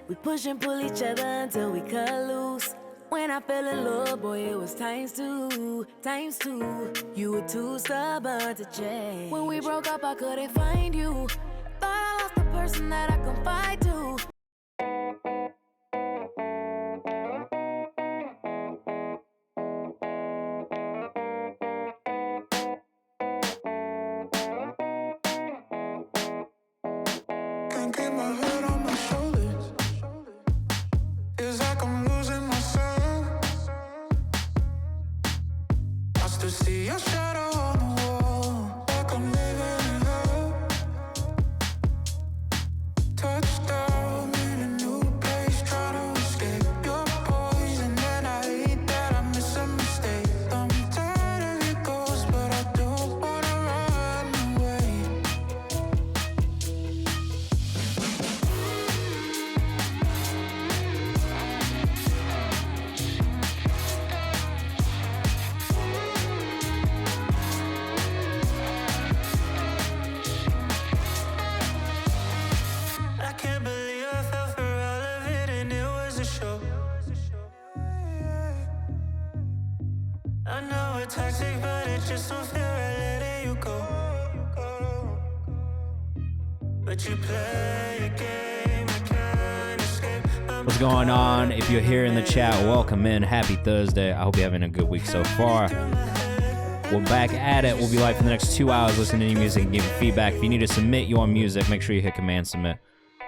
We push and pull each other until we cut loose. When I fell in love, boy, it was times two, times two. You were too stubborn to change. When we broke up, I couldn't find you. Thought I lost the person that I confide to. Can't keep my head on my shoulders. Feels like I'm losing myself. I still see your shadow on the wall, like I'm living in hell. Touchdown in a new place, trying to escape your poison, and I hate that I miss a mistake. I'm tired of your ghosts, but I don't wanna run away. I can't believe I fell for all of it and it was a show. I know it's toxic, but it just don't feel right letting you go. But you play a game, I can't escape. What's going on? If you're here in the chat, welcome in. Happy Thursday. I hope you're having a good week so far. We're back at it. We'll be live for the next 2 hours listening to your music and giving feedback. If you need to submit your music, make sure you hit Command Submit.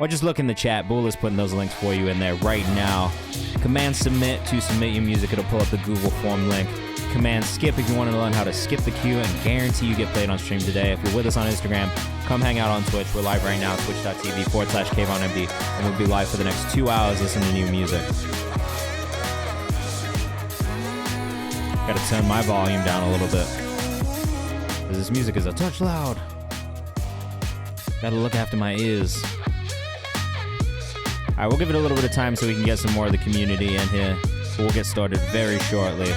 Or just look in the chat. Bull is putting those links for you in there right now. Command Submit to submit your music. It'll pull up the Google form link. Command Skip if you want to learn how to skip the queue and guarantee you get played on stream today. If you're with us on Instagram, come hang out on Twitch. We're live right now, twitch.tv/KayvanMD. And we'll be live for the next 2 hours listening to your music. Gotta turn my volume down a little bit, because this music is a touch loud. Gotta look after my ears. All right, we'll give it a little bit of time so we can get some more of the community in here. We'll get started very shortly.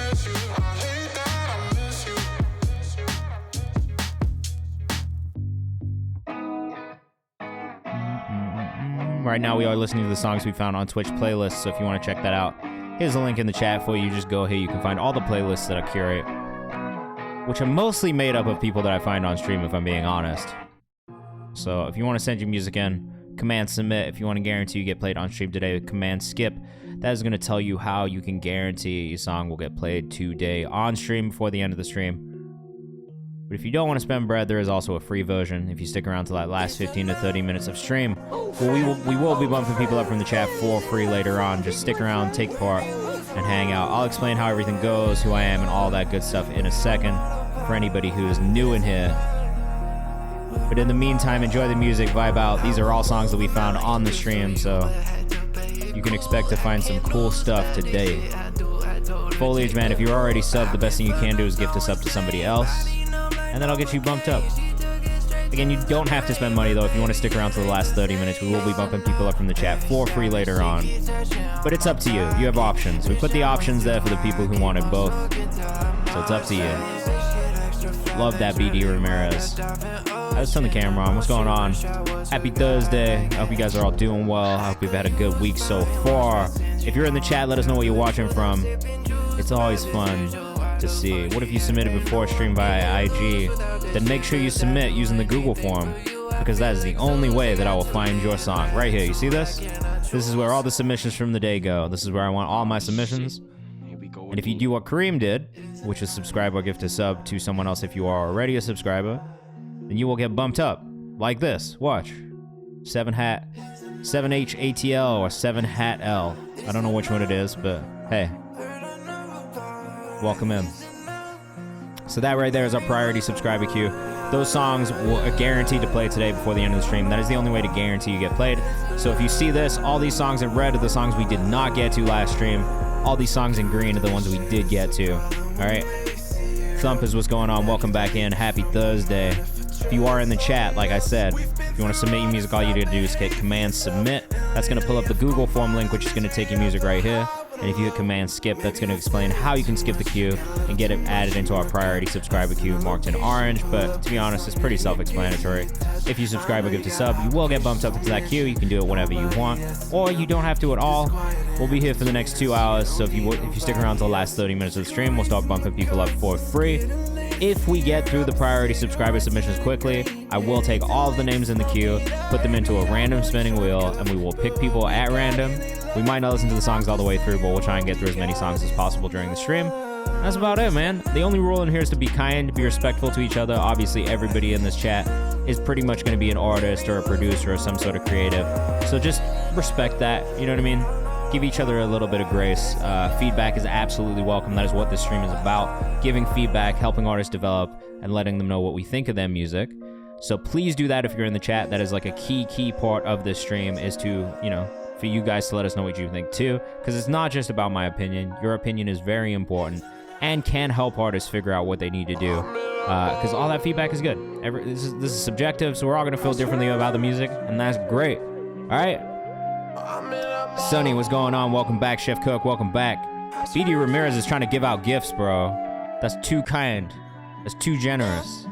Right now, we are listening to the songs we found on Twitch playlists, so if you want to check that out, here's a link in the chat for you. Just go here. You can find all the playlists that I curate, which are mostly made up of people that I find on stream, if I'm being honest. So if you want to send your music in, Command Submit. If you want to guarantee you get played on stream today, Command Skip. That is going to tell you how you can guarantee your song will get played today on stream before the end of the stream. But if you don't want to spend bread, there is also a free version. If you stick around to that last 15 to 30 minutes of stream, well, we will be bumping people up from the chat for free later on. Just stick around, take part, and hang out. I'll explain how everything goes, who I am, and all that good stuff in a second for anybody who is new in here. But in the meantime, enjoy the music, vibe out. These are all songs that we found on the stream, so you can expect to find some cool stuff today. Foliage Man, if you're already subbed, the best thing you can do is gift a sub to somebody else, and that'll get you bumped up. Again, you don't have to spend money, though. If you want to stick around to the last 30 minutes, we will be bumping people up from the chat for free later on. But it's up to you. You have options. We put the options there for the people who wanted both, so it's up to you. Love that, BD Ramirez. I just turned the camera on. What's going on? Happy Thursday. I hope you guys are all doing well. I hope you've had a good week so far. If you're in the chat, let us know where you're watching from. It's always fun to see. What if you submitted before stream via IG? Then make sure you submit using the Google form, because that is the only way that I will find your song. Right here. You see this? This is where all the submissions from the day go. This is where I want all my submissions. And if you do what Kareem did, which is subscribe or gift a sub to someone else if you are already a subscriber, then you will get bumped up like this. Watch. 7HATL or 7HATL. I don't know which one it is, but hey. Welcome in. So that right there is our priority subscriber queue. Those songs are guaranteed to play today before the end of the stream. That is the only way to guarantee you get played. So if you see this, all these songs in red are the songs we did not get to last stream. All these songs in green are the ones we did get to. All right. Thump is what's going on. Welcome back in. Happy Thursday. If you are in the chat, like I said, if you want to submit your music, all you need to do is hit Command Submit. That's going to pull up the Google form link, which is going to take your music right here. And if you hit Command Skip, that's going to explain how you can skip the queue and get it added into our priority subscriber queue marked in orange. But to be honest, it's pretty self-explanatory. If you subscribe or give to sub, you will get bumped up into that queue. You can do it whenever you want, or you don't have to at all. We'll be here for the next 2 hours, so if you stick around till the last 30 minutes of the stream, we'll start bumping people up for free. If we get through the priority subscriber submissions quickly, I will take all of the names in the queue, put them into a random spinning wheel, and we will pick people at random. We might not listen to the songs all the way through, but we'll try and get through as many songs as possible during the stream. That's about it, man. The only rule in here is to be kind, be respectful to each other. Obviously, everybody in this chat is pretty much going to be an artist or a producer or some sort of creative. So just respect that, you know what I mean? Give each other a little bit of grace. Feedback is absolutely welcome. That is what this stream is about. Giving feedback, helping artists develop, and letting them know what we think of their music. So please do that if you're in the chat. That is like a key part of this stream, is to, for you guys to let us know what you think too. Because it's not just about my opinion. Your opinion is very important and can help artists figure out what they need to do. Because all that feedback is good. This is subjective, so we're all going to feel differently about the music, and that's great. All right? Sonny, what's going on? Welcome back. Chef Cook, welcome back. BD Ramirez is trying to give out gifts, bro. That's too kind. That's too generous.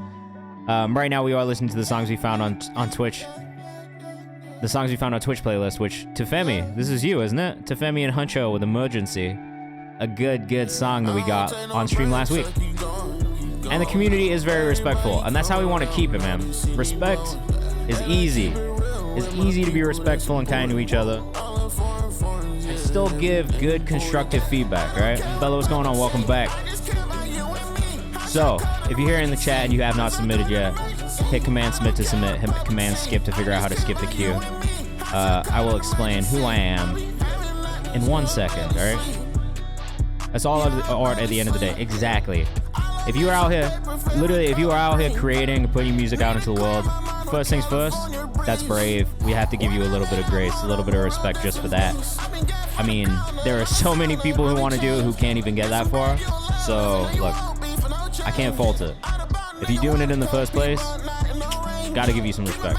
Right now, we are listening to the songs we found on Twitch. The songs we found on Twitch playlist, which, Tefemi, this is you, isn't it? Tefemi and Huncho with Emergency. A good song that we got on stream last week. And the community is very respectful, and that's how we want to keep it, man. Respect is easy. It's easy to be respectful and kind to each other. And still give good, constructive feedback, right? Bella, what's going on? Welcome back. So, if you're here in the chat and you have not submitted yet, hit Command Submit to submit, hit Command Skip to figure out how to skip the queue. I will explain who I am in 1 second, all right? That's all art at the end of the day. Exactly. If you are out here, literally, if you are out here creating, putting music out into the world, first things first, that's brave. We have to give you a little bit of grace, a little bit of respect just for that. I mean, there are so many people who want to do it who can't even get that far. So, look, I can't fault it. If you're doing it in the first place, gotta give you some respect.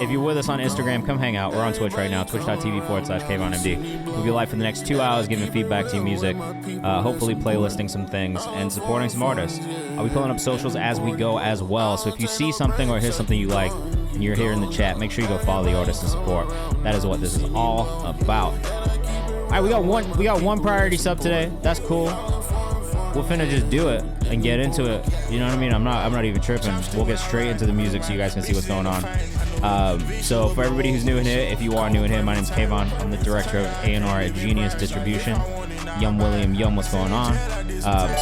If you're with us on Instagram, come hang out. We're on Twitch right now, twitch.tv/KayvanMD. We'll be live for the next 2 hours, giving feedback to your music, hopefully playlisting some things, and supporting some artists. I'll be pulling up socials as we go as well, so if you see something or hear something you like, and you're here in the chat, make sure you go follow the artist and support. That is what this is all about. All right, we got one priority sub today. That's cool. We're finna just do it and get into it. You know what I mean? I'm not even tripping. We'll get straight into the music so you guys can see what's going on. So for everybody who's new in here, if you are new in here, my name's Kayvan. I'm the director of A&R at Genius Distribution. Yum, what's going on?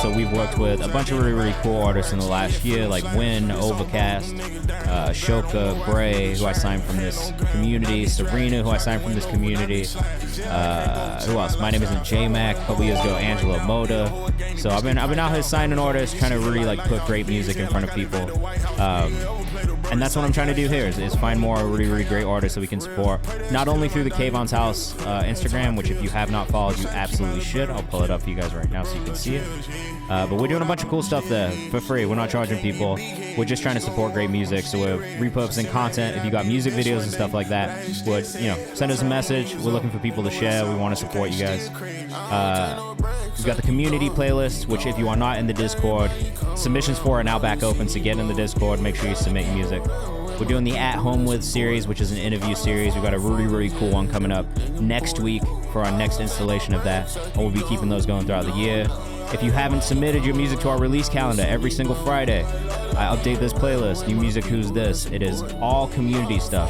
So we've worked with a bunch of really cool artists in the last year, like Win, Overcast, Shoka, Bray, who I signed from this community, Serena, who I signed from this community. Who else? My name isn't J-Mac. A couple years ago, Angela Moda. So I've been out here signing artists, trying to really like put great music in front of people. And that's what I'm trying to do here is find more really great artists that we can support, not only through the Kayvan's House Instagram, which if you have not followed, you absolutely should. I'll pull it up for you guys right now so you can see it. But we're doing a bunch of cool stuff there for free. We're not charging people. We're just trying to support great music. So we're repurposing content. If you got music videos and stuff like that, would send us a message. We're looking for people to share. We want to support you guys. We've got the community playlist, which if you are not in the Discord, submissions for are now back open, so get in the Discord. Make sure you submit your music. We're doing the At Home With series, which is an interview series. We've got a really cool one coming up next week for our next installation of that. And we'll be keeping those going throughout the year. If you haven't submitted your music to our release calendar every single Friday, I update this playlist. New music, who's this? It is all community stuff.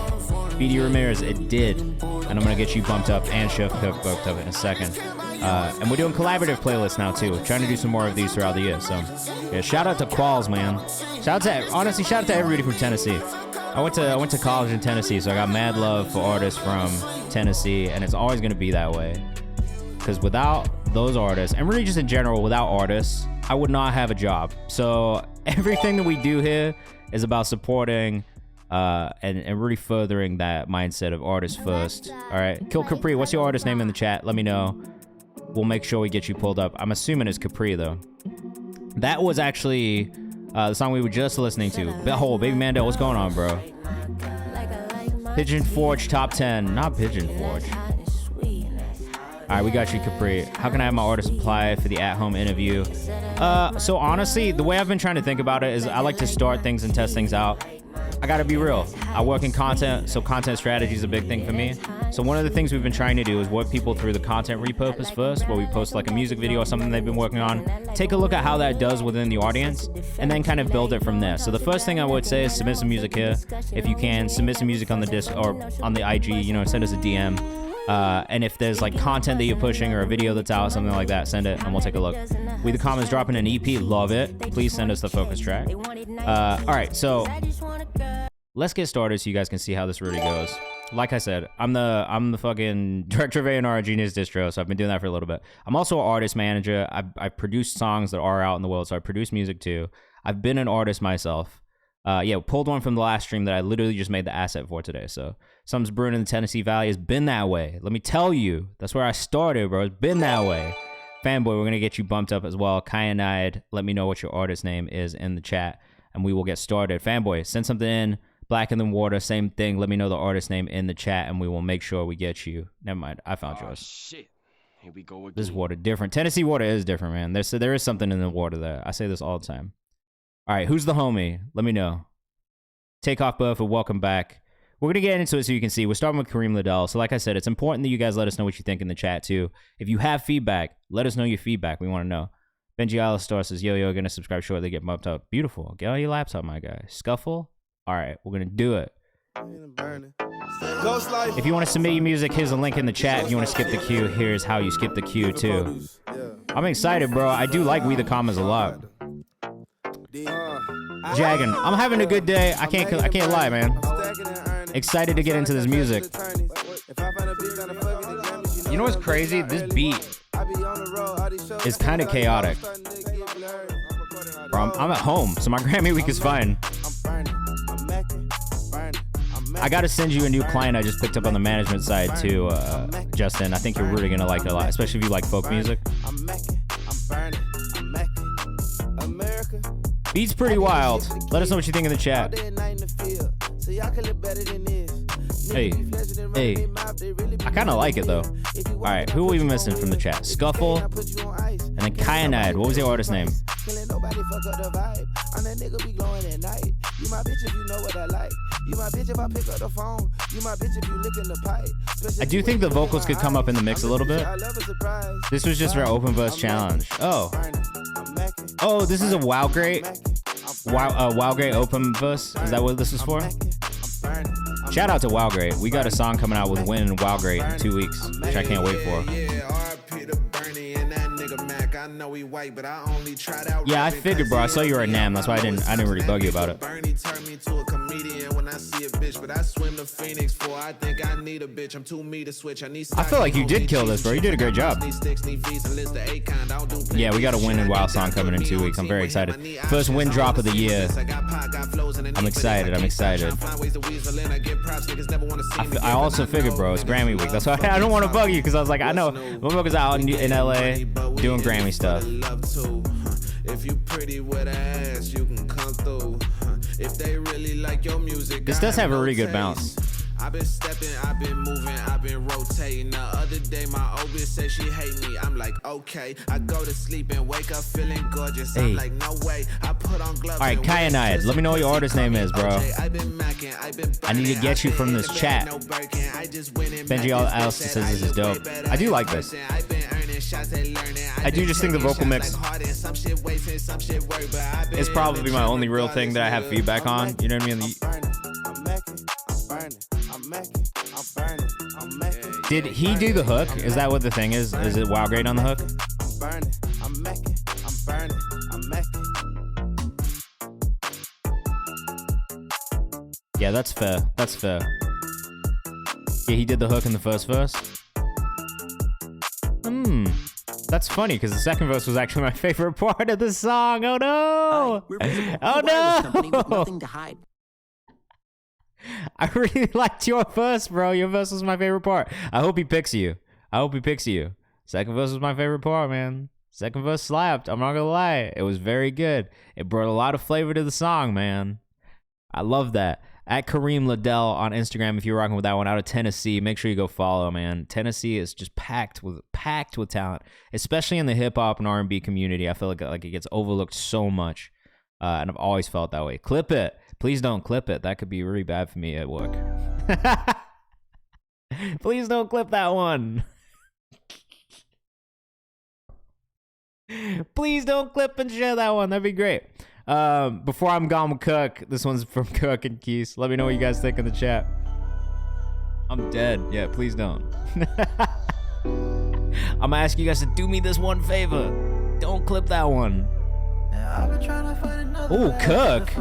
BD Ramirez, it did. And I'm going to get you bumped up and Chef Cook bumped up in a second. And we're doing collaborative playlists now too. Trying to do some more of these throughout the year. So yeah, shout out to Qualls, man. Shout out to everybody from Tennessee. I went to college in Tennessee, so I got mad love for artists from Tennessee, and it's always gonna be that way. Because without those artists, and really just in general, without artists, I would not have a job. So everything that we do here is about supporting and really furthering that mindset of artists first. All right, Kill Capri, what's your artist name in the chat? Let me know. We'll make sure we get you pulled up. I'm assuming it's Capri though. That was actually the song we were just listening to. Behold, Baby Mando, what's going on, bro? Pigeon Forge top 10. Not Pigeon Forge. All right, we got you, Capri. How can I have my artist apply for the at-home interview? So honestly, the way I've been trying to think about it is I like to start things and test things out. I gotta be real. I work in content, so content strategy is a big thing for me. So one of the things we've been trying to do is work people through the content repurpose first, where we post like a music video or something they've been working on, take a look at how that does within the audience, and then kind of build it from there. So the first thing I would say is submit some music here. If you can, submit some music on the disc or on the IG, you know, send us a DM. And if there's like content that you're pushing or a video that's out, something like that, send it and we'll take a look. We the Commons dropping an EP, love it. Please send us the focus track. All right, so let's get started so you guys can see how this really goes. Like I said, I'm the fucking director of A&R at Genius Distro, so I've been doing that for a little bit. I'm also an artist manager. I produce songs that are out in the world, so I produce music too. I've been an artist myself. Yeah, pulled one from the last stream that I literally just made the asset for today. So something's brewing in the Tennessee Valley. Has been that way. Let me tell you, that's where I started, bro. It's been that way. Fanboy, we're gonna get you bumped up as well. Kyanide, let me know what your artist name is in the chat, and we will get started. Fanboy, send something in. Blacker Than Water, same thing. Let me know the artist name in the chat, and we will make sure we get you. Never mind, I found yours. Shit. Here we go again. This water different. Tennessee water is different, man. There is something in the water there. I say this all the time. All right, who's the homie? Let me know. Takeoff Buffer, welcome back. We're going to get into it so you can see. We're starting with Kareem Liddell. So like I said, it's important that you guys let us know what you think in the chat too. If you have feedback, let us know your feedback. We want to know. Benji Alistar says, yo, going to subscribe shortly, get bumped up. Beautiful. Get on your laptop, my guy. Scuffle. All right, we're going to do it. If you want to submit your music, here's a link in the chat. If you want to skip the queue, here's how you skip the queue too. I'm excited, bro. I do like We the Commas a lot. Jaggin, I'm having a good day. I can't lie, man. Excited to get into this music. You know what's crazy? This beat is kind of chaotic. Bro, I'm at home, so my Grammy week is fine. I gotta send you a new client I just picked up on the management side too, Justin. I think you're really gonna like it a lot, especially if you like folk music. Beat's pretty wild. Let us know what you think in the chat. Hey. I kind of like it though. All right, who are we missing from the chat? Scuffle, and then Kyanide. What was your artist name? I do think the vocals could come up in the mix a little bit. This was just our open verse challenge. Oh, this is a WoW Great open verse. Is that what this is for? Shout out to WoW Great. We got a song coming out with Win and WoW Great in 2 weeks, which I can't wait for. Yeah, I figured, bro. I saw you were at NAM. That's why I didn't really bug you about it. I feel like you did kill this, bro. You did a great job. Yeah, we got a Win and WoW song coming in 2 weeks. I'm very excited. First Win drop of the year. I'm excited. I also figured, bro, it's Grammy week. That's why I don't want to bug you, because I was like, I know motherfuckers out in LA doing Grammy stuff. If you pretty with ass, you can come through. If they really like your music, this does have a really good bounce. I've been stepping, I've been moving, I've been rotating. The other day my old bitch said she hate me. I'm like, okay. I go to sleep and wake up feeling gorgeous. I'm like, no way. I put on gloves. All right, Kyanide, let me know what your artist name is, bro. I need to get you from this chat. Benji Alice says this is dope. I do like this. I do just think the vocal mix is probably my only real thing that I have feedback on. You know what I mean? Did he do the hook? Is that what the thing is? Is it WoW Great on the hook? Yeah, that's fair. That's fair. Yeah, he did the hook in the first verse. That's funny, because the second verse was actually my favorite part of the song. Oh no! Oh no! I really liked your verse, bro. Your verse was my favorite part. I hope he picks you. Second verse was my favorite part, man. Second verse slapped. I'm not gonna lie. It was very good. It brought a lot of flavor to the song, man. I love that. At Kareem Liddell on Instagram, if you're rocking with that one, out of Tennessee, make sure you go follow, man. Tennessee is just packed with talent, especially in the hip hop and R&B community. I feel like it gets overlooked so much, and I've always felt that way. Clip it, please don't clip it. That could be really bad for me at work. Please don't clip that one. Please don't clip and share that one. That'd be great. Before I'm gone with Cook, this one's from Cook and Keys. Let me know what you guys think in the chat. I'm dead. Yeah, please don't. I'm gonna ask you guys to do me this one favor. Don't clip that one. Oh, Cook.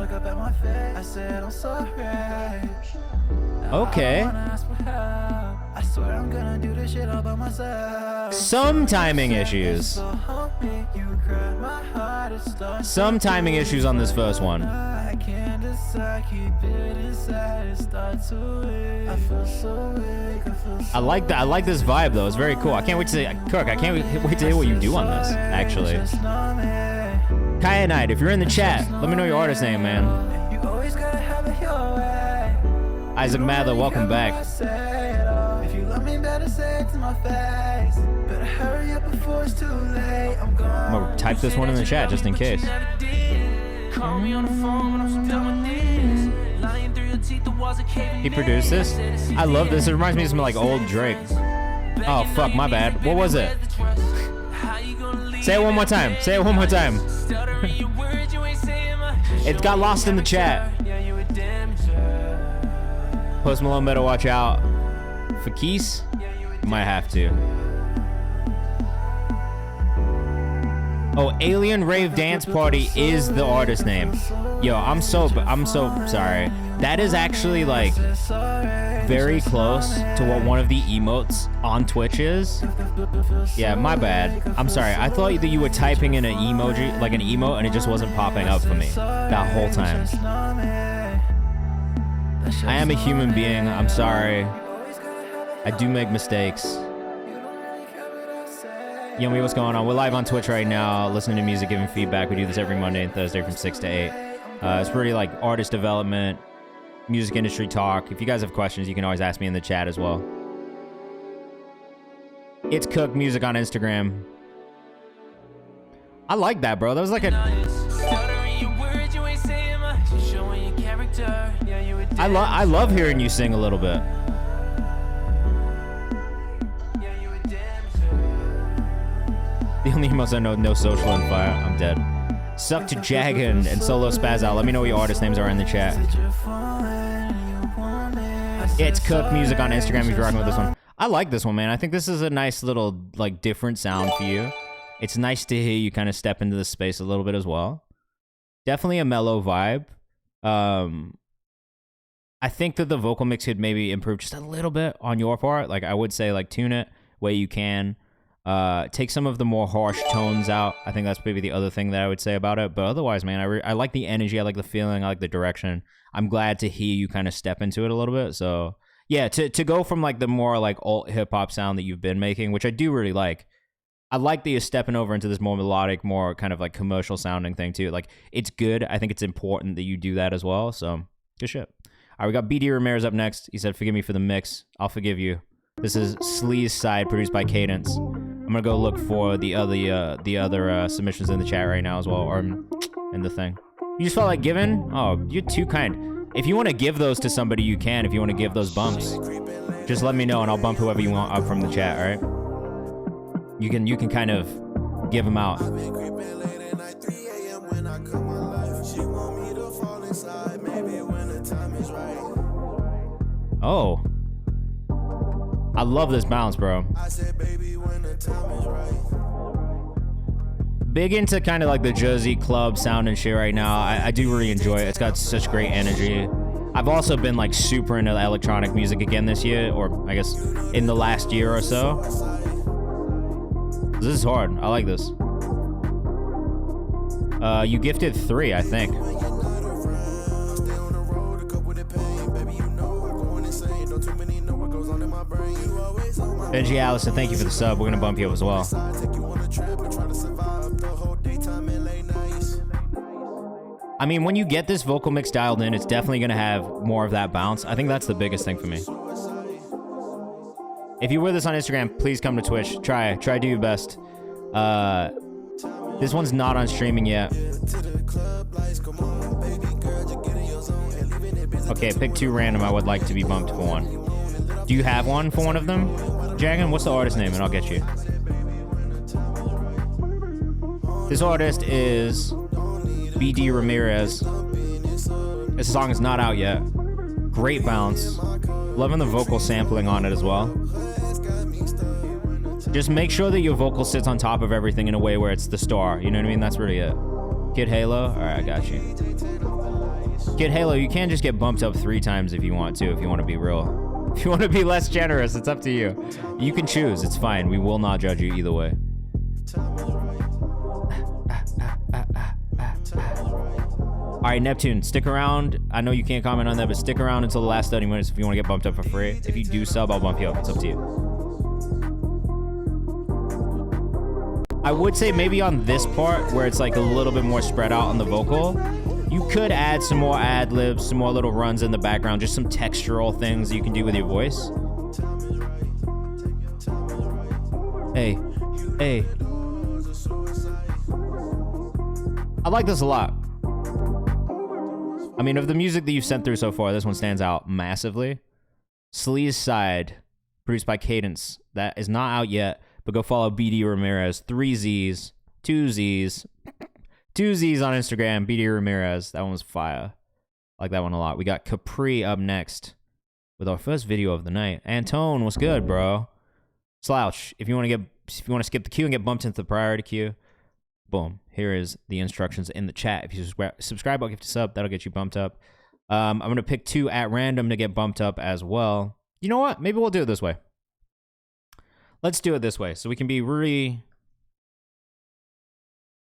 Okay. Some timing issues. Some timing issues on this first one. I like that. I like this vibe though. It's very cool. I can't wait to Cook. I can't wait to hear what you do on this. Actually, Kaya Knight, if you're in the chat, let me know your artist name, man. Isaac Mather, welcome back. I'm gonna type this one in the chat just in case. He produced this? I love this. It reminds me of some like old Drake. Oh fuck, my bad. What was it? Say it one more time. Say it one more time. It got lost in the chat. Post Malone better watch out for Keys. Might have to. Oh, Alien Rave Dance Party is the artist name. Yo, I'm so sorry. That is actually like very close to what one of the emotes on Twitch is. Yeah, my bad. I'm sorry. I thought that you were typing in an emoji, like an emote, and it just wasn't popping up for me that whole time. I am a human being. I'm sorry. I do make mistakes. Yomi, what's going on? We're live on Twitch right now, listening to music, giving feedback. We do this every Monday and Thursday from 6 to 8. It's pretty like artist development, music industry talk. If you guys have questions, you can always ask me in the chat as well. It's Cook Music on Instagram. I like that, bro. That was like a... I love hearing you sing a little bit. The only emotes I know, no social and fire. I'm dead. Suck to Jaggin and Solo Spaz Out. Let me know what your artist names are in the chat. It's Cook Music on Instagram if you're rocking with this one. I like this one, man. I think this is a nice little, like, different sound for you. It's nice to hear you kind of step into the space a little bit as well. Definitely a mellow vibe. I think that the vocal mix could maybe improve just a little bit on your part. Like, I would say, like, tune it where you can. Take some of the more harsh tones out. I think that's maybe the other thing that I would say about it. But otherwise, man, I like the energy. I like the feeling. I like the direction. I'm glad to hear you kind of step into it a little bit. So, yeah, to go from, like, the more, like, alt hip-hop sound that you've been making, which I do really like. I like that you're stepping over into this more melodic, more kind of, like, commercial sounding thing, too. Like, it's good. I think it's important that you do that as well. So, good shit. All right, we got BD Ramirez up next. He said, forgive me for the mix. I'll forgive you. This is Sleaze Side, produced by Cadence. I'm gonna go look for the other submissions in the chat right now as well, or in the thing. You just felt like giving? Oh, you're too kind. If you want to give those to somebody, you can. If you want to give those bumps, just let me know and I'll bump whoever you want up from the chat. All right? You can kind of give them out. Oh. I love this bounce, bro. Big into kind of like the Jersey club sound and shit right now. I do really enjoy it. It's got such great energy. I've also been like super into electronic music again this year, or I guess in the last year or so. This is hard. I like this. You gifted 3, I think. Benji Allison, thank you for the sub. We're gonna bump you up as well. I mean, when you get this vocal mix dialed in, it's definitely going to have more of that bounce. I think that's the biggest thing for me. If you're with us on Instagram, please come to Twitch. Try do your best. This one's not on streaming yet. Okay, pick 2 random I would like to be bumped for one. Do you have one for one of them? Jagan, what's the artist name? And I'll get you. This artist is BD Ramirez. This song is not out yet. Great bounce. Loving the vocal sampling on it as well. Just make sure that your vocal sits on top of everything in a way where it's the star. You know what I mean? That's really it. Kid Halo? Alright, I got you. Kid Halo, you can just get bumped up 3 times if you want to, if you want to be real. If you want to be less generous, it's up to you. You can choose. It's fine. We will not judge you either way. Alright, Neptune, stick around. I know you can't comment on that, but stick around until the last 30 minutes if you want to get bumped up for free. If you do sub, I'll bump you up. It's up to you. I would say maybe on this part, where it's like a little bit more spread out on the vocal, you could add some more ad-libs, some more little runs in the background, just some textural things you can do with your voice. Hey. I like this a lot. I mean, of the music that you've sent through so far, this one stands out massively. Sleaze Side, produced by Cadence. That is not out yet, but go follow BD Ramirez. 3 Z's, 2 Z's, 2 Z's on Instagram. BD Ramirez. That one was fire. I like that one a lot. We got Capri up next with our first video of the night. Antone, what's good, bro? Slouch, if you want to skip the queue and get bumped into the priority queue, boom. Here is the instructions in the chat. If you subscribe, I'll give you a sub. That'll get you bumped up. I'm going to pick 2 at random to get bumped up as well. You know what? Maybe we'll do it this way. Let's do it this way so we can be really...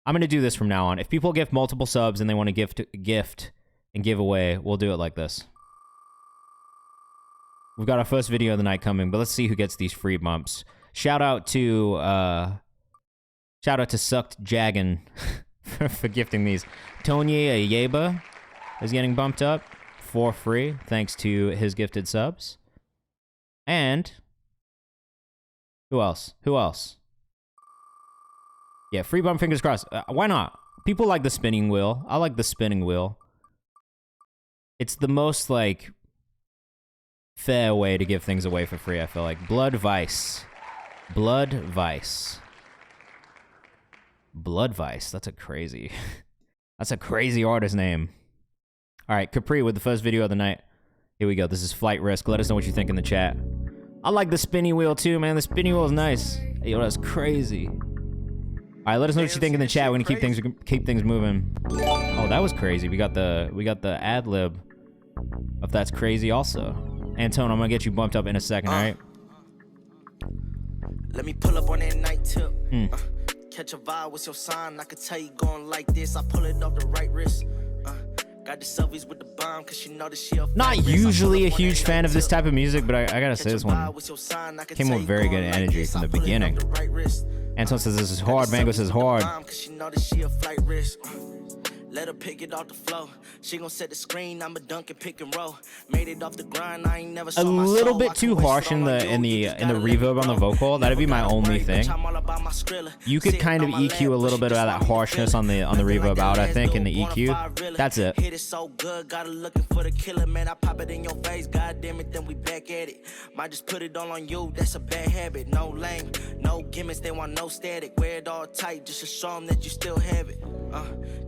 I'm going to do this from now on. If people give multiple subs and they want to gift and give away, we'll do it like this. We've got our first video of the night coming, but let's see who gets these free bumps. Shout out to Sucked Jagan for gifting these. Tonya Ayeba is getting bumped up for free thanks to his gifted subs. And who else? Yeah, free bump, fingers crossed. Why not? People like the spinning wheel. I like the spinning wheel. It's the most, like, fair way to give things away for free, I feel like. Blood Vice. Blood Vice. That's a crazy artist name. All right, Capri with the first video of the night. Here we go. This is Flight Risk. Let us know what you think in the chat. I like the spinny wheel too, man. The spinny wheel is nice. Yo, that's crazy. All right, let us know what you think in the chat. We're gonna keep things moving. Oh, that was crazy. We got the ad lib of That's Crazy also. Antone, I'm gonna get you bumped up in a second, all right? Let me pull up on that night tip. Catch a vibe with your sign. I could tell you going like this. I pull it off the right wrist. Got the selfies with the bomb, cause she know that she not usually a huge fan of this type of music, but I gotta say this one came with very good energy from the beginning. Anton says this is hard, Mango says hard. Let her pick it off the floor. She gon' set the screen, I'ma dunk and pick and roll. Made it off the grind, I ain't never a little bit too harsh in the reverb on the vocal. That'd be my only thing. You could kind of EQ a little bit of that harshness on the reverb out, I think, in the EQ. That's it. Hit it so good, got her looking for the killer, man. I pop it in your face, god damn it, then we back at it. Might just put it all on you, that's a bad habit. No lame, no gimmicks, they want no static. Wear it all tight, just to show them that you still have it.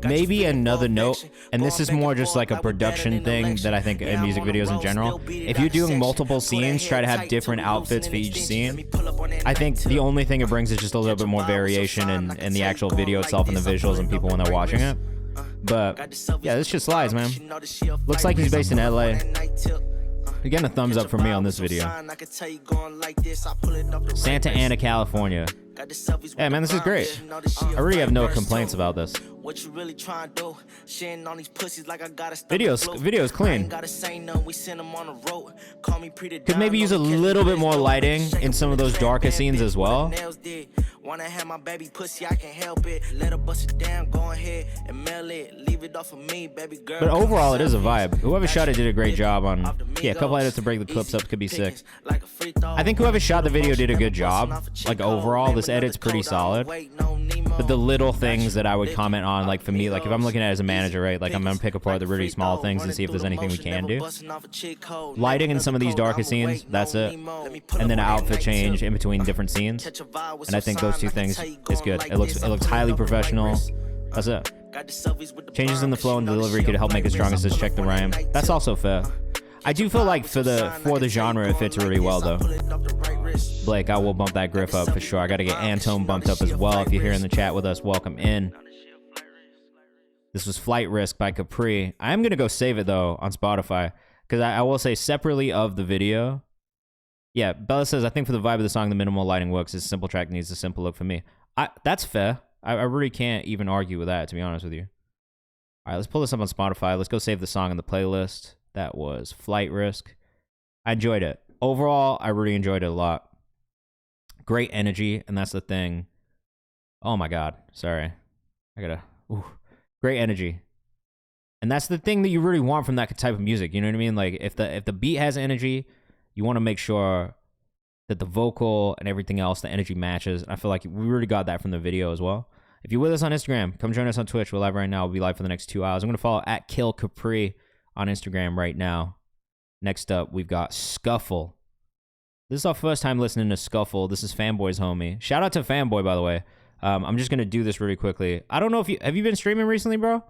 Maybe another note, and this is more just like a production thing that I think in music videos in general. If you're doing multiple scenes, try to have different outfits for each scene. I think the only thing it brings is just a little bit more variation in the actual video itself and the visuals and people when they're watching it. But yeah, this shit slides, man. Looks like he's based in LA. You're getting a thumbs up from me on this video. Santa Ana, California. Yeah, man, this is great. I really have no complaints about this. What you really trying to do? Shitting on these pussies like I gotta stop. Video's clean. Gotta say nothing, we send them on the road. Call me pretty. Could maybe use a little bit more lighting in some of those darker scenes as well. Wanna have my baby pussy, I can't help it. Let her bust it down, go ahead and mail it. Leave it off of me, baby girl. But overall, it is a vibe. Whoever shot it did a great job on. Yeah, a couple edits to break the clips up could be sick. I think whoever shot the video did a good job. Like overall, this edit's pretty solid. But the little things that I would comment on, like for me, like if I'm looking at it as a manager, right, like I'm gonna pick apart the really small things and see if there's anything we can do. Lighting in some of these darker scenes, that's it. And then an outfit change in between different scenes. And I think those two things is good. It looks highly professional. That's it. Changes in the flow and delivery could help make it stronger. Says check the rhyme. That's also fair. I do feel like for the genre it fits really well though. Blake, I will bump that griff up for sure. I gotta get Antone bumped up as well. If you're here in the chat with us, welcome in. This was Flight Risk by Capri. I am gonna go save it though on Spotify because I will say separately of the video. Yeah, Bella says I think for the vibe of the song, the minimal lighting works. This simple track needs a simple look for me. That's fair. I really can't even argue with that, to be honest with you. All right, let's pull this up on Spotify. Let's go save the song in the playlist. That was Flight Risk. I enjoyed it. Overall, I really enjoyed it a lot. Great energy, and that's the thing. Oh my God, sorry. Great energy. And that's the thing that you really want from that type of music. You know what I mean? Like if the beat has energy, you want to make sure that the vocal and everything else, the energy matches. I feel like we really got that from the video as well. If you're with us on Instagram, come join us on Twitch. We're live right now. We'll be live for the next 2 hours. I'm going to follow at Kill Capri on Instagram right now. Next up, we've got Scuffle. This is our first time listening to Scuffle. This is Fanboy's homie. Shout out to Fanboy, by the way. I'm just going to do this really quickly. I don't know if have you been streaming recently, bro?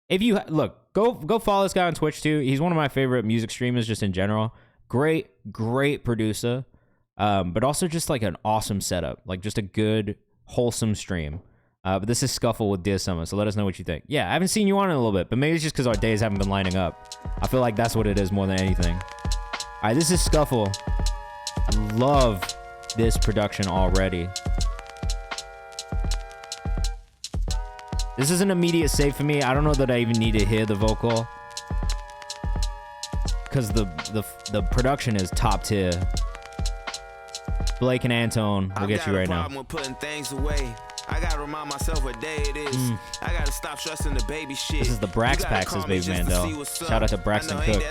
If you, look, go follow this guy on Twitch too. He's one of my favorite music streamers just in general. Great producer. But also just like an awesome setup. Like just a good, wholesome stream. But this is Scuffle with Dear Summer, so let us know what you think. Yeah, I haven't seen you on in a little bit, but maybe it's just because our days haven't been lining up. I feel like that's what it is more than anything. All right, this is Scuffle. I love this production already. This is an immediate save for me. I don't know that I even need to hear the vocal, because the production is top tier. Blake and Antone will get you right now. I gotta remind myself what day it is. I gotta stop stressing the baby shit. This is the Brax Pack, says Baby Mandel. Shout out to Braxton Cook.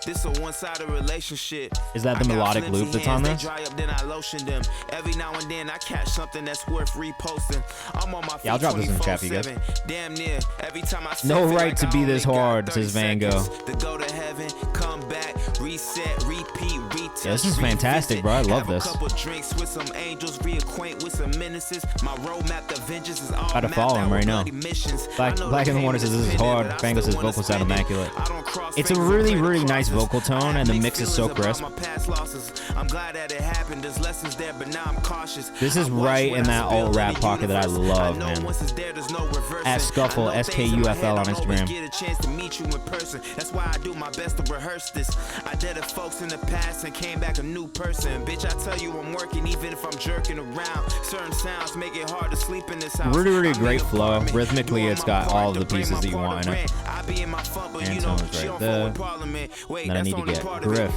This a one-sided relationship. Is that the melodic loop that's on this? Dry up, then I lotion them. Every now and then I catch something that's worth reposting. I'm on my feet. Yeah, I'll drop this in the chat for you guys. Damn near. Every time I no right to be this hard, says Van Gogh. To go to heaven, come back, reset, repeat, retouch. Yeah, this is fantastic, bro. I love this. Couple drinks with some angels, reacquaint with some menaces. My roadmap to vengeance is all gotta follow him right now. Black in the Water says this is hard. Van Gogh says vocals sound immaculate. It's a really nice vocal tone, and the mix is so crisp. This is right in that alt rap pocket that I love, man. At Scuffle, SKUFL on Instagram. That's why I do my best to rehearse this. I did it folks in the past and came back a new person. Bitch, I tell you I'm working even if I'm jerking around. Certain sounds make it hard to sleep in this house. Really great flow. Rhythmically, it's got all of the pieces that you want in it. Antone's right there. Then I need to get Griff.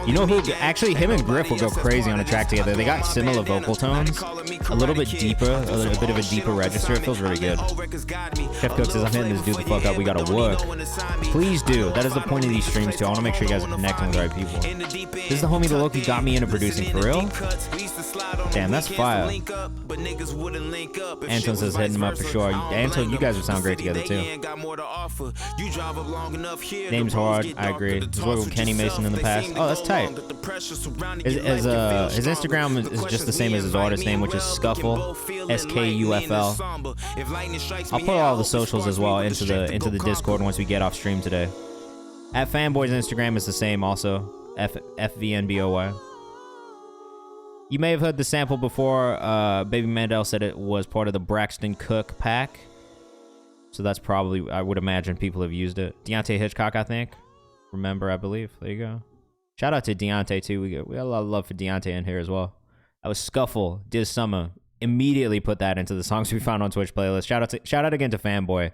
You know who? Actually, him and Griff will go crazy on a track together. They got similar vocal tones, a little bit deeper, a bit of a deeper register. It feels really good. Chef Cook says, I'm hitting this dude the fuck up. We gotta work. Please do. That is the point of these streams too. I want to make sure you guys are connecting with the right people. This is the homie that Loki got me into producing for real. Damn, that's fire. Anton says hitting him up for sure. Anton, you guys would sound great together too. Name's hard. I agree. He's worked with Kenny Mason in the past. Oh, that's tight. His Instagram is just the same as his artist name, which is Scuffle, SKUFL. I'll put all the socials as well into the Discord once we get off stream today. At Fanboy's Instagram is the same also, FVNBOY. You may have heard the sample before. Baby Mandel said it was part of the Braxton Cook pack. So that's probably, I would imagine people have used it. Deontay Hitchcock, I think. Remember, I believe. There you go. Shout out to Deontay, too. We got a lot of love for Deontay in here as well. That was Scuffle, Dear Summer, immediately put that into the songs we found on Twitch playlist. Shout out again to Fanboy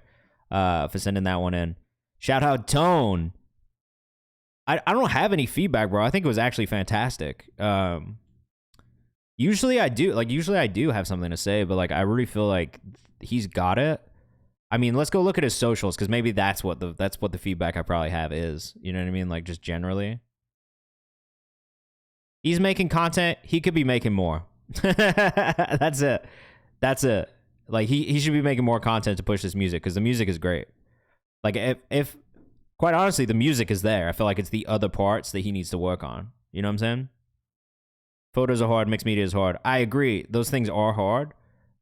for sending that one in. Shout out Tone. I don't have any feedback, bro. I think it was actually fantastic. Usually I do have something to say, but like I really feel like he's got it. I mean, let's go look at his socials, because maybe that's what the feedback I probably have is. You know what I mean? Like, just generally. He's making content. He could be making more. That's it. Like, he should be making more content to push this music, because the music is great. Like, if quite honestly, the music is there. I feel like it's the other parts that he needs to work on. You know what I'm saying? Photos are hard. Mixed media is hard. I agree. Those things are hard.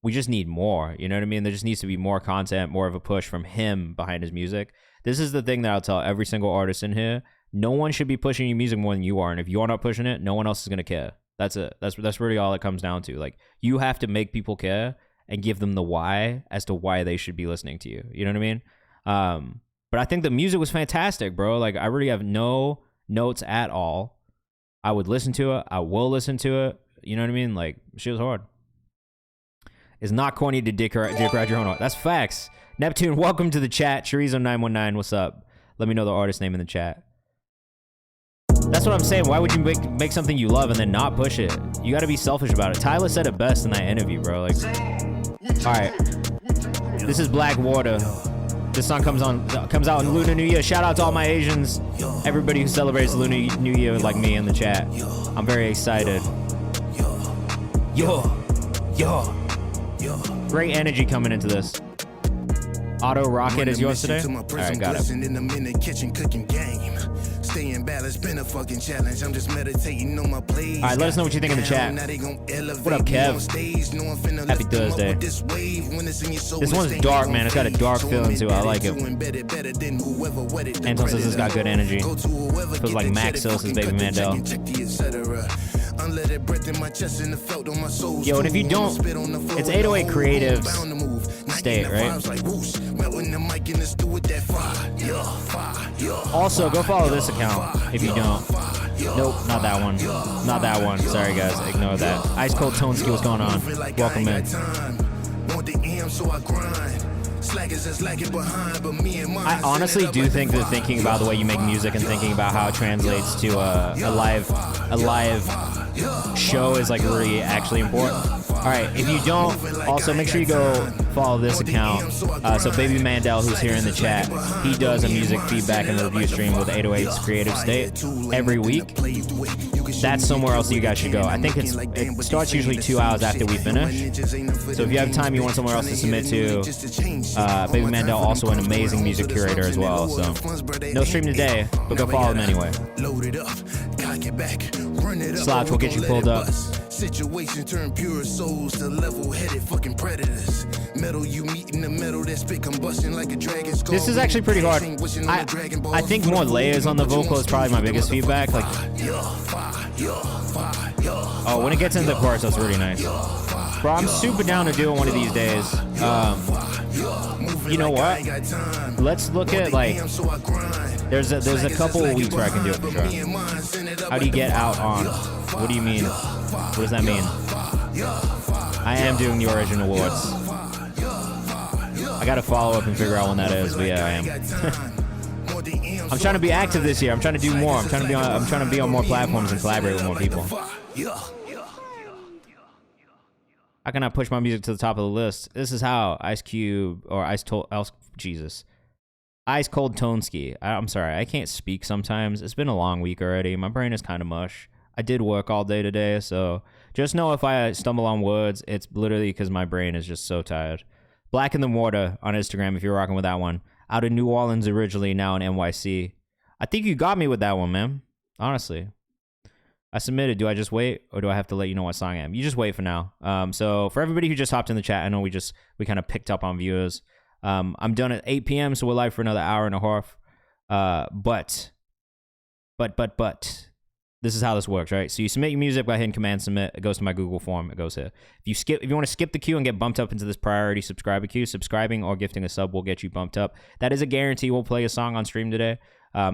We just need more. You know what I mean? There just needs to be more content, more of a push from him behind his music. This is the thing that I'll tell every single artist in here. No one should be pushing your music more than you are. And if you're not pushing it, no one else is going to care. That's it. That's really all it comes down to. Like, you have to make people care and give them the why as to why they should be listening to you. You know what I mean? But I think the music was fantastic, bro. Like, I really have no notes at all. I would listen to it. I will listen to it. You know what I mean? Like, shit was hard. It's not corny to dick ride your own art. That's facts. Neptune, welcome to the chat. Chorizo919, what's up? Let me know the artist name in the chat. That's what I'm saying. Why would you make something you love and then not push it? You got to be selfish about it. Tyler said it best in that interview, bro. Like, all right. This is Black Water. This song comes out in Lunar New Year. Shout out to all my Asians, everybody who celebrates Lunar New Year like me in the chat. I'm very excited. Yo. Great energy coming into this. Auto Rocket is yours today? All right, got it. Staying balanced been a fucking challenge. I'm just meditating on my plays. All right, let us know what you think in the chat. What up, Kev? Happy Thursday. This one's dark, man. It's got a dark feeling to it. I like it. Anton says it's got good energy. Feels like Max Sosa's Baby Mandel. Yo, and if you don't, it's 808 Creative's State, right? Also, go follow this account if you don't. Nope, not that one. Not that one. Sorry, guys. Ignore that. Ice Cold Toneski, what's going on? Welcome in. I honestly do think that thinking about the way you make music and thinking about how it translates to a live show is like really actually important. All right, if you don't, also make sure you go follow this account. So Baby Mandel, who's here in the chat, he does a music feedback and review stream with 808's Creative State every week. That's somewhere else you guys should go. I think it starts usually 2 hours after we finish. So if you have time, you want somewhere else to submit to, Baby Mandel, also an amazing music curator as well. So no stream today, but go follow him anyway. Slouch will get you pulled up. Situation turn pure souls to level-headed fucking predators. Metal you meet in the metal that spit combustion like a dragon skull. This is actually pretty hard. I think more layers on the vocal is probably my biggest feedback. Like, oh, when it gets into the chorus, that's really nice. Bro, I'm super down to do it one of these days. You know what? Let's look at, like, there's a couple of weeks where I can do it for sure. How do you get out on? What do you mean? What does that mean? I am doing the Origin Awards. I gotta follow up and figure out when that is, but yeah, I am. I'm trying to be active this year. I'm trying to do more. I'm trying to be on more platforms and collaborate with more people. How can I push my music to the top of the list? This is how. Ice Cube or Ice Cold Toneski. I'm sorry, I can't speak sometimes. It's been a long week already. My brain is kind of mush. I did work all day today, so just know if I stumble on words, it's literally because my brain is just so tired. Black in the Water on Instagram, if you're rocking with that one. Out in New Orleans originally, now in NYC. I think you got me with that one, man. Honestly. I submitted. Do I just wait, or do I have to let you know what song I am? You just wait for now. So for everybody who just hopped in the chat, I know we kind of picked up on viewers. I'm done at 8 p.m., so we're live for another hour and a half. But this is how this works, right? So you submit your music by hitting Command Submit. It goes to my Google form. It goes here. If you want to skip the queue and get bumped up into this priority subscriber queue, subscribing or gifting a sub will get you bumped up. That is a guarantee. We'll play a song on stream today.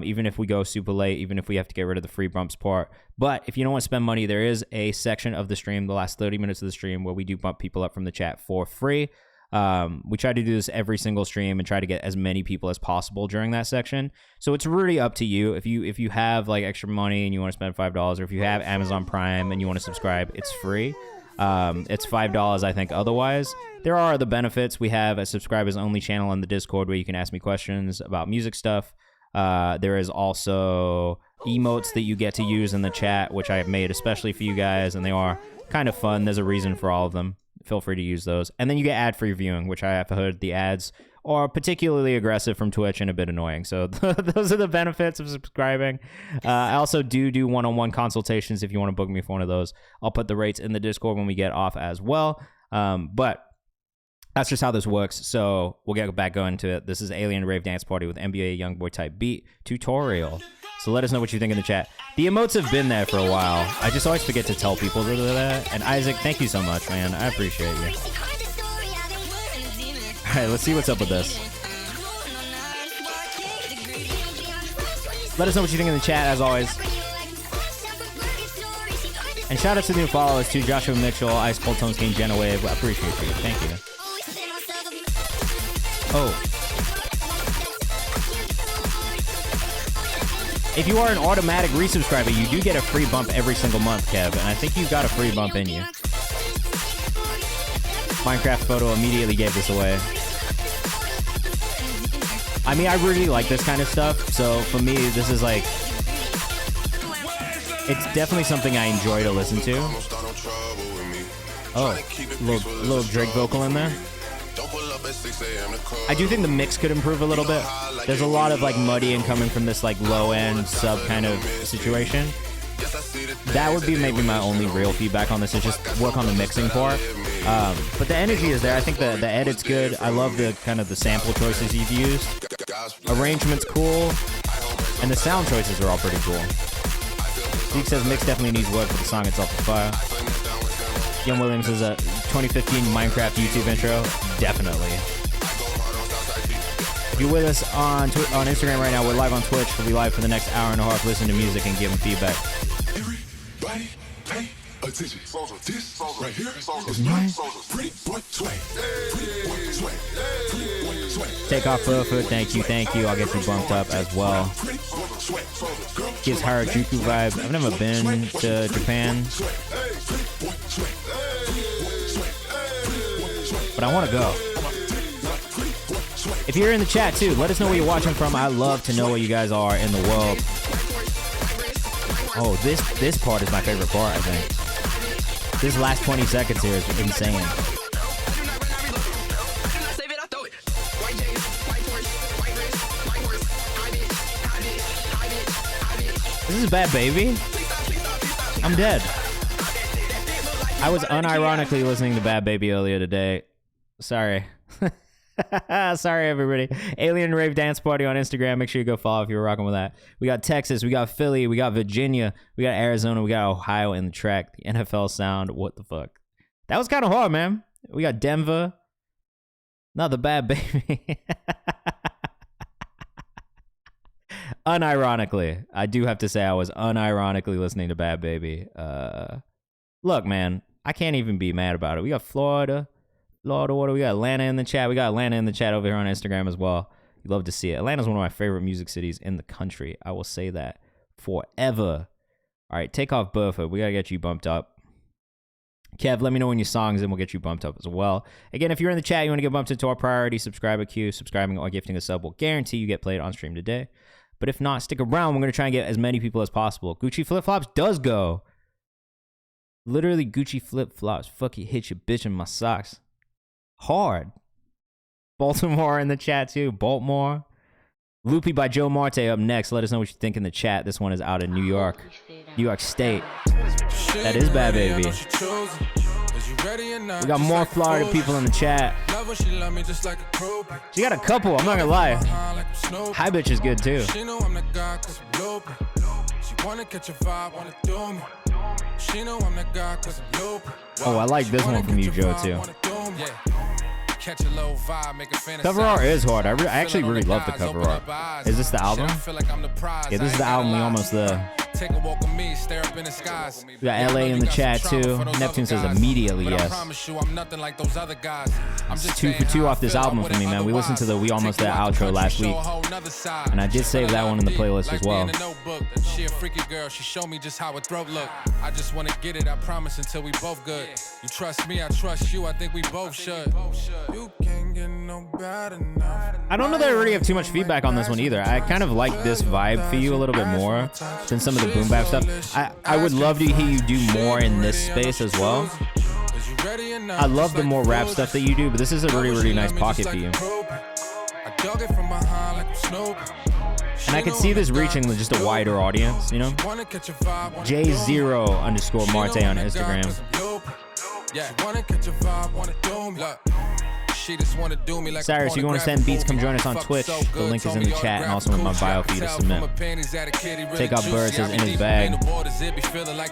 even if we go super late, even if we have to get rid of the free bumps part. But if you don't want to spend money, there is a section of the stream, the last 30 minutes of the stream, where we do bump people up from the chat for free. We try to do this every single stream and try to get as many people as possible during that section. So it's really up to you. If you have like extra money and you want to spend $5, or if you have Amazon Prime and you want to subscribe, it's free. It's $5, I think. Otherwise, there are other benefits. We have a subscribers only channel on the Discord where you can ask me questions about music stuff. There is also emotes that you get to use in the chat, which I have made especially for you guys, and they are kind of fun. There's a reason for all of them. Feel free to use those. And then you get ad-free viewing, which I have heard the ads are particularly aggressive from Twitch and a bit annoying. So those are the benefits of subscribing. I also do one-on-one consultations if you want to book me for one of those. I'll put the rates in the Discord when we get off as well. But that's just how this works. So we'll get back going to it. This is Alien Rave Dance Party with NBA Youngboy Type Beat tutorial. So let us know what you think in the chat. The emotes have been there for a while. I just always forget to tell people that. And Isaac, thank you so much, man. I appreciate you. All right, let's see what's up with this. Let us know what you think in the chat, as always. And shout out to the new followers, too. Joshua Mitchell, Ice Cold Tones King, Jenna Wave. I appreciate you. Thank you. Oh. If you are an automatic resubscriber, you do get a free bump every single month, Kev. And I think you've got a free bump in you. Minecraft Photo immediately gave this away. I mean, I really like this kind of stuff. So for me, this is like... It's definitely something I enjoy to listen to. Oh, little Drake vocal in there. I do think the mix could improve a little bit. There's a lot of like muddy and coming from this like low end sub kind of situation. That would be maybe my only real feedback on this, is just work on the mixing part. But the energy is there. I think the edit's good. I love the kind of the sample choices you've used. Arrangement's cool. And the sound choices are all pretty cool. Zeke says mix definitely needs work, but the song itself is fire. Young Williams is a 2015 Minecraft YouTube intro. Definitely. If you're with us on Instagram right now, we're live on Twitch. We'll be live for the next hour and a half, listening to music and giving feedback. Everybody pay attention. This right here is my pretty boy swag. Take off Furfur, thank you. I'll get you bumped up as well. Gives Harajuku vibe. I've never been to Japan, but I want to go. If you're in the chat too, let us know where you're watching from. I love to know where you guys are in the world. Oh, this part is my favorite part, I think. This last 20 seconds here is insane. This is Bad Baby? I'm dead. I was unironically listening to Bad Baby earlier today. Sorry. Sorry, everybody. Alien Rave Dance Party on Instagram. Make sure you go follow if you're rocking with that. We got Texas, we got Philly, we got Virginia, we got Arizona, we got Ohio in the track. The NFL sound. What the fuck? That was kind of hard, man. We got Denver. Not the Bad Baby. Unironically, I do have to say I was unironically listening to Bad Baby. Look, man, I can't even be mad about it. We got Florida. We got Atlanta in the chat. We got Atlanta in the chat over here on Instagram as well. You love to see it. Atlanta's one of my favorite music cities in the country. I will say that forever. All right, take off Burford. We got to get you bumped up. Kev, let me know when your song's in. We'll get you bumped up as well. Again, if you're in the chat, you want to get bumped into our priority subscriber queue, subscribing or gifting a sub will guarantee you get played on stream today. But if not, stick around. We're going to try and get as many people as possible. Gucci Flip-Flops does go. Literally, Gucci Flip-Flops. Fuck you, hit your bitch in my socks. Hard. Baltimore in the chat too. Baltimore. Loopy by Joe Marte up next. Let us know what you think in the chat. This one is out in New York State. That is Bad Baby. We got more Florida people in the chat. She got a couple, I'm not gonna lie. High Bitch is good too. Oh, I like this one from you, Joe, too. catch a low vibe, make a fantasy. Cover art is hard. I actually really love the cover art. Is this the album? Yeah, this is the album. We almost there. Take a walk with me, stare up in the skies. We got LA in the chat too. Neptune says immediately yes. I promise you, I'm nothing like those other guys. I'm It's just 2 for 2 off this album for me, man. We listened to the We Almost There outro last week, and I did save that one in the playlist as well. She a freaky girl, she showed me just how her throat look. I just wanna get it, I promise, until we both good. You trust me, I trust you, I think we both should. You can't get no better enough. I don't know that I already have too much feedback on this one either. I kind of like this vibe for you a little bit more than some of the boom bap stuff. I would love to hear you do more in this space as well. I love the more rap stuff that you do, but this is a really, really nice pocket for you. And I could see this reaching just a wider audience, you know? J0_Marte on Instagram. Cyrus, you want to send beats, come join us on Twitch. The link is in the chat and also in my bio for you to submit. Take Out Bird says in his bag.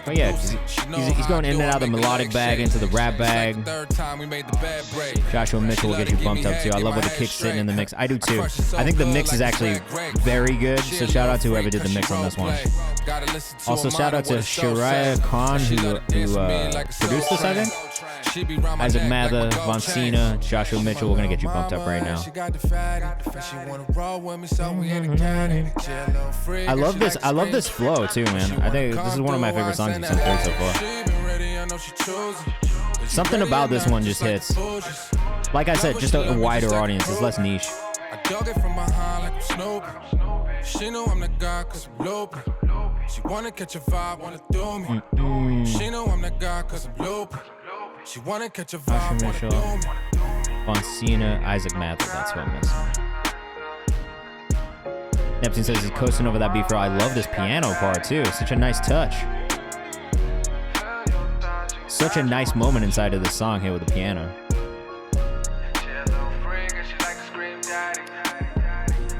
But yeah, he's going in and out of the melodic bag into the rap bag. Joshua Mitchell will get you bumped up too. I love where the kick's sitting in the mix. I do too. I think the mix is actually very good, so shout out to whoever did the mix on this one. Also shout out to Shariah Khan who produced this, I think. Isaac Mather, Von Cena, Joshua Mitchell, we're gonna get you bumped up right now. I love this flow too, man. I think this is one of my favorite songs you've sent through so far. Something about this one just hits. Like I said, just a wider audience. It's less niche. She know I'm the guy cause I'm looping. She wanna catch a vibe, wanna do me. She know I'm the guy cause I'm looping. She wanna catch a vibe, wanna do me. Von Cena, Isaac Mather, that's what I'm missing. Neptune says he's coasting over that beat for. I love this piano part too. Such a nice touch. Such a nice moment inside of this song here with the piano.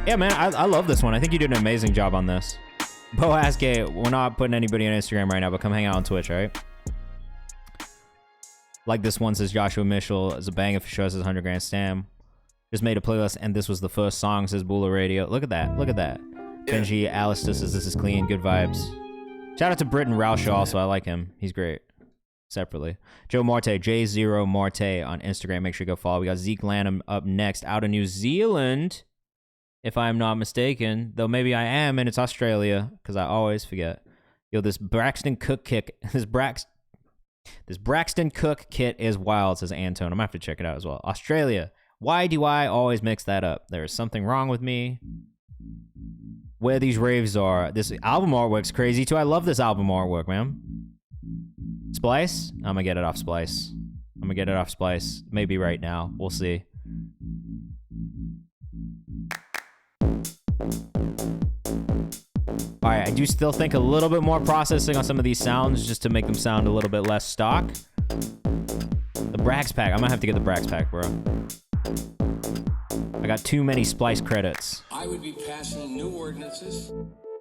Yeah, man, I love this one. I think you did an amazing job on this. Boaz Gay, we're not putting anybody on Instagram right now, but come hang out on Twitch, all right? Like this one says Joshua Mitchell is a banger for sure, says 100 grand stam. Just made a playlist and this was the first song, says Bula Radio. Look at that, look at that. Yeah. Benji Alistair says this is clean, good vibes. Shout out to Britton Rauscher also, I like him. He's great. Separately. Joe Marte, J0Marte on Instagram. Make sure you go follow. We got Zeke Lanham up next out of New Zealand, if I'm not mistaken. Though maybe I am, and it's Australia, because I always forget. Yo, this Braxton Cook kick, this Braxton Cook kit is wild, says Antone. I'm gonna have to check it out as well. Australia. Why do I always mix that up? There is something wrong with me. Where these raves are. This album artwork's crazy too. I love this album artwork, man. Splice? I'm gonna get it off Splice. Maybe right now. We'll see. Alright, I do still think a little bit more processing on some of these sounds just to make them sound a little bit less stock. The Brax pack. I'm gonna have to get the Brax pack, bro. I got too many Splice credits. I would be passing new ordinances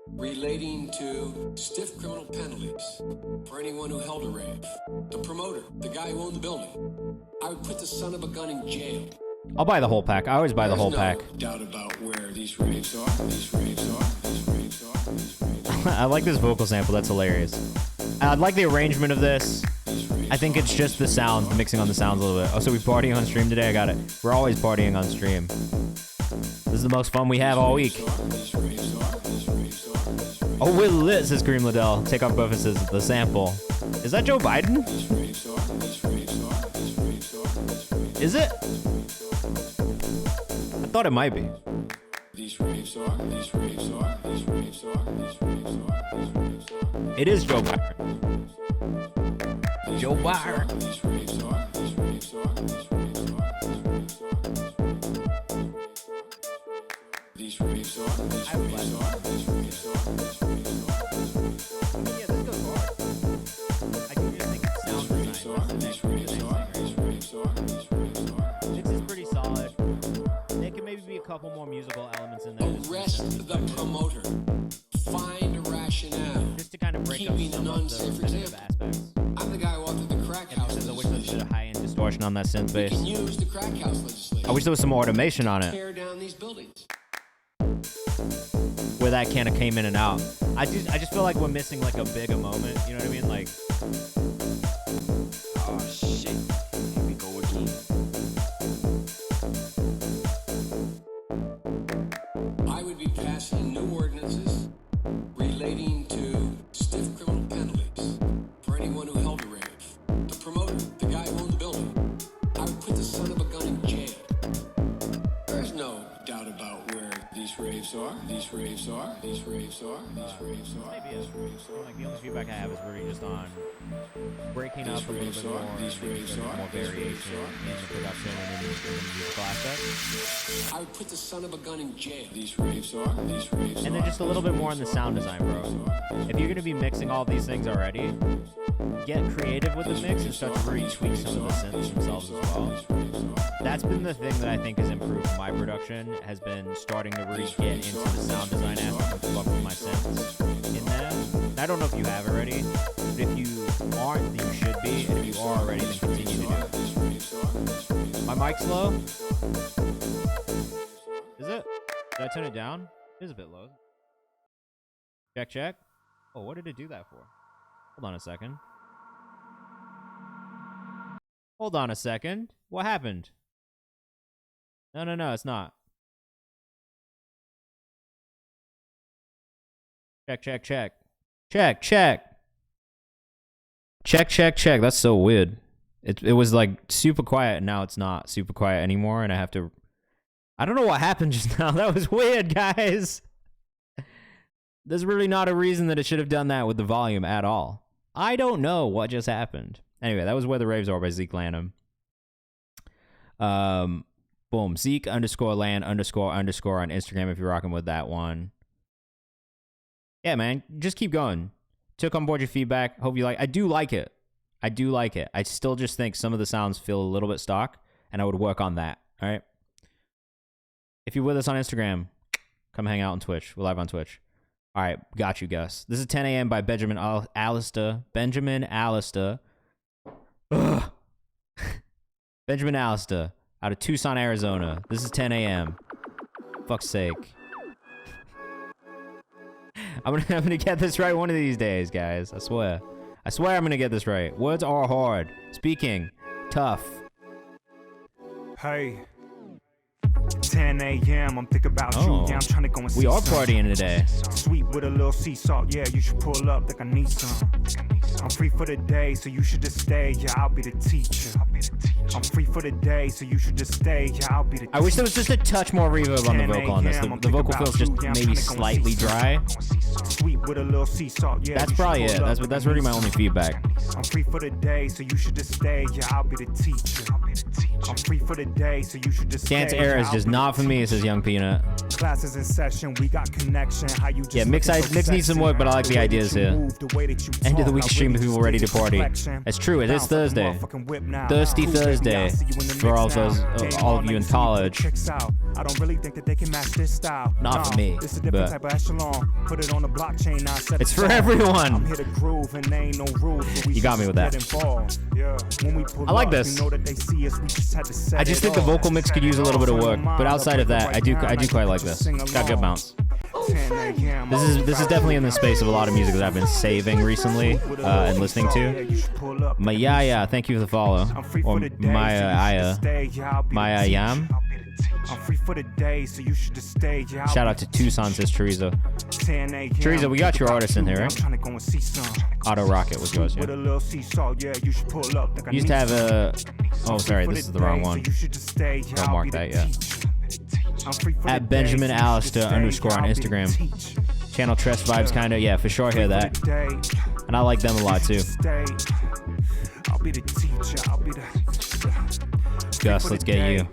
relating to stiff criminal penalties for anyone who held a rave. The promoter, the guy who owned the building. I would put the son of a gun in jail. I'll buy the whole pack. I always buy the whole pack. There's no doubt about where these raves are. I like this vocal sample. That's hilarious. I like the arrangement of this. I think it's just the sounds, the mixing on the sounds a little bit. Oh, so we partying on stream today? I got it. We're always partying on stream. This is the most fun we have all week. Oh, we're lit, says Kareem Liddell. Take off buff, says the sample. Is that Joe Biden? Is it? I thought it might be. It is Joe Biden. Joe Biden. Couple more musical elements in there. Arrest the promoter. Find a rationale. Just to kind of break up some of the repetitive aspects. I'm the guy who walked through the crack house. There's a bit of high-end distortion distortion on that synth bass. Can use the crack house legislation. I wish there was some more automation on it, Tear down these buildings. where that kind of came in and out. I just feel like we're missing like a bigger moment. You know what I mean? Like, Oh shit. Here we go again. I would be passing new ordinances relating to stiff criminal penalties for anyone who held a rave. The promoter, the guy who owned the building, I would put the son of a gun in jail. There's no doubt about where these raves are. These raves are. These raves are. These raves are. These raves are. like the only feedback I have is really just on breaking up a little bit more, more variation in the production and in the musical aspect. I would put the son of a gun in jail. These raves are. These raves are. And then just a little bit more in the sound design, bro. If you're gonna be mixing all these things already, get creative with the mix and start to retweak some of the synths themselves as well. That's been the thing that I think has improved my production, has been starting to really get into the sound design aspect and fuck with my synths in there. And I don't know if you have already, but if you aren't, then you should be, and if you are already, then continue to do it. My mic's low? Is it? Did I turn it down? It is a bit low. Check, check. Oh, what did it do that for? Hold on a second. Hold on a second. What happened? No, it's not. Check, check, check. Check, check. Check, check, check. That's so weird. It was like super quiet, and now it's not super quiet anymore, and I have to... I don't know what happened just now. That was weird, guys. There's really not a reason that it should have done that with the volume at all. I don't know what just happened. Anyway, that was Where the Raves Are by Zeke Lanham. Boom. Zeke _land _ on Instagram if you're rocking with that one. Yeah, man. Just keep going. Took on board your feedback. Hope you like. I do like it. I still just think some of the sounds feel a little bit stock, and I would work on that. All right. If you're with us on Instagram, come hang out on Twitch. We're live on Twitch. All right, got you, Gus. This is 10 a.m. by Benjamin Alistair. Benjamin Alistair. Ugh. Benjamin Alistair out of Tucson, Arizona. This is 10 a.m. Fuck's sake. I'm gonna get this right one of these days, guys. I swear I'm gonna get this right. Words are hard. Speaking, tough. Hey. 10 a.m. I'm thinking about you. Yeah, I'm trying to go and see. We are partying today. Sweet with a little sea salt. Yeah, you should pull up. Think I need some. I'm free for the day, so you should just stay. Yeah, I'll be the teacher. I'm free for the day, so you should just stay. Yeah, I'll be the teacher. I wish there was just a touch more reverb on the vocal on this. The vocal feels just maybe slightly dry. Sweet with a little sea salt. Yeah, that's probably it. That's really my only feedback. I'm free for the day, so you should just stay. Yeah, I'll be the teacher. I'm free for the day, so you should just stay. Dance era is just not for me, says Young Peanut. Classes in session, we got connection. How you just mix needs some work, but I like the ideas here. End of the week stream with people ready to party. It's true, it is Thursday. Thirsty Thursday for all of you in college. I don't really think that they can match this style. Not for me, it's a different type of echelon. Put it on the blockchain now. It's for everyone. I'm here to groove and there ain't no rules. You got me with that. I like this. I just think the vocal mix could use a little bit of work, but outside of that, I do quite like this. Got good bounce. This is definitely in the space of a lot of music that I've been saving recently and listening to. Maya, thank you for the follow. Or Maya Yam. I'm free for the day, so you should just stay. Shout out to Tucson, says Teresa. Teresa, we got your artist in here, right? Auto Rocket was yours, yeah. Used to have a... Oh, sorry, this is the wrong one. Don't mark that yet. At Benjamin Alistair _ on Instagram. Channel Tress Vibes, kinda. Yeah, for sure, hear that. And I like them a lot, too. Gus, let's get you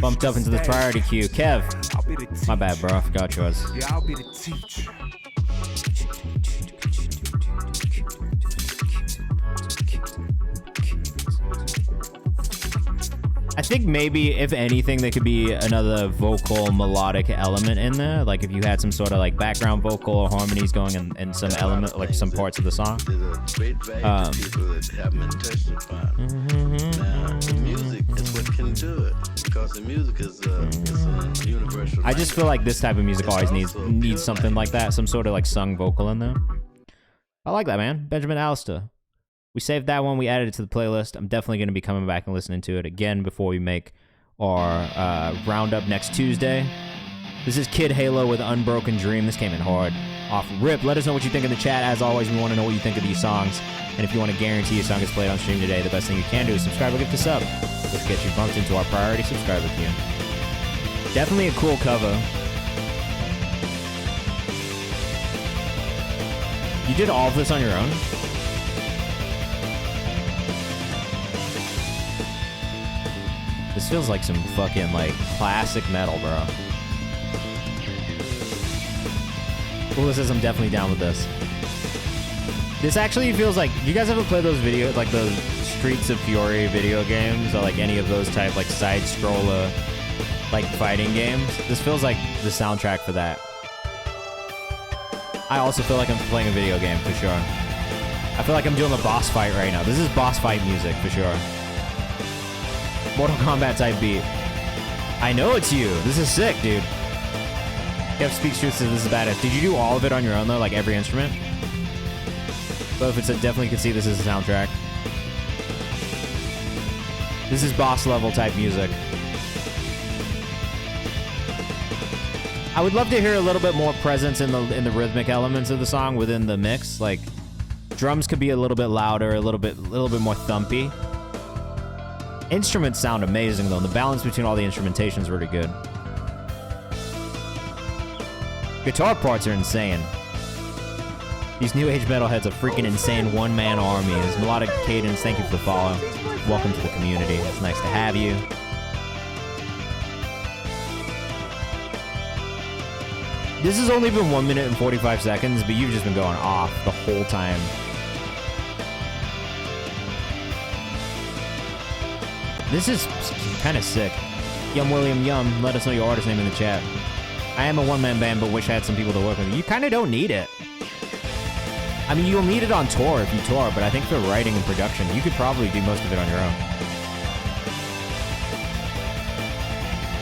bumped up into the priority queue. Kev, my bad, bro. I forgot yours. Yeah, I'll be the teacher. think maybe, if anything, there could be another vocal melodic element in there. Like if you had some sort of like background vocal or harmonies going in some element, like some parts of the song. Music is what can do it, because the music is a universal. I just feel like this type of music always needs something like that, some sort of like sung vocal in there. I like that, man. Benjamin Allister. We saved that one. We added it to the playlist. I'm definitely going to be coming back and listening to it again before we make our roundup next Tuesday. This is Kid Halo with Unbroken Dream. This came in hard. Off rip. Let us know what you think in the chat. As always, we want to know what you think of these songs. And if you want to guarantee a song is played on stream today, the best thing you can do is subscribe or give a sub. Let's get you bumped into our priority subscriber queue. Definitely a cool cover. You did all of this on your own? This feels like some fucking like classic metal, bro. Cool, says I'm definitely down with this. This actually feels like, you guys ever play those video, like those Streets of Fury video games, or like any of those type like side scroller like fighting games? This feels like the soundtrack for that. I also feel like I'm playing a video game for sure. I feel like I'm doing a boss fight right now. This is boss fight music for sure. Mortal Kombat type beat. I know it's you. This is sick, dude. Kev Speaks Truth says this is badass. Did you do all of it on your own though, like every instrument? But if it's a, definitely could see this as a soundtrack. This is boss level type music. I would love to hear a little bit more presence in the rhythmic elements of the song within the mix. Like drums could be a little bit louder, a little bit more thumpy. Instruments sound amazing though. The balance between all the instrumentation is really good. Guitar parts are insane. These new age metalheads are freaking insane one-man armies. Melodic Cadence, thank you for the follow. Welcome to the community. It's nice to have you. This has only been 1 minute and 45 seconds, but you've just been going off the whole time. This is kind of sick. Yum William Yum, let us know your artist name in the chat. I am a one-man band, but wish I had some people to work with. You kind of don't need it. I mean, you'll need it on tour if you tour, but I think for writing and production, you could probably do most of it on your own.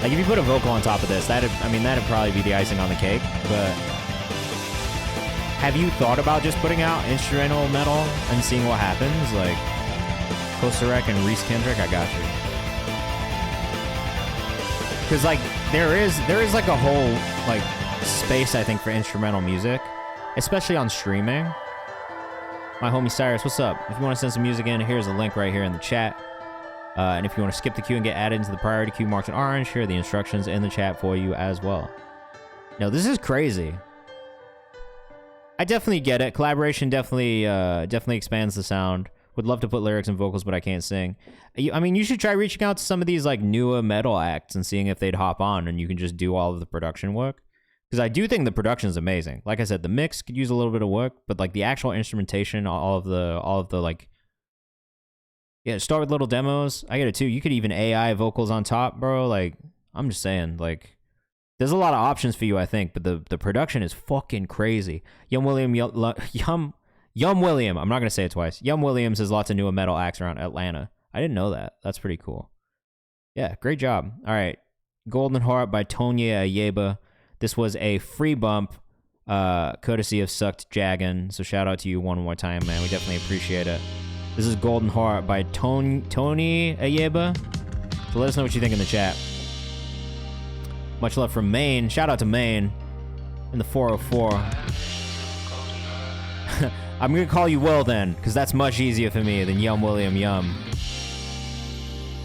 Like, if you put a vocal on top of this, that'd probably be the icing on the cake, but have you thought about just putting out instrumental metal and seeing what happens? Like, Kosterek and Reese Kendrick, I got you. Because, like, there is like a whole, like, space, I think, for instrumental music, especially on streaming. My homie Cyrus, what's up? If you want to send some music in, here's a link right here in the chat. And if you want to skip the queue and get added into the priority queue marked in orange, here are the instructions in the chat for you as well. Now, this is crazy. I definitely get it. Collaboration definitely expands the sound. Would love to put lyrics and vocals, but I can't sing. I mean, you should try reaching out to some of these like newer metal acts and seeing if they'd hop on and you can just do all of the production work. Because I do think the production is amazing. Like I said, the mix could use a little bit of work, but like the actual instrumentation, all of the like, yeah, start with little demos. I get it too. You could even AI vocals on top, bro. Like, I'm just saying, like, there's a lot of options for you, I think, but the production is fucking crazy. Yum William, I'm not gonna say it twice. Yum Williams has lots of newer metal acts around Atlanta. I didn't know that. That's pretty cool. Yeah, great job. All right, Golden Heart by Tonya Ayeba. This was a free bump, courtesy of Sucked Jaggin. So shout out to you one more time, man. We definitely appreciate it. This is Golden Heart by Tony Ayeba. So let us know what you think in the chat. Much love from Maine. Shout out to Maine in the 404. I'm going to call you Will then, because that's much easier for me than Yum William Yum.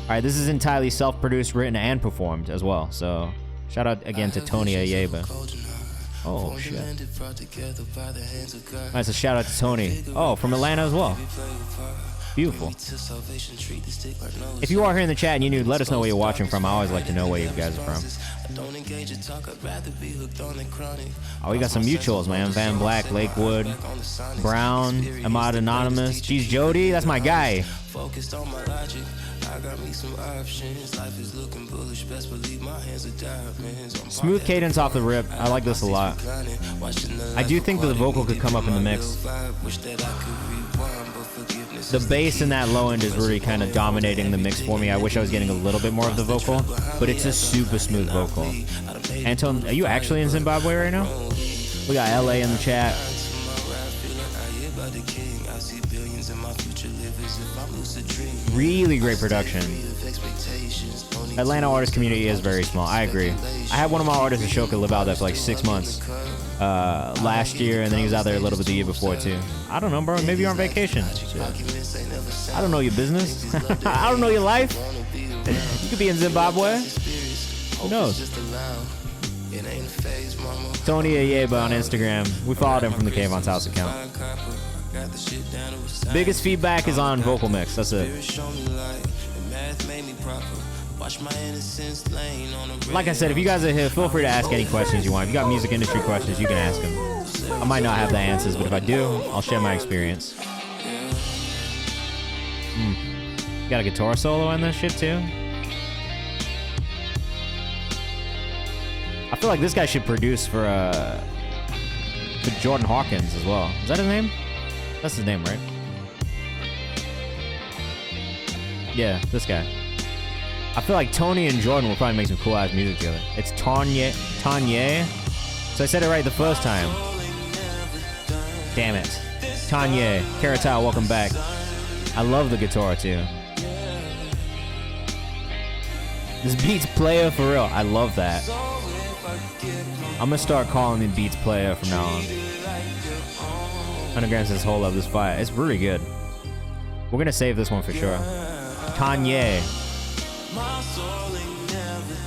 All right, this is entirely self-produced, written, and performed as well. So shout out again to Tony Ayeba. Oh, shit. All right, so shout out to Tony. Oh, from Atlanta as well. Beautiful. If you are here in the chat and you're new, let us know where you're watching from. I always like to know where you guys are from. Oh, we got some mutuals, man. Van Black, Lakewood, Brown, Ahmad Anonymous. Geez, Jody, that's my guy. I got me some options. Life is looking bullish. Best believe my hands are diamonds. Smooth cadence off the rip. I like this a lot. I do think that the vocal could come up in the mix. The bass in that low end is really kind of dominating the mix for me. I wish I was getting a little bit more of the vocal, but it's a super smooth vocal. Anton, are you actually in Zimbabwe right now? We got LA in the chat. Really great production. Atlanta artist community is very small. I agree. I had one of my artists, Ashoka, live out there for like 6 months last year, and then he was out there a little bit the year before too. I don't know, bro. Maybe you're on vacation. I don't know your business. I don't know your life. You could be in Zimbabwe. Who knows? Tony Ayeba on Instagram. We followed him from the Kayvan's House account. Biggest feedback is on vocal mix. That's it. Like I said, if you guys are here, feel free to ask any questions you want. If you got music industry questions, you can ask them. I might not have the answers, but if I do, I'll share my experience. Got a guitar solo in this shit too. I feel like this guy should produce for Jordan Hawkins as well. Is that his name? That's his name, right? Yeah, this guy. I feel like Tony and Jordan will probably make some cool ass music together. It's Tanya. So I said it right the first time. Damn it. Tanya. Karatal, welcome back. I love the guitar too. This Beats Player for real. I love that. I'm gonna start calling him Beats Player from now on. Underground says, hold up, this fire. It's really good. We're gonna save this one for sure. Kanye.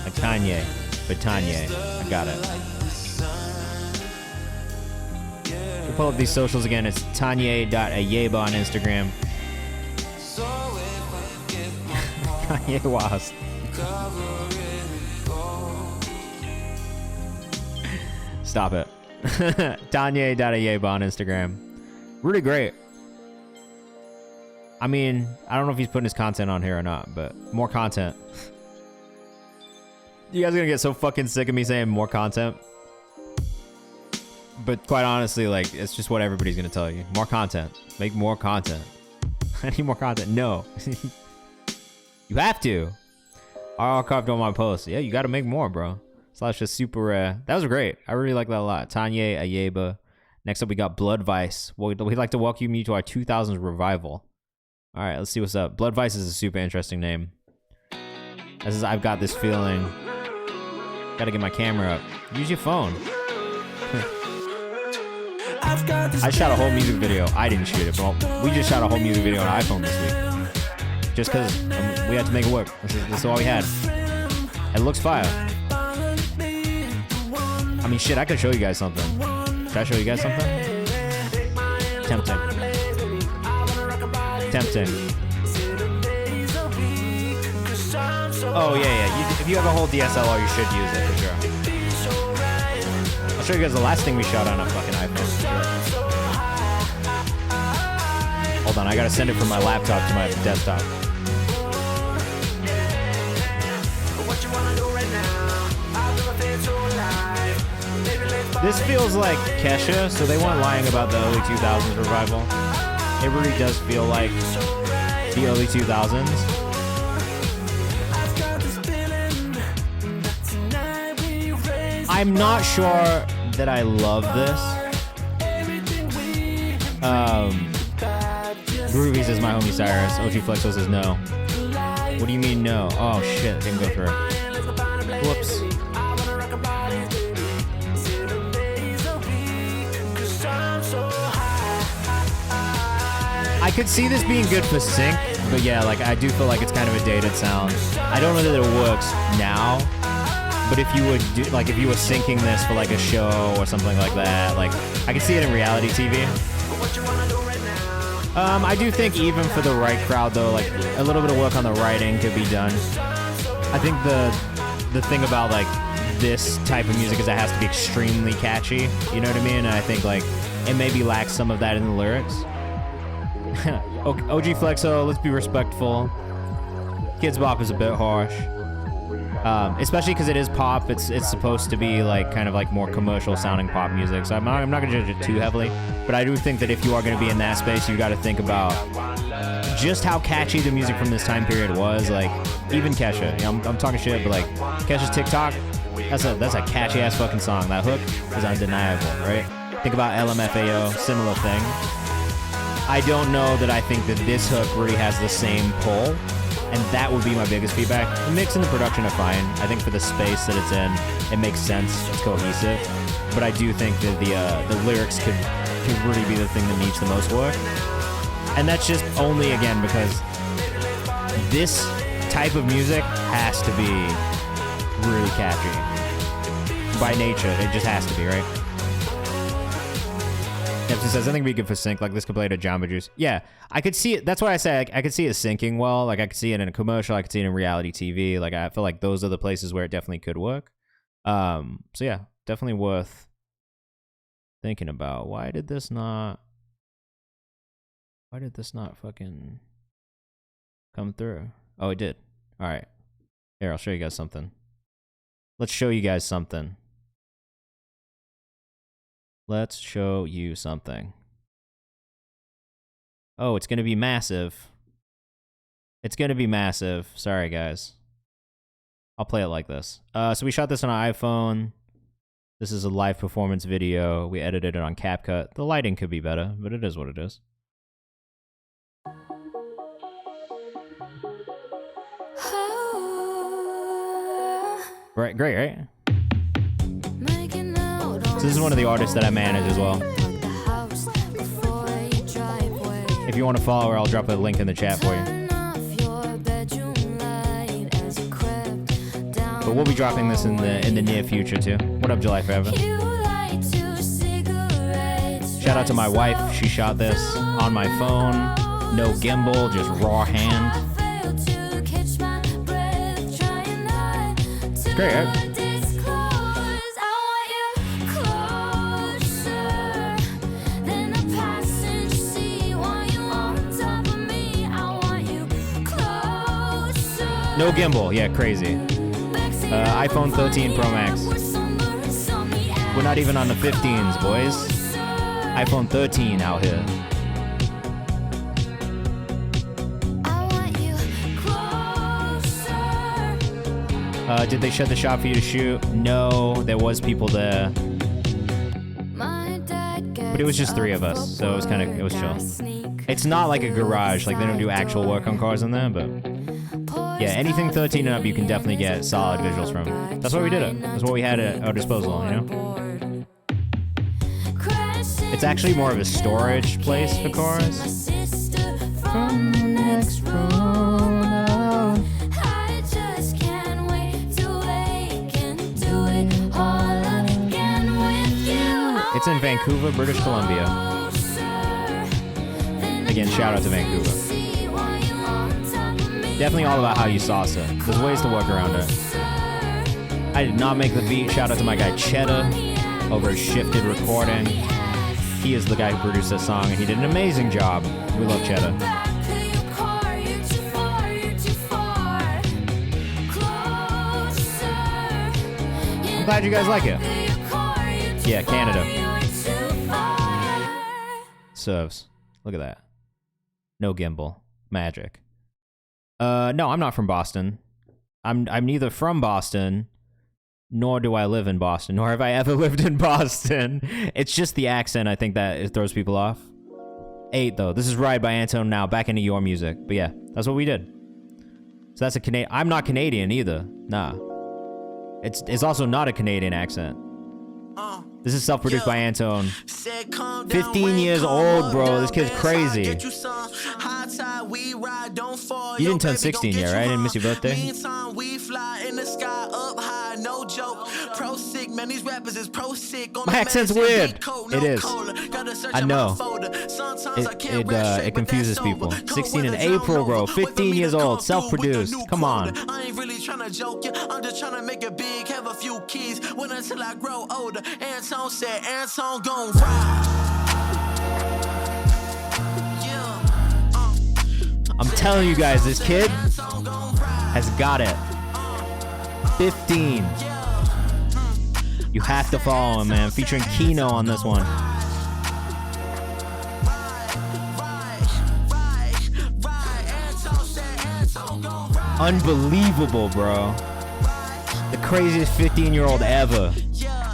Like Kanye, but Kanye. I got it. We'll pull up these socials again. It's Tanye.ayeba on Instagram. Kanye West. Stop it. Tanye.ayeba on Instagram. Really great. I mean, I don't know if he's putting his content on here or not, but more content. You guys are gonna get so fucking sick of me saying more content. But quite honestly, like, it's just what everybody's gonna tell you. More content. Make more content. I need more content. No. You have to. I archived all my posts. Yeah, you gotta make more, bro. Slash just super rare. That was great. I really like that a lot. Tanya Ayeba. Next up, we got Blood Vice. We'd like to welcome you to our 2000s revival. All right, let's see what's up. Blood Vice is a super interesting name. This is I've Got This Feeling. Gotta get my camera up. Use your phone. I shot a whole music video. I didn't shoot it, but we just shot a whole music video on iPhone this week. Just because we had to make it work. This is all we had. It looks fire. I mean, shit, I could show you guys something. Should I show you guys something? Tempting. Oh, yeah. If you have a whole DSLR, you should use it for sure. I'll show you guys the last thing we shot on a fucking iPhone. Hold on, I gotta send it from my laptop to my desktop. This feels like Kesha, so they weren't lying about the early 2000s revival. It really does feel like the early 2000s. I'm not sure that I love this. Groovy says my homie Cyrus. OG Flexo says no. What do you mean no? Oh shit, didn't go through. Whoops. I could see this being good for sync, but yeah, like I do feel like it's kind of a dated sound. I don't know that it works now, but if you would do, like if you were syncing this for like a show or something like that, like I could see it in reality TV. I do think even for the right crowd though, like a little bit of work on the writing could be done. I think the thing about like this type of music is it has to be extremely catchy. You know what I mean? And I think like it maybe lacks some of that in the lyrics. OG Flexo, let's be respectful. Kids Bop is a bit harsh. Especially because it is pop. It's supposed to be like kind of like more commercial sounding pop music. So I'm not gonna judge it too heavily. But I do think that if you are gonna be in that space, you got to think about just how catchy the music from this time period was. Like even Kesha. You know, I'm talking shit, but like Kesha's TikTok, that's a catchy ass fucking song. That hook is undeniable, right? Think about LMFAO, similar thing. I don't know that I think that this hook really has the same pull. And that would be my biggest feedback. The mix and the production are fine. I think for the space that it's in, it makes sense. It's cohesive. But I do think that the lyrics could really be the thing that needs the most work. And that's just only, again, because this type of music has to be really catchy. By nature, it just has to be, right? Neptune says, I think it'd be good for sync. Like, this could play to Jamba Juice. Yeah, I could see it. That's why I say I could see it syncing well. Like, I could see it in a commercial. I could see it in reality TV. Like, I feel like those are the places where it definitely could work. So, yeah, definitely worth thinking about. Why did this not fucking come through? Oh, it did. All right. Here, I'll show you guys something. Let's show you guys something. Let's show you something. Oh, it's going to be massive. It's going to be massive. Sorry, guys. I'll play it like this. So we shot this on an iPhone. This is a live performance video. We edited it on CapCut. The lighting could be better, but it is what it is. Right, great, right? So this is one of the artists that I manage as well. If you want to follow her, I'll drop a link in the chat for you. But we'll be dropping this in the near future too. What up, July Forever? Shout out to my wife. She shot this on my phone. No gimbal, just raw hand. It's great, right? No gimbal, yeah, crazy. iPhone 13 Pro Max. We're not even on the 15s, boys. iPhone 13 out here. Did they shut the shop for you to shoot? No, there was people there. But it was just 3 of us, so it was chill. It's not like a garage, like they don't do actual work on cars in there, but yeah, anything 13 and up you can definitely get solid visuals from. That's why we did it. That's what we had at our disposal, you know? It's actually more of a storage place for cars. From the next road. It's in Vancouver, British Columbia. Again, shout out to Vancouver. Definitely all about how you sauce it. There's ways to work around it. I did not make the beat. Shout out to my guy Cheddar over at Shifted Recording. He is the guy who produced this song, and he did an amazing job. We love Cheddar. I'm glad you guys like it. Yeah, Canada. Serves. Look at that. No gimbal. Magic. No, I'm not from Boston. I'm neither from Boston, nor do I live in Boston, nor have I ever lived in Boston. It's just the accent, I think, that it throws people off. 8, though. This is Ride by Antone now, back into your music. But yeah, that's what we did. So that's a Canadian. I'm not Canadian either. Nah. It's also not a Canadian accent. This is self-produced by Antone. 15 years old, bro. This kid's crazy. You didn't turn 16 yet, right? I didn't miss your birthday. My accent's weird. It is. I know. It confuses people. 16 in April, bro. 15 years old. Self-produced. Come on. I ain't really trying to joke you. I'm just trying to make it big, have a few kids. Wait until I grow older. Antone said Antone gon' ride. I'm telling you guys, this kid, has got it. 15. You have to follow him, man. Featuring Kino on this one. Unbelievable, bro. The craziest 15-year-old ever.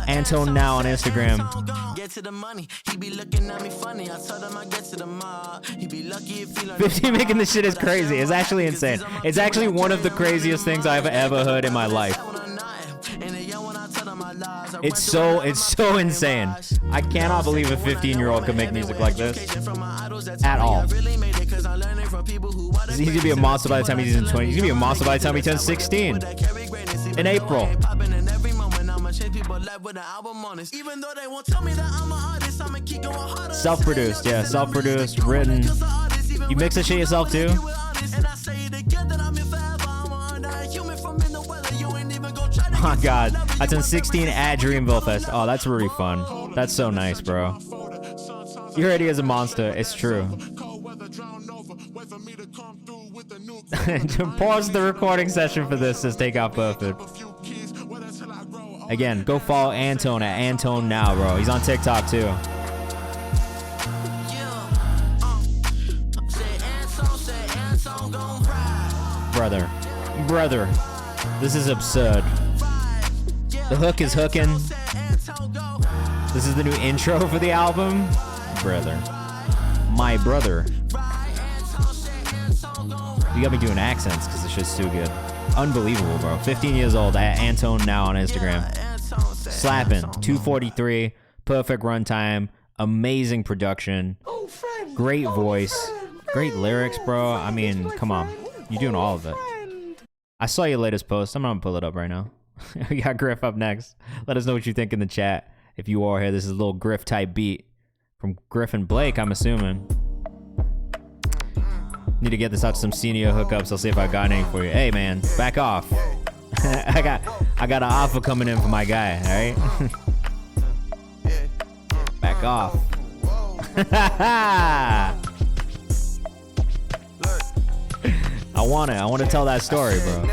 Antone Now on Instagram. Get to the money. He be looking at me funny. I told him I get to the mob. He be lucky if he 15 making this shit is crazy. It's actually insane. It's actually one of the craziest things I've ever heard in my life. It's so insane. I cannot believe a 15-year-old could make music like this at all. He's gonna be a monster by the time he's in 20. He's gonna be a monster by the time he turns 16 in April. Self-produced, yeah, self-produced, written. You mix the shit yourself too? Oh god, I turned 16 at Dreamville Fest. Oh, that's really fun. That's so nice, bro. You're already as a monster. It's true. Pause the recording session for this. Says Take Out Perfect. Again, go follow Antone at Antone Now, bro. He's on TikTok too. Brother, this is absurd. The hook is hooking. This is the new intro for the album. Brother. My brother. You got me doing accents because this shit's too good. Unbelievable, bro. 15 years old at Antone Now on Instagram. Slapping. 2:43. Perfect runtime. Amazing production. Great voice. Great lyrics, bro. I mean, come on. You're doing all of it. I saw your latest post. I'm gonna pull it up right now. We got Griff up next. Let us know what you think in the chat. If you are here, this is a little Griff type beat from Griff and Blake, I'm assuming. Need to get this out to some senior hookups. I'll see if I got any for you. Hey man, back off. I got an offer coming in for my guy, alright? Back off. I want to tell that story, bro.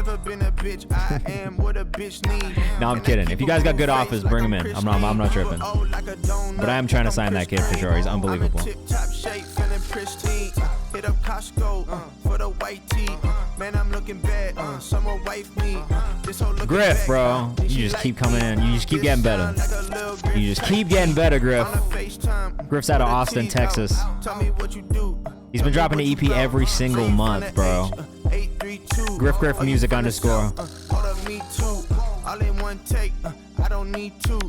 No, I'm kidding. If you guys got good offers, bring him in. I'm not tripping. But I am trying to sign that kid for sure. He's unbelievable. Hit up Costco for the white tee. Man, I'm looking bad. Someone wife me. Griff, bro. You just keep coming in. You just keep getting better. You just keep getting better, Griff. Griff's out of Austin, Texas. He's been dropping the EP every single month, bro. Griff Music _. All in one take, I don't need two.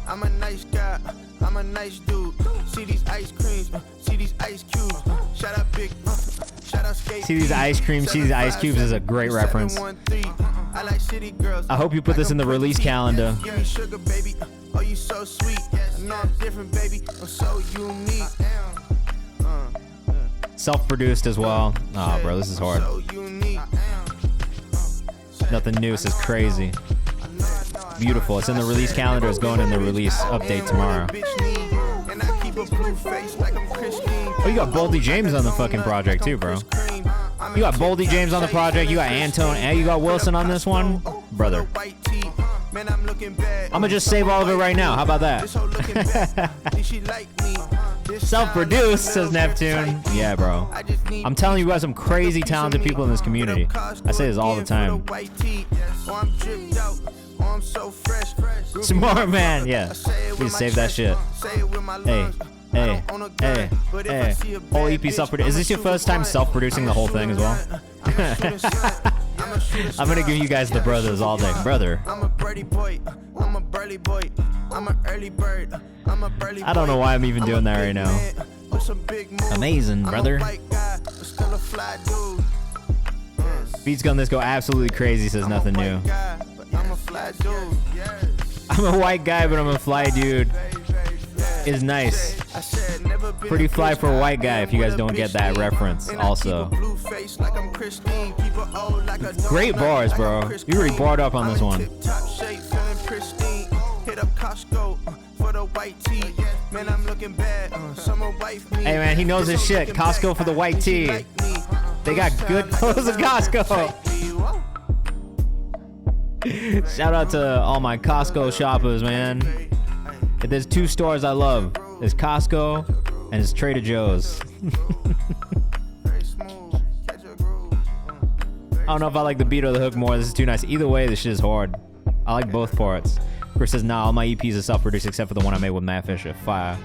I'm a nice guy, I'm a nice dude. See these ice creams, see these ice cubes. Shout out big, shout out skate. See these ice creams, see these ice cubes is a great reference. I hope you put this in the release calendar. Give me sugar, baby. Oh, you so sweet. I know I'm different, baby. I'm so unique. Self-produced as well. Oh, bro, this is hard. Nothing new. This is crazy. Beautiful. It's in the release calendar. It's going in the release update tomorrow. Oh, you got Boldy James on the fucking project too, bro. You got Boldy James on the project. You got Antone, and you got Wilson on this one, brother. I'ma just save all of it right now. How about that? Self-produced, says Neptune. Yeah, bro. I'm telling you, we got some crazy talented people in this community. I say this all the time. Smart man, yeah. Please save that shit. Hey. Whole EP self-produced. Is this your first time self-producing the whole thing as well? I'm gonna give you guys the brothers all day. Brother. I don't know why I'm even doing that right now. Amazing, brother. Beats Gun This Go absolutely crazy, says nothing new. I'm a white guy, but I'm a fly dude. Is nice. Pretty fly for a white guy if you guys don't get that reference also. Great bars, bro. You already barred up on this one. Hey man, he knows his shit. Costco for the white tee. They got good clothes at Costco. Shout out to all my Costco shoppers, man. If there's two stores I love, it's Costco and it's Trader Joe's. I don't know if I like the beat or the hook more. This is too nice. Either way, this shit is hard. I like both parts. Chris says, nah, all my EPs are self-produced except for the one I made with Matt Fisher. Fire.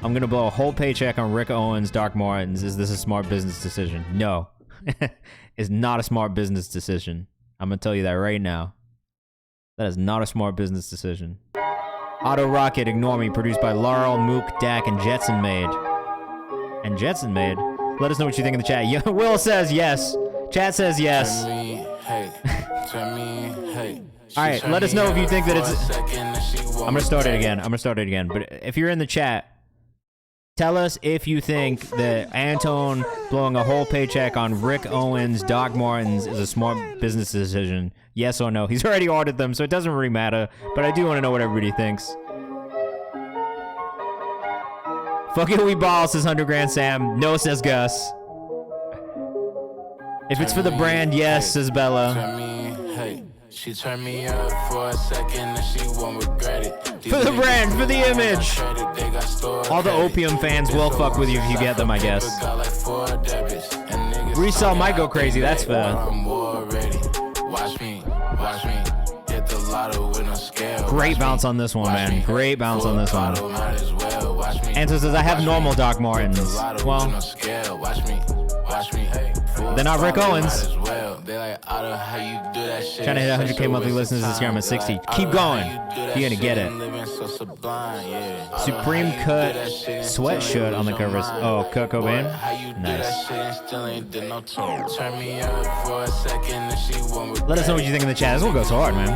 I'm gonna blow a whole paycheck on Rick Owens, Dark Martins. Is this a smart business decision? No. It's not a smart business decision. I'm gonna tell you that right now. That is not a smart business decision. Auto Rocket, Ignore Me, produced by Laurel, Mook, Dak, and Jetson Made. And Jetson Made? Let us know what you think in the chat. Yeah, Will says yes. Chat says yes. Alright, let us know if you think that it's... I'm gonna start it again. But if you're in the chat, tell us if you think that Antone blowing a whole paycheck on Rick Owens, Doc Martens is a smart business decision. Yes or no. He's already ordered them, so it doesn't really matter. But I do want to know what everybody thinks. Fuck it, we ball, says 100 Grand Sam. No, says Gus. If it's for the brand, yes, says Bella. She turned me up for a second and she won't regret it. For the brand, for the image. All the opium fans will fuck with you if you get them, I guess. Resell might go crazy, that's fair. Great bounce on this one, man. Great bounce on this one. Anto says, I have normal Doc Martens. Well, they're not Rick Owens. Trying to hit 100K monthly listeners this year. I'm at 60. Keep going. You're gonna get it. Supreme Cut sweatshirt on the covers. Oh, Kurt Cobain? Nice. Let us know what you think in the chat. This one goes hard, man.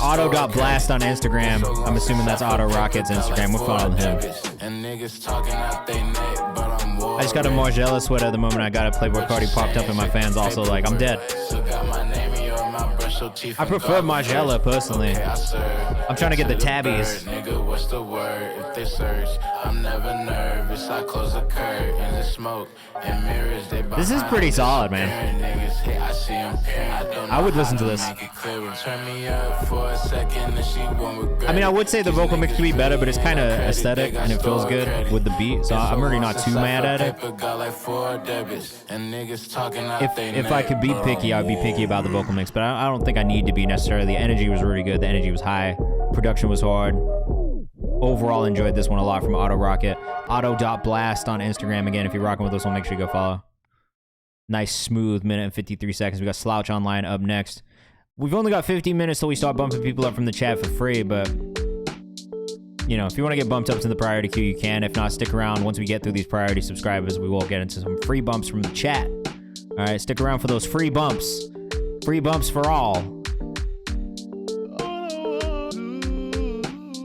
Auto.blast on Instagram. I'm assuming that's Auto Rocket's Instagram. We're following him. I just got a Margiela sweater the moment I got a Playboy Cardi popped up, and my fans also like, I'm dead. I prefer Margiela personally. I'm trying to get the tabbies. This is pretty solid, man. I would listen to this. I mean, I would say the vocal mix could be better, but it's kind of aesthetic and it feels good with the beat, so I'm really not too mad at it. If I could be picky, I would be picky about the vocal mix, but I don't think I need to be necessarily. The energy was really good. The energy was high. Production was hard. Overall, enjoyed this one a lot from Auto Rocket. Auto.blast on Instagram. Again, if you're rocking with this one, make sure you go follow. Nice, smooth minute and 53 seconds. We got Slouch Online up next. We've only got 15 minutes till we start bumping people up from the chat for free, but you know, if you want to get bumped up to the priority queue, you can. If not, stick around. Once we get through these priority subscribers, we will get into some free bumps from the chat. All right, stick around for those free bumps. Free bumps for all.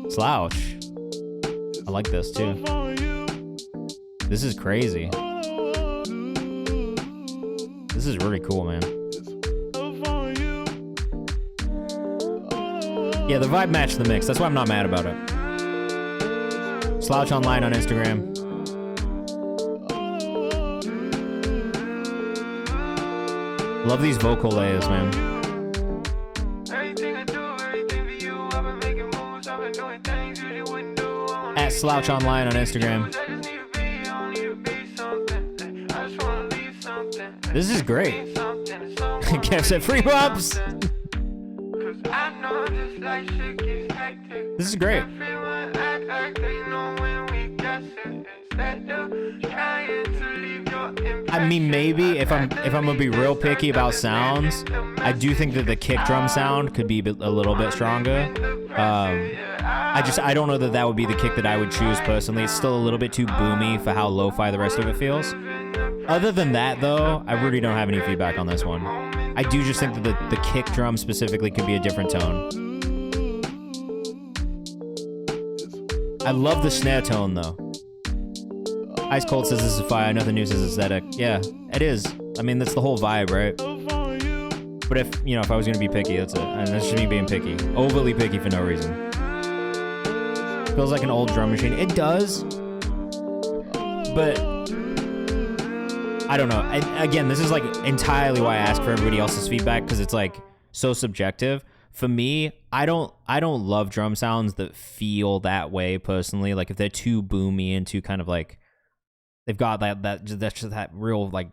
Slouch. I like this too. This is crazy. This is really cool, man. Yeah, the vibe matched the mix. That's why I'm not mad about it. Slouch Online on Instagram. Love these vocal layers, man. At Slouch Online on Instagram. This is great. Kev said free bumps. This is great. I mean, maybe if I'm gonna be real picky about sounds, I do think that the kick drum sound could be a little bit stronger. I don't know that would be the kick that I would choose personally. It's still a little bit too boomy for how lo-fi the rest of it feels. Other than that, though, I really don't have any feedback on this one. I do just think that the kick drum specifically could be a different tone. I love the snare tone, though. Ice Cold says this is fire. Nothing new says aesthetic. Yeah, it is. I mean, that's the whole vibe, right? But if I was gonna be picky, that's it. And that's just me being picky. Overly picky for no reason. Feels like an old drum machine. It does. But I don't know. Again, this is like entirely why I ask for everybody else's feedback, because it's like so subjective. For me, I don't love drum sounds that feel that way personally. Like if they're too boomy and too kind of like they've got that's just that real like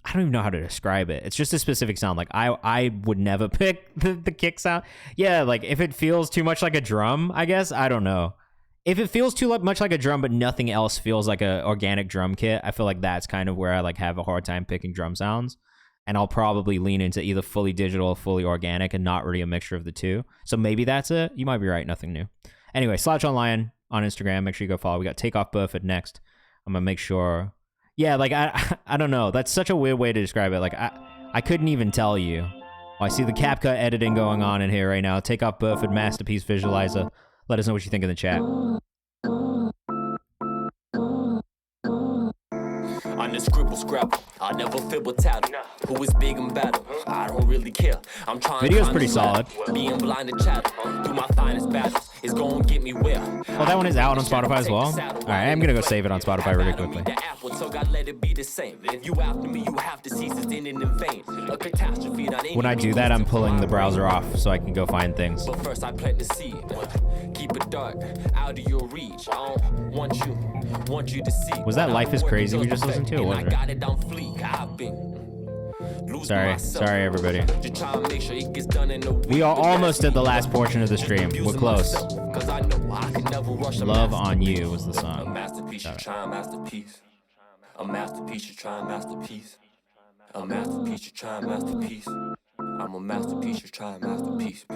I don't even know how to describe it. It's just a specific sound. Like I would never pick the kick sound. Yeah, like if it feels too much like a drum, I guess, I don't know. If it feels too much like a drum but nothing else feels like a organic drum kit, I feel like that's kind of where I like have a hard time picking drum sounds. And I'll probably lean into either fully digital or fully organic and not really a mixture of the two. So maybe that's it. You might be right. Nothing new. Anyway, Slouch Online on Instagram. Make sure you go follow. We got Takeoff Buffett next. I'm going to make sure. Yeah, like I don't know. That's such a weird way to describe it. Like I couldn't even tell you. Oh, I see the CapCut editing going on in here right now. Takeoff Buffett, Masterpiece Visualizer. Let us know what you think in the chat. On the scribble scrabble, I never fibble tattle. Who is big and battle? I don't really care. I'm trying. Video's pretty solid. Being blind to chatter through my finest battles is gonna get me where. Oh, that one is out on Spotify as well. All right, I'm gonna go save it on Spotify really quickly. When I do that, I'm pulling the browser off so I can go find things. But first I plant the seed. Keep it dark, out of your reach. I don't want you to see. Was that Life is Crazy we just listened to? Or was it? Sorry, everybody. We are almost at the last portion of the stream. We're close. Love on You was the song. A masterpiece, you try a masterpiece. A masterpiece, you try a masterpiece. A masterpiece, you try a masterpiece. I'm a masterpiece, you try a masterpiece.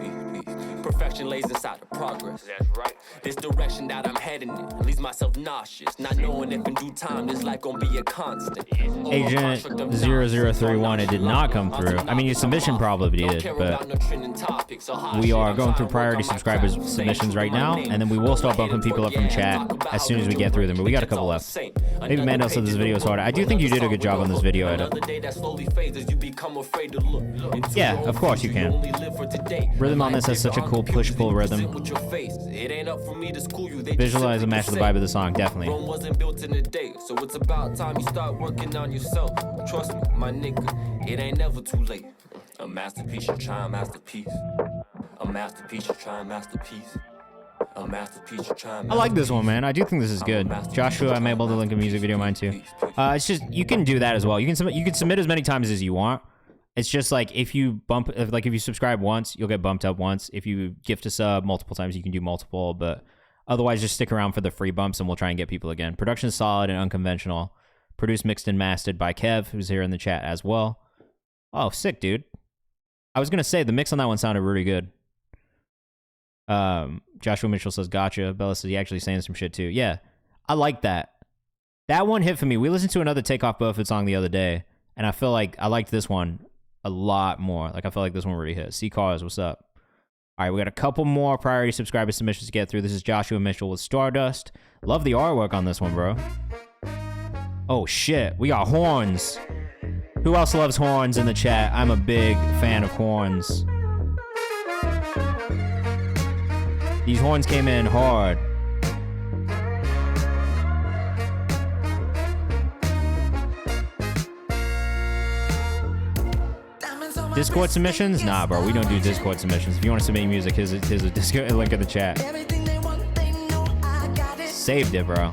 Perfection lays inside of progress. That's right. This direction that I'm heading in leaves myself nauseous, not knowing if in due time this life gonna be a constant. Agent 0031, it did not come through. I mean, your submission probably did, but we are going through priority subscribers submissions right now, and then we will start bumping people up from chat as soon as we get through them, but we got a couple left. Maybe Mandel said this video is hard. I do think you did a good job on this video edit. Yeah, of course you can. Rhythm on this has such a cool push-pull rhythm. Visualize and match the vibe of the song, definitely. Wasn't built in a day, so it's about time you start working on yourself. Trust me, my nigga, it ain't never too late. A masterpiece, you try a masterpiece. A masterpiece, you try a masterpiece. A masterpiece, you try a masterpiece. I like this one, man. I do think this is good. Joshua, I'm able to link a music video of mine too. It's just, you can do that as well. You can submit as many times as you want. It's just like if you subscribe once, you'll get bumped up once. If you gift a sub multiple times, you can do multiple, but otherwise just stick around for the free bumps and we'll try and get people again. Production is solid and unconventional. Produced, mixed, and mastered by Kev, who's here in the chat as well. Oh, sick, dude. I was going to say, the mix on that one sounded really good. Joshua Mitchell says, gotcha. Bella says, he actually saying some shit too. Yeah, I like that. That one hit for me. We listened to another Takeoff Buffett song the other day, and I feel like I liked this one a lot more. Like, I feel like this one really hit. C Cars, what's up? All right, we got a couple more priority subscriber submissions to get through. This is Joshua Mitchell with Stardust. Love the artwork on this one, bro. Oh, shit. We got horns. Who else loves horns in the chat? I'm a big fan of horns. These horns came in hard. Discord submissions? Nah, bro, we don't do Discord submissions. If you want to submit music, here's a Discord link in the chat. Saved it, bro.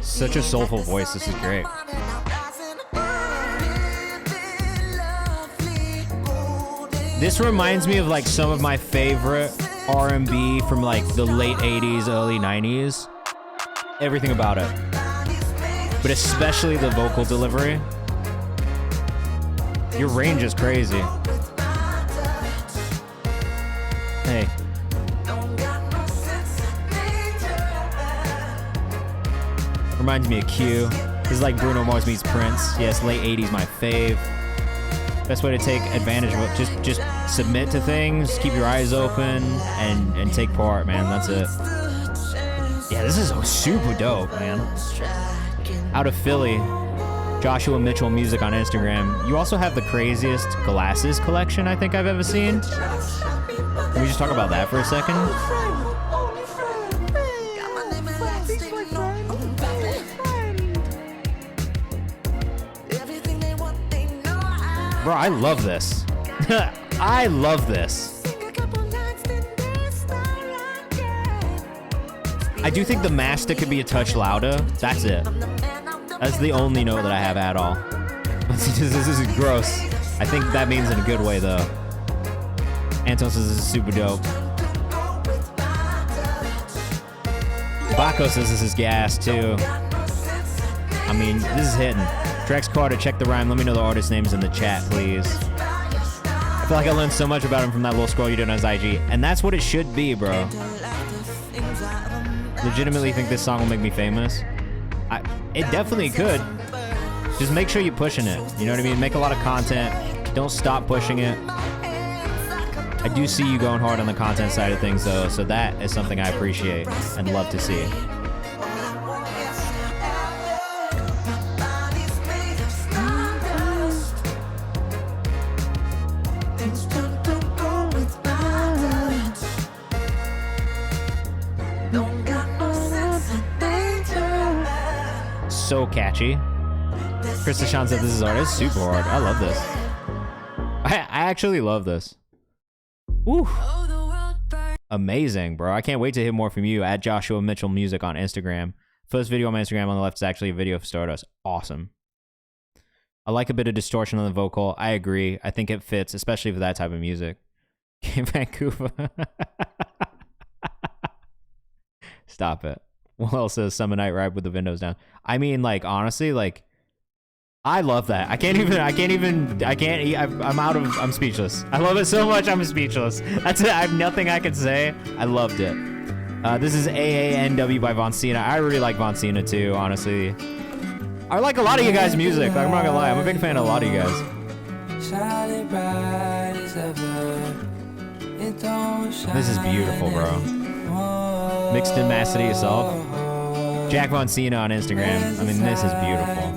Such a soulful voice. This is great. This reminds me of like some of my favorite R&B from like the late 80s, early 90s. Everything about it. But especially the vocal delivery. Your range is crazy. Hey. Reminds me of Q. This is like Bruno Mars meets Prince. Yes, late 80s, my fave. Best way to take advantage of it, just submit to things, keep your eyes open, and take part, man. That's it. Yeah, this is super dope, man. Out of Philly, Joshua Mitchell Music on Instagram. You also have the craziest glasses collection I think I've ever seen. Can we just talk about that for a second? Bro, I love this. I love this. I do think the master could be a touch louder. That's it. That's the only note that I have at all. This is gross. I think that means in a good way, though. Anton says this is super dope. Baco says this is gas, too. I mean, this is hitting. Drex Carter, check the rhyme. Let me know the artist names in the chat, please. I feel like I learned so much about him from that little scroll you did on his IG. And that's what it should be, bro. Legitimately think this song will make me famous. It definitely could. Just make sure you're pushing it. You know what I mean? Make a lot of content. Don't stop pushing it. I do see you going hard on the content side of things, though, so that is something I appreciate and love to see. So catchy. Chris Deshawn said this is hard. It's super hard. I love this. I actually love this. Woo. Amazing, bro. I can't wait to hear more from you. At Joshua Mitchell Music on Instagram. First video on my Instagram on the left is actually a video of Stardust. Awesome. I like a bit of distortion on the vocal. I agree. I think it fits, especially for that type of music. Vancouver. Stop it. Well, says Summer Night Ride with the windows down. I mean, like, honestly, like, I love that. I'm speechless. I love it so much, I'm speechless. That's it. I have nothing I can say. I loved it. This is AANW by Von Cena. I really like Von Cena too, honestly. I like a lot of you guys' music. Like, I'm not gonna lie. I'm a big fan of a lot of you guys. This is beautiful, bro. Mixed in Master yourself. Jack Von Cena on Instagram. I mean, this is beautiful.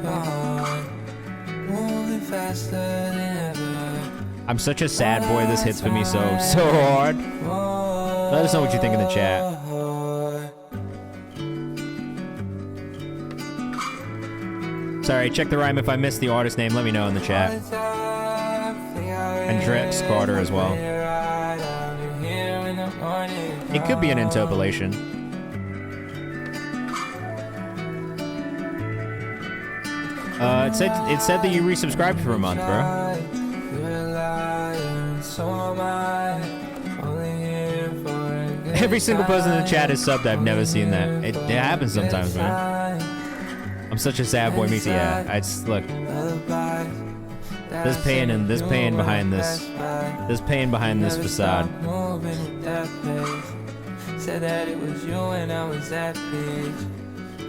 I'm such a sad boy. This hits for me so hard. Let us know what you think in the chat. Sorry, check the rhyme if I missed the artist name. Let me know in the chat. And Drex Carter as well. It could be an interpolation. It said that you resubscribed for a month, bro. Every single person in the chat is subbed. I've never seen that. It happens sometimes, man. I'm such a sad boy, me too. Yeah, look. There's pain behind this. There's pain behind this facade. Said that it was you and I was that bitch.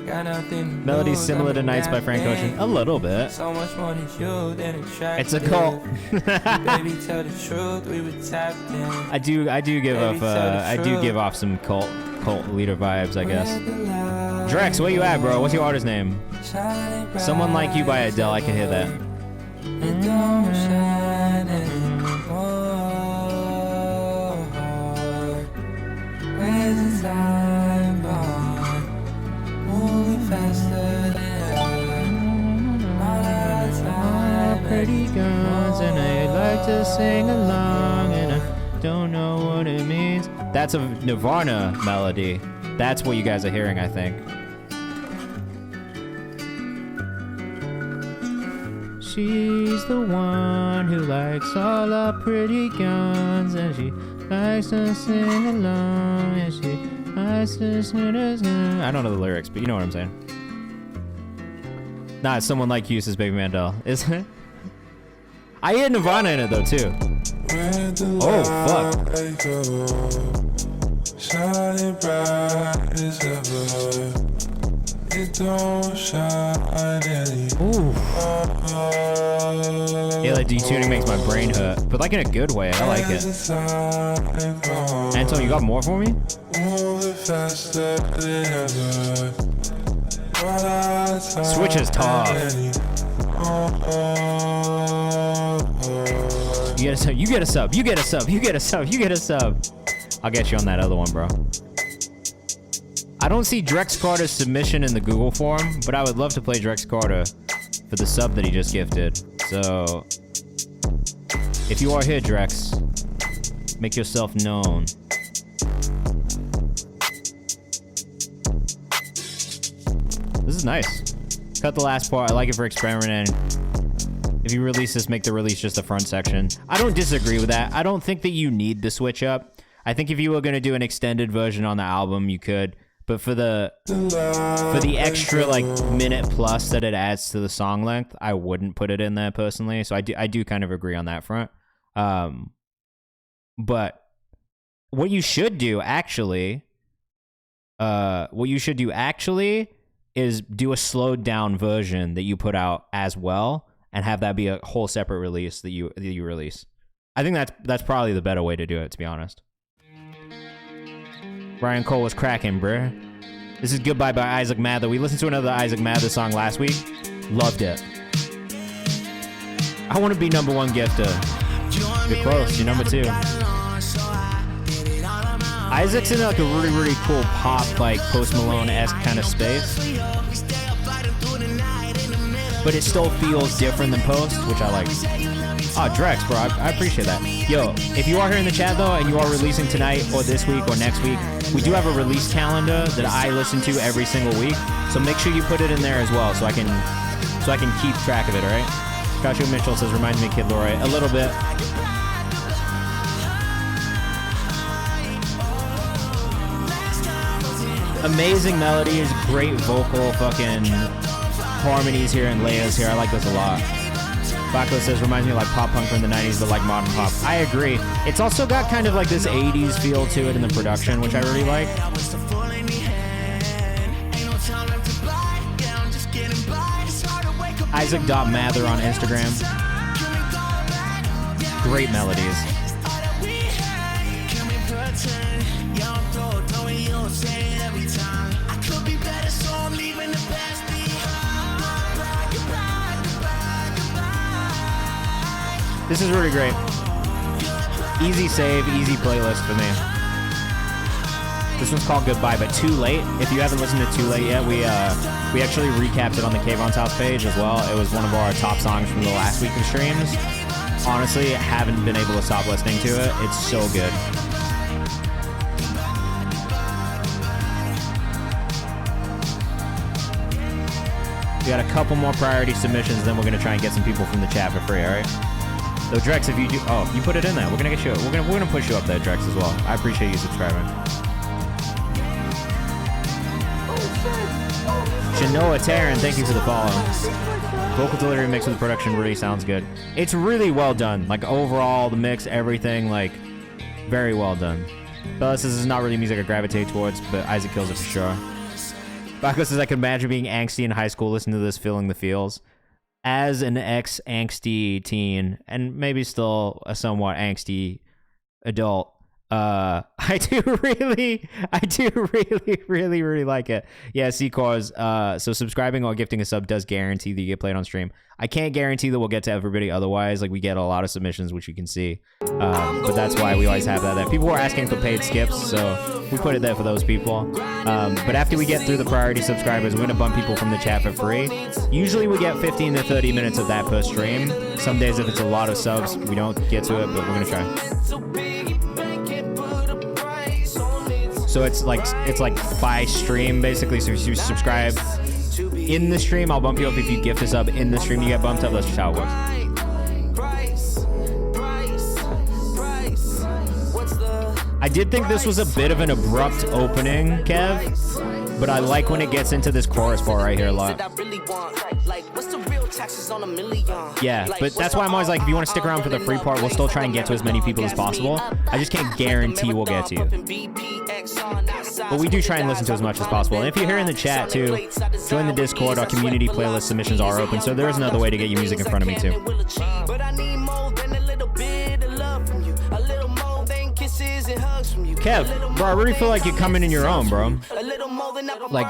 Got nothing. Melody's similar to Nights by Frank Ocean. A little bit. So much more than you than it's a cult. Baby, tell the truth, we were tapped in. I do give off some cult leader vibes, I guess. Drex, where you at, bro? What's your artist name? Someone Like You by Adele. I can hear that. It don't shine anymore. Where's the time gone? Moving faster than ever. All out of time. Pretty guns, and I like to sing along, and I don't know what it means. That's a Nirvana melody. That's what you guys are hearing, I think. She's the one who likes all our pretty guns, and she likes to sing along, and she likes to sing along. I don't know the lyrics, but you know what I'm saying. Nah, it's Someone Like You, says Baby Mandel. Isn't it? I hear Nirvana in it, though, too. Oh, fuck. Shining bright as ever. It don't shine anymore. Yeah, like detuning makes my brain hurt, but like in a good way. I like it. Anton, you got more for me? Switch is tough. You get a sub. You get a sub. You get a sub. You get a sub. You get a sub. I'll get you on that other one, bro. I don't see Drex Carter's submission in the Google form, but I would love to play Drex Carter for the sub that he just gifted. So If you are here, Drex, make yourself known. This is nice. Cut the last part. I like it for experimenting. If you release this, make the release just the front section. I don't disagree with that. I don't think that you need the switch up. I think if you were going to do an extended version on the album, you could. But for the extra like minute plus that it adds to the song length, I wouldn't put it in there personally. So I do kind of agree on that front. But what you should do actually is do a slowed down version that you put out as well, and have that be a whole separate release that you release. I think that's probably the better way to do it, to be honest. Brian Cole was cracking, bruh. This is Goodbye by Isaac Mather. We listened to another Isaac Mather song last week. Loved it. I want to be number one gifter. You're close. You're number two. Isaac's in like a really, really cool pop, like Post Malone-esque kind of space. But it still feels different than Post, which I like. Oh, Drex, bro, I appreciate that. Yo, if you are here in the chat, though, and you are releasing tonight or this week or next week, we do have a release calendar that I listen to every single week. So make sure you put it in there as well so I can keep track of it, all right? Joshua Mitchell says, reminds me of Kid Leroy. A little bit. Amazing melodies, great vocal fucking harmonies here and layers here. I like this a lot. Baco says, reminds me of like pop punk from the 90s, but like modern pop. I agree. It's also got kind of like this 80s feel to it in the production, which I really like. Isaac.Mather on Instagram. Great melodies. This is really great. Easy save, easy playlist for me. This one's called Goodbye, but Too Late. If you haven't listened to Too Late yet, we actually recapped it on the Kayvan's House page as well. It was one of our top songs from the last week of streams. Honestly, haven't been able to stop listening to it. It's so good. We got a couple more priority submissions, then we're gonna try and get some people from the chat for free, all right? So Drex, if you do, you put it in there. We're gonna get you. We're gonna push you up there, Drex, as well. I appreciate you subscribing. Shanoa Taryn, thank you for the follow. Vocal delivery mixed with production really sounds good. It's really well done. Like overall, the mix, everything, like very well done. Bella says this is not really music I gravitate towards, but Isaac kills it for sure. Baco says I can imagine being angsty in high school, listening to this, feeling the feels. As an ex-angsty teen, and maybe still a somewhat angsty adult, I do really like it. Yeah, C-Cause, so subscribing or gifting a sub does guarantee that you get played on stream. I can't guarantee that we'll get to everybody otherwise. Like, we get a lot of submissions, which you can see. But that's why we always have that. People were asking for paid skips, so we put it there for those people. But after we get through the priority subscribers, we're going to bump people from the chat for free. Usually we get 15 to 30 minutes of that per stream. Some days if it's a lot of subs, we don't get to it, but we're going to try. So it's like by stream, basically. So if you subscribe in the stream, I'll bump you up. If you gift us up in the stream, you get bumped up. That's just how it works. I did think this was a bit of an abrupt opening, Kev, but I like when it gets into this chorus part right here a lot. Yeah, but that's why I'm always like, if you want to stick around for the free part, we'll still try and get to as many people as possible. I just can't guarantee we'll get to you. But we do try and listen to as much as possible. And if you're here in the chat too, join the Discord. Our community playlist submissions are open, so there is another way to get your music in front of me too. Kev, bro, I really feel like you're coming in your own, bro. Like,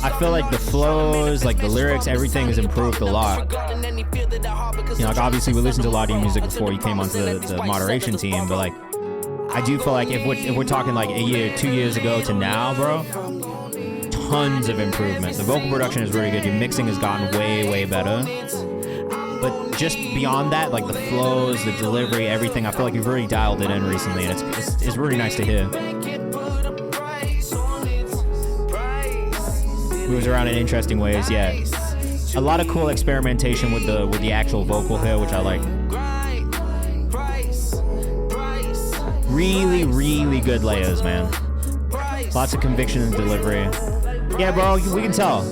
I feel like the flows, like the lyrics, everything has improved a lot. You know, like obviously we listened to a lot of your music before you came onto the moderation team, but like, I do feel like if we're talking like a year, 2 years ago to now, bro, tons of improvement. The vocal production is really good. Your mixing has gotten way, way better. But just beyond that, like the flows, the delivery, everything, I feel like you've really dialed it in recently, and it's really nice to hear. Moves around in interesting ways, yeah. A lot of cool experimentation with the actual vocal here, which I like. Really, really good layers, man. Lots of conviction and delivery. Yeah, bro, we can tell.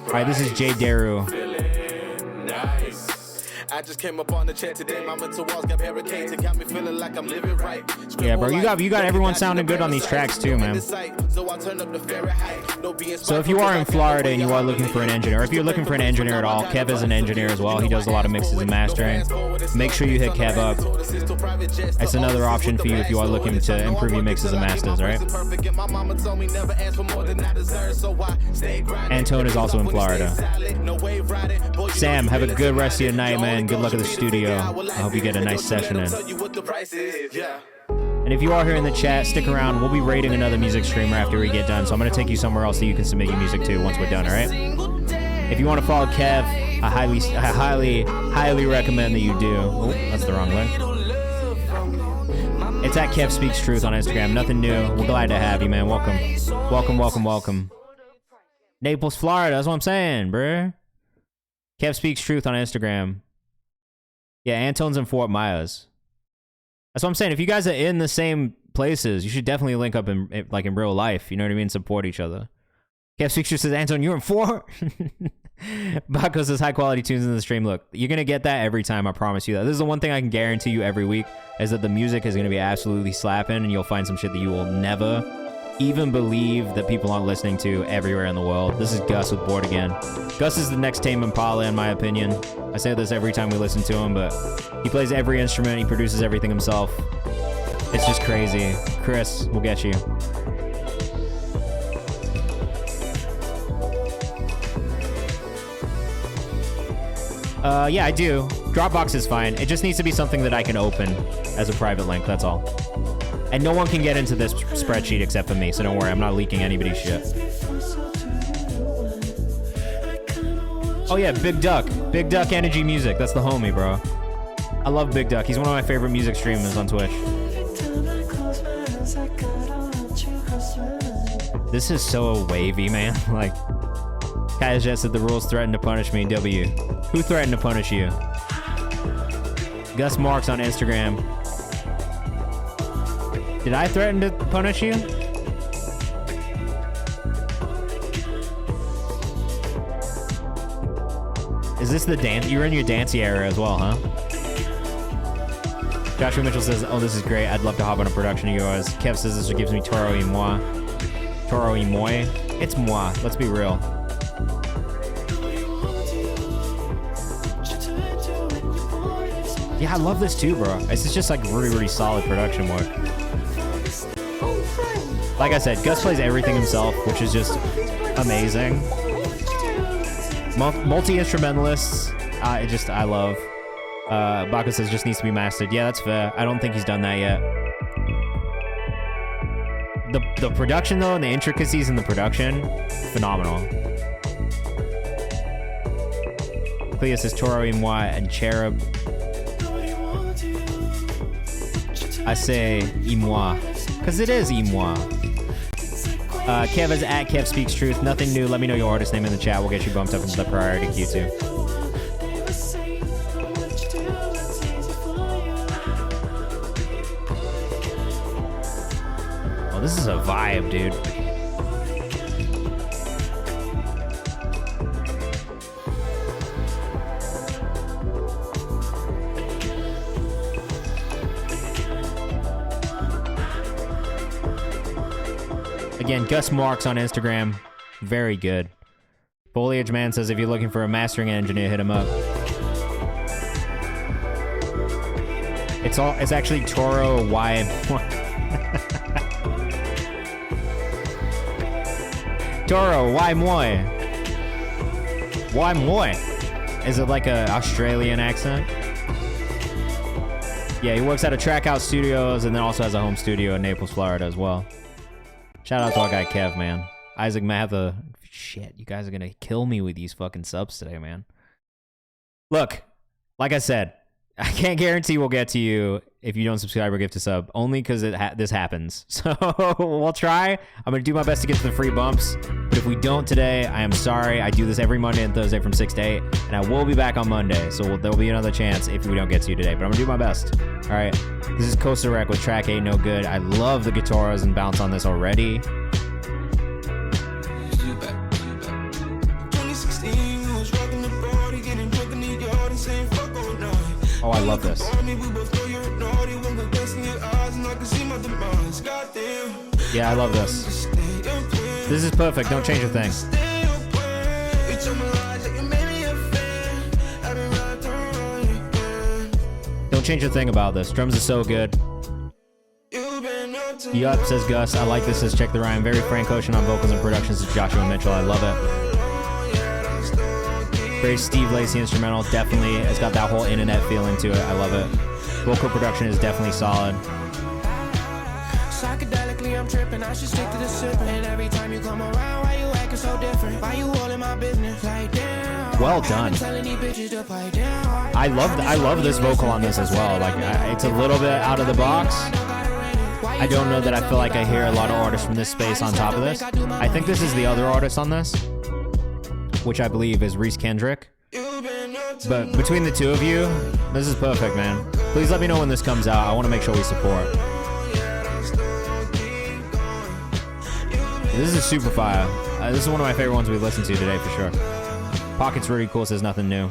All right, this is Jay Daru. I just came up on the chat today. My mental walls got barricades and got me feeling like I'm living right. Yeah, bro, you got everyone sounding good on these tracks too, man. So if you are in Florida and you are looking for an engineer, or if you're looking for an engineer at all, Kev is an engineer as well. He does a lot of mixes and mastering. Make sure you hit Kev up. That's another option for you if you are looking to improve your mixes and masters, right? Antone is also in Florida. Sam, have a good rest of your night, man. Good luck at the studio. I hope you get a nice session in. And if you are here in the chat, stick around. We'll be rating another music streamer after we get done. So I'm going to take you somewhere else that you can submit your music to once we're done, all right? If you want to follow Kev, I highly recommend that you do. Oh, that's the wrong link. It's at Kev Speaks Truth on Instagram. Nothing new. We're glad to have you, man. Welcome. Welcome, welcome, welcome. Naples, Florida. That's what I'm saying, bruh. Kev Speaks Truth on Instagram. Yeah, Antone's in Fort Myers. That's what I'm saying. If you guys are in the same places, you should definitely link up in real life. You know what I mean? Support each other. Kev Speaks Truth says, Antone, you're in Fort? Baco says, high quality tunes in the stream. Look, you're going to get that every time. I promise you that. This is the one thing I can guarantee you every week, is that the music is going to be absolutely slapping, and you'll find some shit that you will never even believe that people aren't listening to everywhere in the world. This is Gus with Bored Again. Gus is the next Tame Impala, in my opinion. I say this every time we listen to him, but he plays every instrument. He produces everything himself. It's just crazy. Chris, we'll get you. Yeah, I do. Dropbox is fine. It just needs to be something that I can open as a private link, that's all. And no one can get into this spreadsheet except for me, so don't worry, I'm not leaking anybody's shit. Oh yeah, Big Duck. Big Duck Energy Music. That's the homie, bro. I love Big Duck. He's one of my favorite music streamers on Twitch. This is so wavy, man. Like, Kai's just said the rules threaten to punish me. W. Who threatened to punish you? Gus Marks on Instagram. Did I threaten to punish you? Is this the dance? You're in your dancey era as well, huh? Joshua Mitchell says, oh, this is great. I'd love to hop on a production of yours. Kev says this gives me Toro y moi. Toro y moi? It's moi. Let's be real. Yeah, I love this too, bro. This is just like really, really solid production work. Like I said, Gus plays everything himself, which is just amazing. Multi-instrumentalists, I love. Baco says just needs to be mastered. Yeah, that's fair. I don't think he's done that yet. The production though, and the intricacies in the production, phenomenal. Clea says Toro y moi and Cherub. I say y moi, because it is y moi. Kev is at Kev Speaks Truth. Nothing new. Let me know your artist name in the chat. We'll get you bumped up into the priority queue too. Oh, this is a vibe, dude. Again, Gus Marks on Instagram. Very good. Foliage Man says if you're looking for a mastering engineer, hit him up. It's actually Toro Y. Toro Y Moi. Y Moi. Is it like a Australian accent? Yeah, he works out of Trackhouse Studios and then also has a home studio in Naples, Florida as well. Shout out to our guy Kev, man. Isaac Matha. Shit, you guys are gonna kill me with these fucking subs today, man. Look, like I said, I can't guarantee we'll get to you if you don't subscribe or gift a sub, only because this happens. So we'll try. I'm going to do my best to get to the free bumps. But if we don't today, I am sorry. I do this every Monday and Thursday from 6 to 8. And I will be back on Monday. So there'll be another chance if we don't get to you today. But I'm going to do my best. All right. This is Costa Rec with track 8, No Good. I love the guitars and bounce on this already. Oh, I love this. Yeah, I love this. This is perfect. Don't change a thing. Don't change a thing about this. Drums are so good. Yup, says Gus. I like this, says Check the Rhyme. Very Frank Ocean on vocals and productions, says Joshua Mitchell. I love it. Very Steve Lacy instrumental. Definitely. It's got that whole internet feeling to it. I love it. Vocal production is definitely solid. Psychedelically, I'm tripping. I should stick to the sipping. And every time you come around, why you acting so different? Why you all in my business? Like, damn. Well done. I love this vocal on this as well. Like, it's a little bit out of the box. I don't know that I feel like I hear a lot of artists from this space on top of this. I think this is the other artist on this, which I believe is Reese Kendrick. But between the two of you, this is perfect, man. Please let me know when this comes out. I want to make sure we support. This is super fire. This is one of my favorite ones we've listened to today for sure. Pocket's really cool, says nothing new.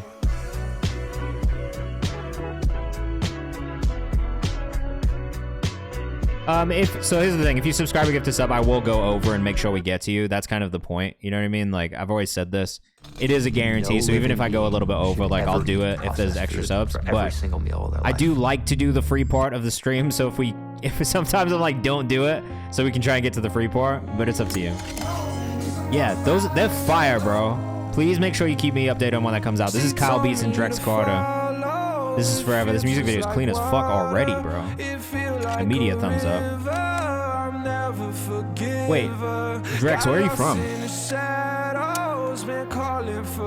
So here's the thing, if you subscribe or gift us up, I will go over and make sure we get to you. That's kind of the point, you know what I mean? Like, I've always said this, it is a guarantee, so even if I go a little bit over, like, I'll do it if there's extra subs, but I do like to do the free part of the stream, so if sometimes I'm like, don't do it, so we can try and get to the free part, but it's up to you. Yeah, they're fire, bro. Please make sure you keep me updated on when that comes out. This is Kyle Beats and Drex Carter. This is forever. This music video is clean as fuck already, bro. Immediate thumbs up. Wait, Drex, where are you from?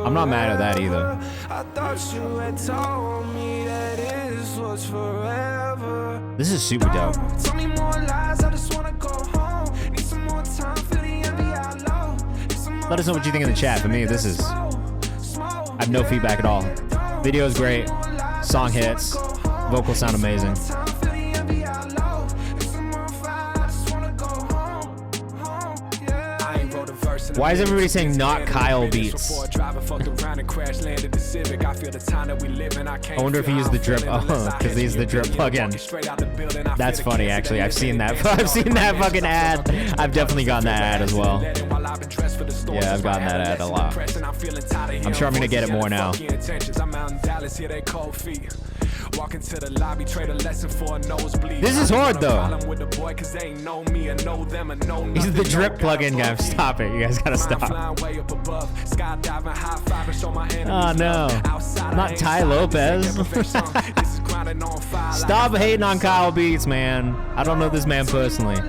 I'm not mad at that either. This is super dope. Let us know what you think in the chat. For me, this is... I have no feedback at all. Video is great. Song hits. Vocals sound amazing. Why is everybody saying not Kyle Beats? I wonder if he used the drip. Oh, because he used the drip plugin. That's funny, actually. I've seen that. I've seen that fucking ad. I've definitely gotten that ad as well. Yeah, I've gotten that ad a lot. I'm sure I'm gonna get it more now. This is hard though. He's the drip plugin guy. Stop it. You guys gotta stop. Oh no. Not Ty Lopez. Stop hating on Kyle Beats, man. I don't know this man personally.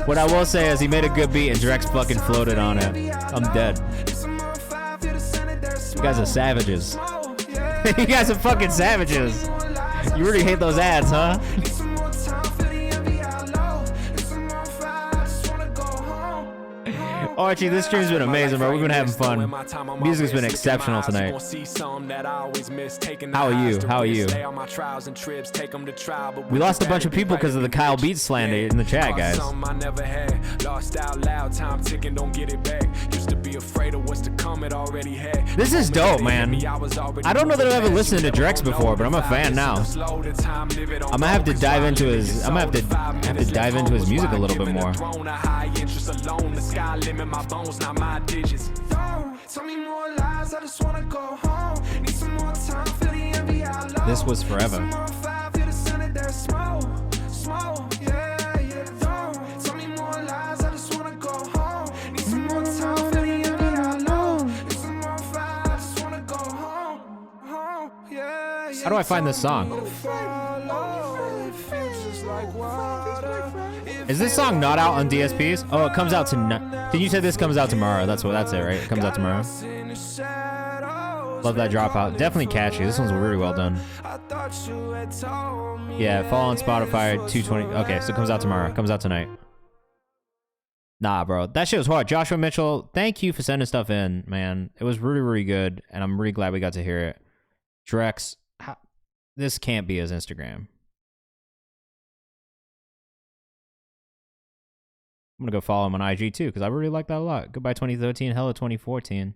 What I will say is he made a good beat and Drex fucking floated on it. I'm dead. You guys are savages. You guys are fucking savages. You really hate those ads, huh? Archie, this stream's been amazing, bro. We've been having fun. Music's been exceptional tonight. How are you? How are you? We lost a bunch of people because of the Kyle Beats slander in the chat, guys. This is dope, man. I don't know that I've ever listened to Drex before, but I'm a fan now. I'm gonna have to dive into his. I'm gonna have to dive into his music a little bit more. My bones, not my digits. Tell me more lies, I just wanna go home. Need some more time, feel the envy out low. This was forever. Tell me more lies, I just wanna go home. Need some more time, feel the envy out low. Need some more fire, I just wanna go home. How do I find this song? Is this song not out on DSPs? Oh, it comes out tonight. Did you say this comes out tomorrow? That's it, right? It comes out tomorrow. Love that dropout. Definitely catchy. This one's really well done. Yeah, follow on Spotify 220. Okay, so it comes out tomorrow. Comes out tonight. Nah, bro. That shit was hard. Joshua Mitchell, thank you for sending stuff in, man. It was really, really good, and I'm really glad we got to hear it. Drex, this can't be his Instagram. I'm gonna go follow him on IG too, because I really like that a lot. Goodbye 2013, Hella 2014.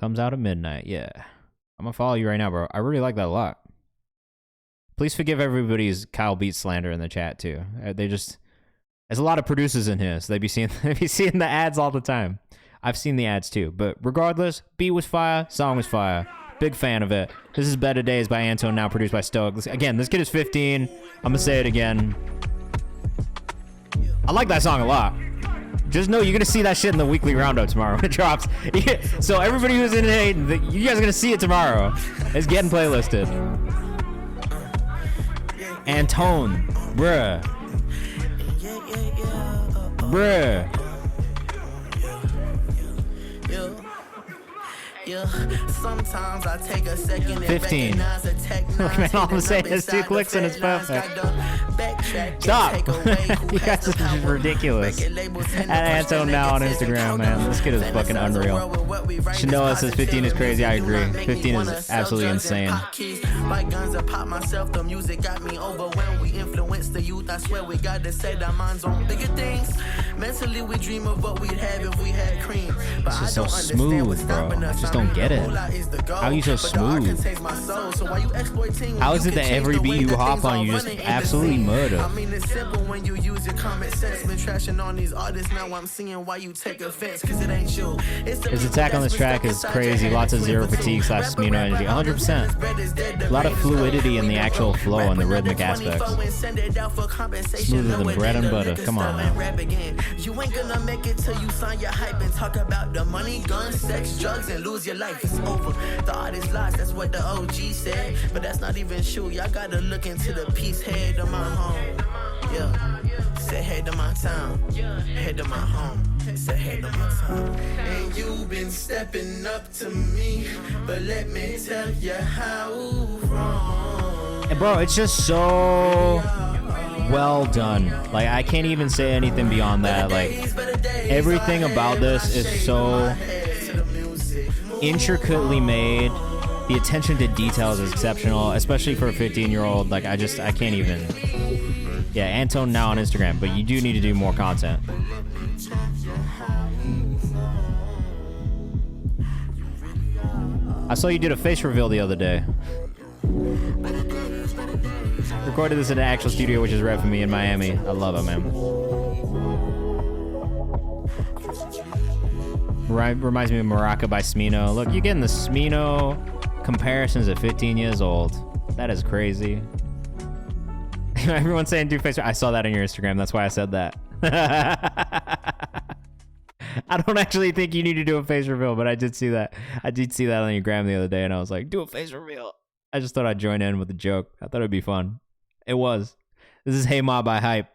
Comes out at midnight, yeah. I'm gonna follow you right now, bro. I really like that a lot. Please forgive everybody's Kyle Beats slander in the chat too. There's a lot of producers in here, so they be seeing the ads all the time. I've seen the ads too, but regardless, beat was fire, song was fire. Big fan of it. This is Better Days by Antone, now produced by Stoic. Again, this kid is 15. I'm gonna say it again. I like that song a lot. Just know you're gonna see that shit in the weekly roundup tomorrow when it drops. So everybody who's in it, you guys are gonna see it tomorrow. It's getting playlisted. Antone, bruh. Yeah, sometimes I take a second 15. Look, man, all I'm saying is 2 clicks and it's perfect. Stop! You guys are just ridiculous. At Antone now on Instagram, man. This kid is fucking unreal. Shanoa says 15 is crazy. I agree. 15 is absolutely insane. Like guns, I pop myself. The music got me overwhelmed. We influence the youth. I swear we got to set our minds on bigger things. Mentally, we dream of what we'd have if we had cream. But This is so smooth, bro. I just don't get it. How are you so smooth? How is it that every beat you hop on, you just absolutely murder? I mean, it's simple when you use your common sense. Been trashing on these artists, now I'm seeing why you take offense. Cause it ain't you. His attack on this track is crazy. Lots of zero fatigue / Smino energy. 100%. A lot of fluidity in the actual flow and the rhythmic aspects. Smoother than bread and butter. Come on, man. You ain't gonna make it till you sign your hype and talk about the money, guns, sex, drugs, and lose your life. It's over. The artist lost, that's what the OG said. But that's not even true. Y'all gotta look into the peace. Head to my home. Yeah. Say head to my town. Head to my home. Say head to my town. And you been stepping up to me. But let me tell you how wrong. And bro, it's just so well done. Like, I can't even say anything beyond that. Like, everything about this is so intricately made. The attention to details is exceptional, especially for a 15-year-old. Like, I can't even. Yeah, Antone now on Instagram, but you do need to do more content. I saw you did a face reveal the other day. Recorded this in an actual studio, which is rare for me in Miami. I love it, man. Reminds me of Maraca by Smino. Look, you're getting the Smino comparisons at 15 years old. That is crazy. Everyone's saying do face. I saw that on your Instagram. That's why I said that. I don't actually think you need to do a face reveal, but I did see that. I did see that on your gram the other day, and I was like, do a face reveal. I just thought I'd join in with the joke. I thought it'd be fun. It was. This is Hey Ma by Hype.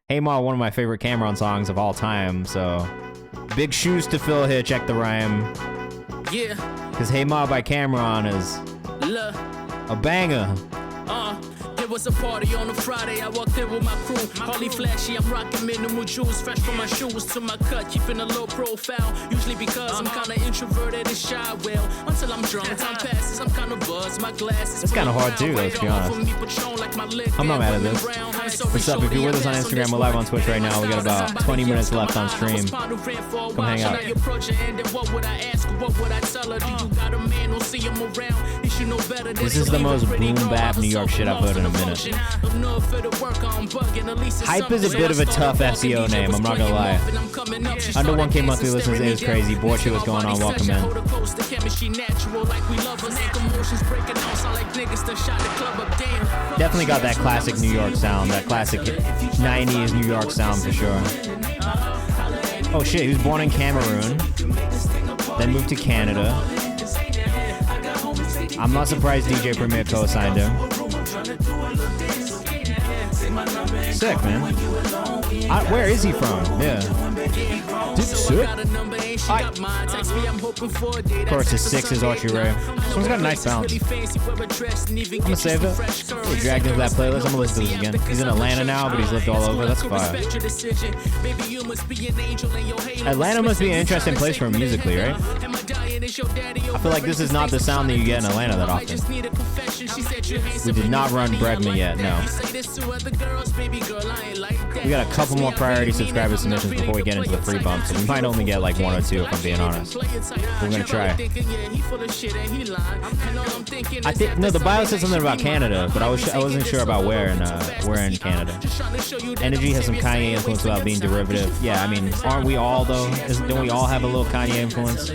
Hey Ma, one of my favorite Cameron songs of all time, so big shoes to fill here. Check the rhyme. Yeah. Because Hey Ma by Cameron is a banger. It was a party on a Friday, I walked in with my crew. Hardly flashy, I'm rocking minimal jewels. Fresh from my shoes to my cut, keeping a low profile. Usually because I'm kinda introverted and shy. Well, until I'm drunk, time passes, I'm kinda buzzed. My glasses. It's kinda hard too, let's be honest. I'm not mad at this. What's up? If you're with us on Instagram, we're live on Twitch right now. We got about 20 minutes left on stream. Come hang out. This is the most boom bap New York shit I've heard in a minute. Hype is a bit of a tough SEO name, I'm not gonna lie. Under 1K monthly listens is crazy. Borchi, what's going on? Welcome in. Definitely got that classic New York sound, that classic 90s New York sound for sure. Oh shit, he was born in Cameroon, then moved to Canada. I'm not surprised DJ Premier co-signed him. Sick, man. Where is he from? Yeah. So I got a number and she got mine. Text me, I'm hoping for a day. Of course, his 6 is Archie Ray. This one's got a nice balance. I'm gonna save it. Get dragged into that playlist. I'm gonna listen to this again. He's in Atlanta now, but he's lived all over. That's fire. Atlanta must be an interesting place for him musically, right? I feel like this is not the sound that you get in Atlanta that often. We did not run Bregman yet, no. We got a couple more priority subscriber submissions before we get into the free bumps. So we might only get like 1 or 2 if I'm being honest. We're gonna try. I think no, the bio said something about Canada, but I wasn't sure about where in Canada. Energy has some Kanye influence without being derivative. Yeah, I mean, aren't we all though? Don't we all have a little Kanye influence?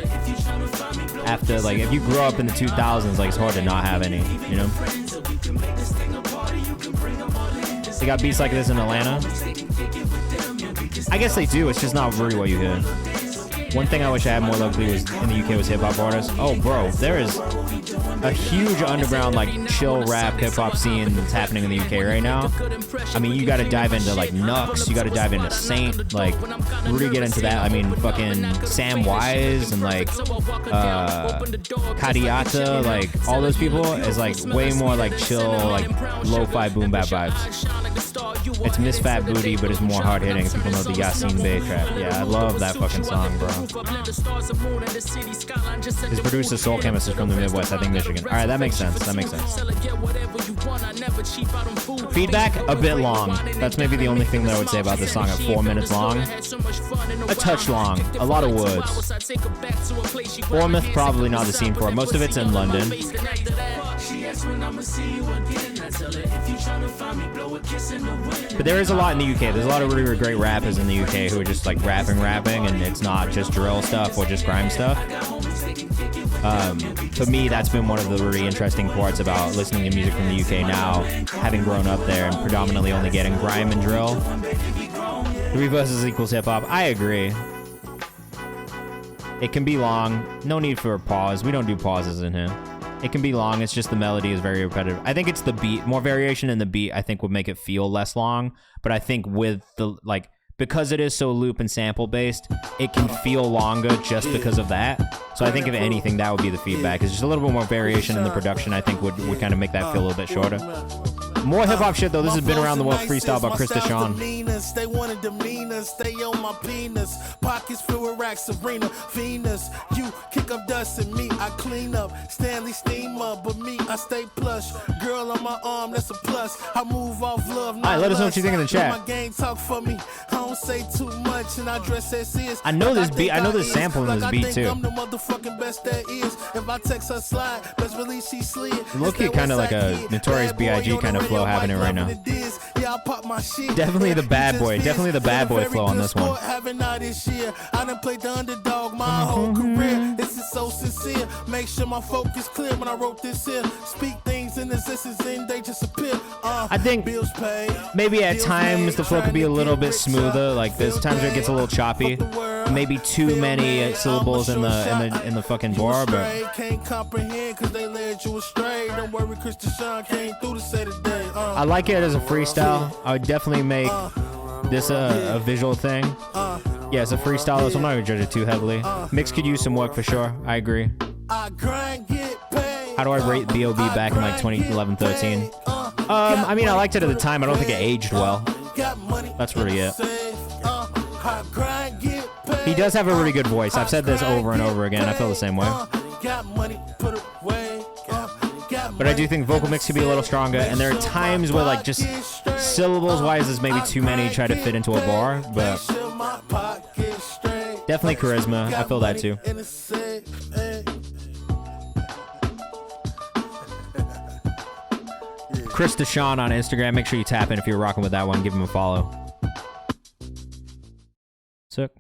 After, like, if you grew up in the 2000s, like, it's hard to not have any, you know? They got beats like this in Atlanta. I guess they do, it's just not really what you hear. One thing I wish I had more locally was in the UK was hip-hop artists. Oh, bro, there is a huge underground, like, chill rap hip-hop scene that's happening in the UK right now. I mean, you gotta dive into, like, Nux, you gotta dive into Saint, like, really get into that. I mean, fucking Sam Wise and, like, Kadiata, like, all those people is, like, way more, like, chill, like, lo-fi boom-bap vibes. It's Miss Fat Booty, but it's more hard-hitting. People know the Yasin Bey track. Yeah, I love that fucking song, bro. His producer, Soul Chemist, is from the Midwest, I think Michigan. All right, that makes sense. That makes sense. Feedback, a bit long. That's maybe the only thing that I would say about this song. At 4 minutes long. A touch long. A lot of words. Bournemouth, probably not the scene for it. Most of it's in London. But there is a lot in the UK. There's a lot of really great rappers in the UK who are just like rapping, and it's not just drill stuff or just grime stuff. For me, that's been one of the really interesting parts about listening to music from the UK now, having grown up there and predominantly only getting grime and drill. 3 verses equals hip-hop. I agree. It can be long. No need for a pause. We don't do pauses in here. It can be long. It's just the melody is very repetitive. I think it's the beat. More variation in the beat, I think, would make it feel less long. But I think with the, like, because it is so loop and sample based, it can feel longer just because of that. So I think if anything, that would be the feedback. It's just a little bit more variation in the production, I think would kind of make that feel a little bit shorter. More hip-hop shit, though. This has been Around the World freestyle by Chris Deshawn. They wanted demeanor, stay on my penis. Pockets filled with racks of Rena, Venus. You kick up dust and me, I clean up. Stanley steam up, but me, I stay plush. Girl on my arm, that's a plus. I move off love. Alright, let us know what you think in the chat. My gang talk for me. I don't say too much and I dress as is. I know this beat. I know this sample in this beat too. I'm the motherfucking best there is. If I text her slide, best release she slid. Low-key kind of like a Notorious B.I.G. kind of flow happening right now. Definitely the bad boy. Definitely the bad boy flow on this one. I done played the underdog my whole career. This is so sincere. Make sure my focus clear when I wrote this here. Speak things in existence and they just appear. I think maybe at times the flow could be a little bit smoother. Like there's times where it gets a little choppy. Maybe too many syllables in the fucking bar, but can't comprehend because they led you astray. Don't worry, Chris Deshawn came through to say today. I like it as a freestyle. I would definitely make this a visual thing. Yeah, it's a freestyle, so I'm not gonna judge it too heavily. Mix could use some work for sure. I agree. How do I rate B.O.B. back in like 2011-13? I mean, I liked it at the time. I don't think it aged well. That's really it. He does have a really good voice. I've said this over and over again. I feel the same way. But I do think vocal mix could be a little stronger, and there are times where like just syllables wise there's maybe too many try to fit into a bar, but definitely charisma. I feel that too. Chris Deshawn on Instagram. Make sure you tap in if you're rocking with that one. Give him a follow. Sick.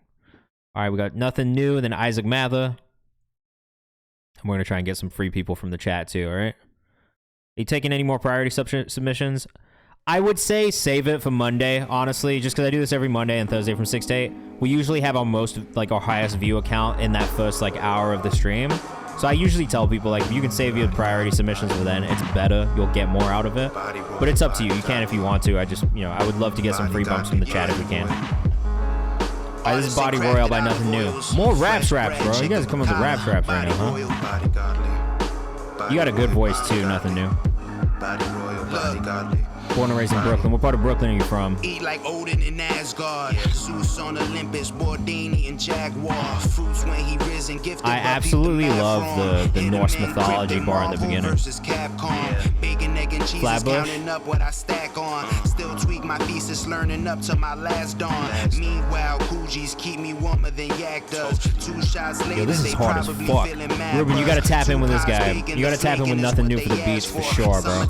All right, we got Nothing New, then Isaac Mather. And we're going to try and get some free people from the chat too, all right? Are you taking any more priority submissions? I would say save it for Monday, honestly, just because I do this every Monday and Thursday from 6 to 8. We usually have our our highest view account in that first, like, hour of the stream. So I usually tell people, like, if you can save your priority submissions for then, it's better. You'll get more out of it. But it's up to you. You can if you want to. I just, I would love to get some free bumps from the chat if we can. Alright, this is Body Royal by Nothing New. More raps, bro. You guys are coming with the raps right now, huh? You got a good voice too, Nothing New. Born and raised in Brooklyn. What part of Brooklyn are you from? Eat like Odin in Asgard. Zeus on Olympus, Bordini and Jaguar. Fruits when he risen, gifted. I absolutely love the Norse mythology bar in the beginning. Flatbush. Up what I stack on. Still tweak my thesis, learning up to my last dawn. Meanwhile, Coogie's keep me warmer than Yak does. 2 shots later, yo, this is hard as fuck. Ruben, you gotta tap in with this guy. You gotta tap in with Nothing New for the beats for sure, bro.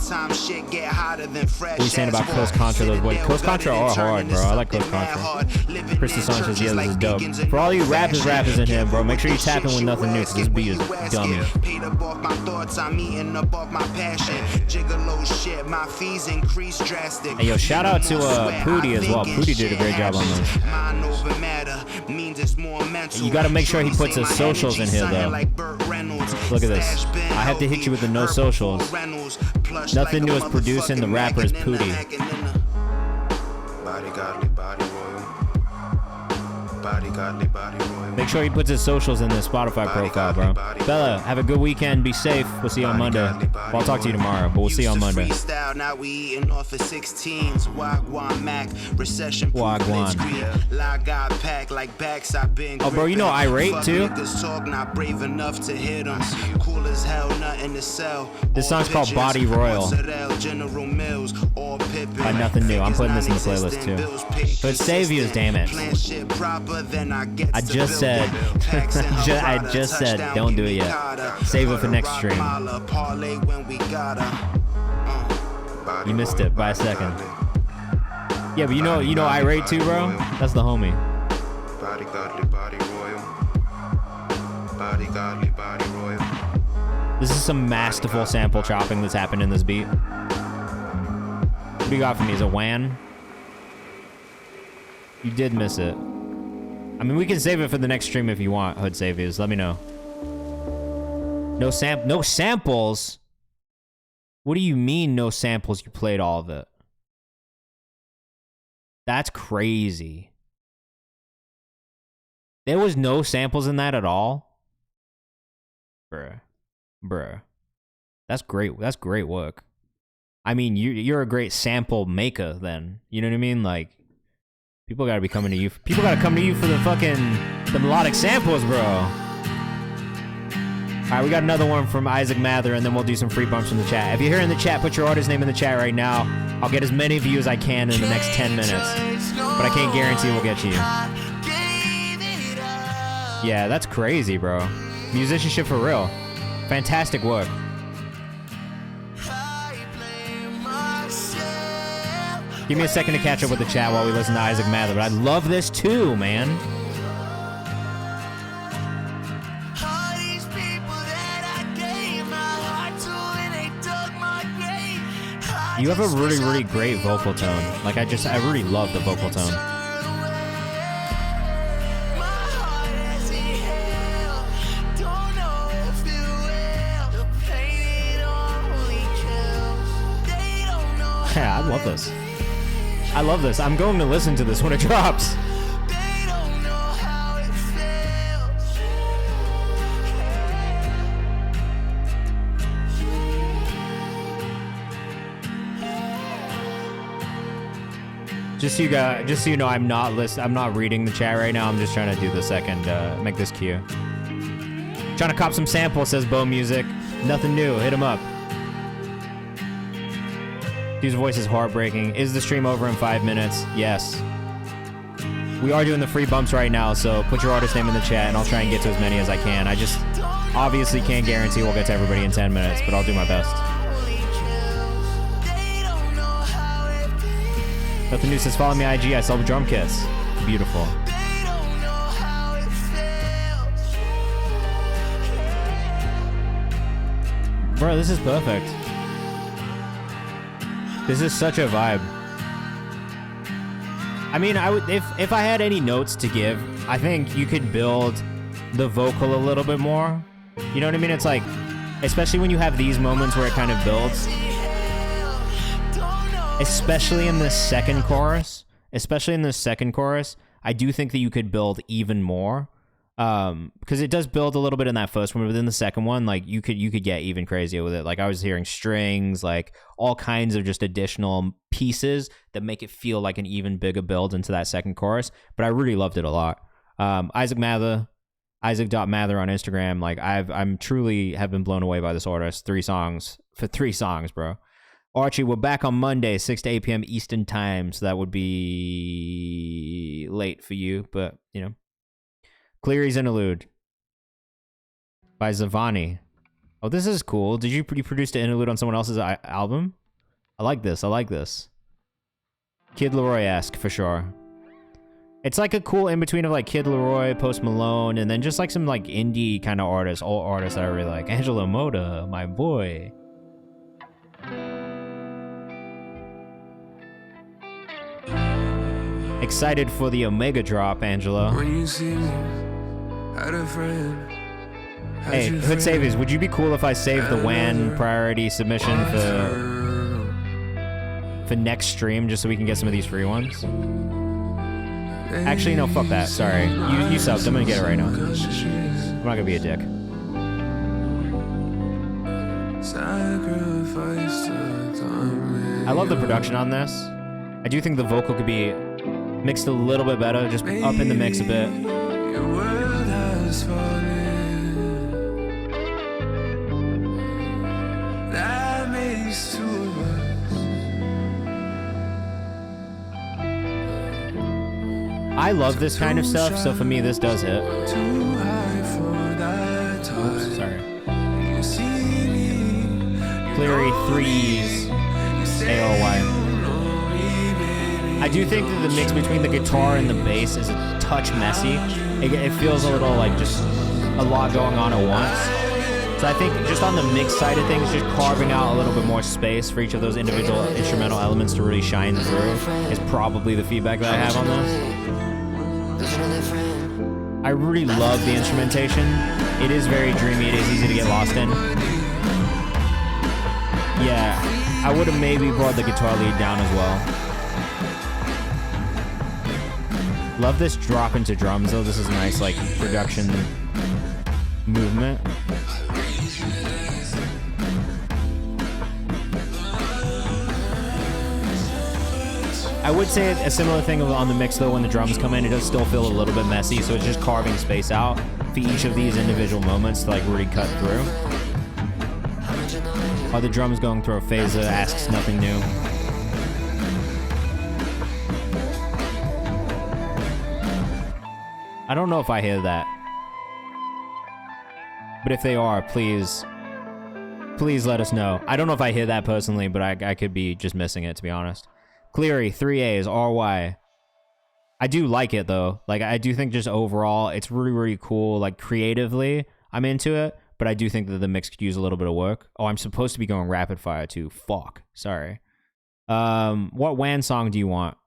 What are you saying about Coast Contra? Those boys, Coast Contra are hard, bro. I like Coast Contra. Krista Sanchez, yeah, this is dope. For all you rappers in here, bro, make sure you tap in with Nothing New, because this beat is dummy. Hey, yo, shout out to Pootie as well. Pootie did a great job on this. You gotta make sure he puts his socials in here, though. Look at this. I have to hit you with the no socials. Nothing New is producing, the rapper is Pootie. Make sure he puts his socials in the Spotify profile, bro. Bella, have a good weekend. Be safe. We'll see you on Monday. Well, I'll talk to you tomorrow, but we'll see you on Monday. Now we eating off of 16s. Wagwan Mac, recession. Wagwan. Oh, bro, you know Irate too? This song's called Body Royal by Nothing New. I'm putting this in the playlist too. But save you, damn it. I just said, I just said, don't do it yet. Save it for next stream. You missed it by a second. Yeah, but you know Irate too, bro? That's the homie. This is some masterful sample chopping that's happened in this beat. What do you got for me? Is it WAN? You did miss it. I mean, we can save it for the next stream if you want, Hood Saviors. Let me know. No samples? What do you mean no samples? You played all of it. That's crazy. There was no samples in that at all? Bruh. That's great. That's great work. I mean, you're a great sample maker then. You know what I mean? Like, people gotta be coming to you. People gotta come to you for the melodic samples, bro. Alright, we got another one from Isaac Mather, and then we'll do some free bumps from the chat. If you're here in the chat, put your artist name in the chat right now. I'll get as many views as I can in the next 10 minutes. But I can't guarantee we'll get you. Yeah, that's crazy, bro. Musicianship for real. Fantastic work. Give me a second to catch up with the chat while we listen to Isaac Mather, but I love this too, man. You have a really, really great vocal tone. Like, I really love the vocal tone. Yeah, I love this. I love this. I'm going to listen to this when it drops. Just so you know, I'm not reading the chat right now. I'm just trying to do the second, make this cue. Trying to cop some samples, says Bo Music. Nothing new. Hit him up. Dude's voice is heartbreaking. Is the stream over in 5 minutes? Yes. We are doing the free bumps right now, so put your artist name in the chat, and I'll try and get to as many as I can. I just obviously can't guarantee we'll get to everybody in 10 minutes, but I'll do my best. Nothing New says, follow me IG, I sell the drum kits. Beautiful. Bro, this is perfect. This is such a vibe. I mean, I would if I had any notes to give, I think you could build the vocal a little bit more. You know what I mean? It's like, especially when you have these moments where it kind of builds. Especially in the second chorus. I do think that you could build even more. Because it does build a little bit in that first one, but then the second one, like you could get even crazier with it. Like I was hearing strings, like all kinds of just additional pieces that make it feel like an even bigger build into that second chorus. But I really loved it a lot. Isaac.Mather on Instagram. Like I'm truly have been blown away by this artist. 3 songs, bro. Archie, we're back on Monday, 6 to 8 p.m. Eastern time, so that would be late for you, but you know. Cleary's Interlude by Zavani. Oh, this is cool. Did you produce an interlude on someone else's album? I like this. Kid Leroy-esque for sure. It's like a cool in-between of like Kid Leroy, Post Malone, and then just like some like indie kind of artists, all artists that I really like. Angelo Moda, my boy. Excited for the Omega drop, Angelo. When you see me, had a friend. Hey, Hood Saviors, would you be cool if I saved the WAN priority submission for next stream just so we can get some of these free ones? Actually, no, fuck that. Sorry. You subbed. I'm gonna get it right now. I'm not gonna be a dick. I love the production on this. I do think the vocal could be mixed a little bit better, just up in the mix a bit. Your world has fallen. That makes 2 of us. I love this kind of stuff, so for me, this does hit. Too high for that time. Oops, sorry. You see me, Cleary 3s, AOY. I do think that the mix between the guitar and the bass is a touch messy. It feels a little like just a lot going on at once. So I think just on the mix side of things, just carving out a little bit more space for each of those individual instrumental elements to really shine through is probably the feedback that I have on this. I really love the instrumentation. It is very dreamy. It is easy to get lost in. Yeah, I would have maybe brought the guitar lead down as well. Love this drop into drums though. This is a nice like production movement. I would say a similar thing on the mix though. When the drums come in, it does still feel a little bit messy, so it's just carving space out for each of these individual moments to like really cut through. Are the drums going through a phase that asks nothing new? I don't know if I hear that. But if they are, please let us know. I don't know if I hear that personally, but I could be just missing it, to be honest. Cleary, 3As, RY. I do like it, though. Like, I do think just overall, it's really, really cool. Like, creatively, I'm into it. But I do think that the mix could use a little bit of work. Oh, I'm supposed to be going rapid fire, too. Fuck. Sorry. What WAN song do you want?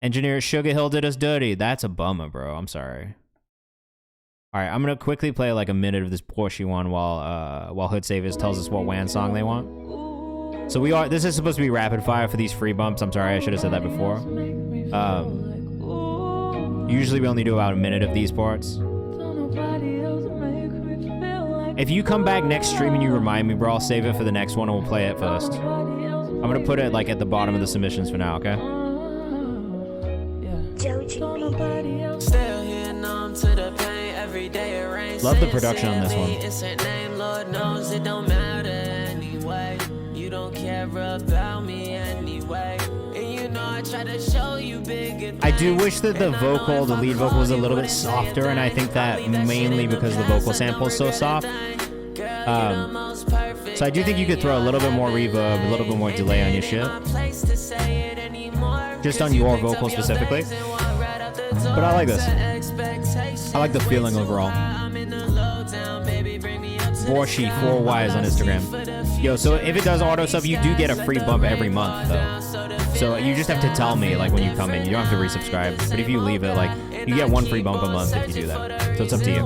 Engineer Sugar Hill did us dirty. That's a bummer, bro. I'm sorry. All right, I'm gonna quickly play like a minute of this Porsche one while Hood Saviors tells us what WAN song they want. So this is supposed to be rapid fire for these free bumps. I'm sorry, I should have said that before. Usually we only do about a minute of these parts. If you come back next stream and you remind me, bro, I'll save it for the next one and we'll play it first. I'm gonna put it like at the bottom of the submissions for now, okay? Love the production on this one. I do wish that the lead vocal was a little bit softer, and I think that mainly because the vocal sample is so soft. So I do think you could throw a little bit more reverb, a little bit more delay on your shit. Just on your vocal specifically. But I like this. I like the feeling overall. Borshi, 4Ys on Instagram. Yo, so if it does auto sub, you do get a free bump every month, though. So you just have to tell me, like, when you come in. You don't have to resubscribe. But if you leave it, like, you get one free bump a month if you do that. So it's up to you.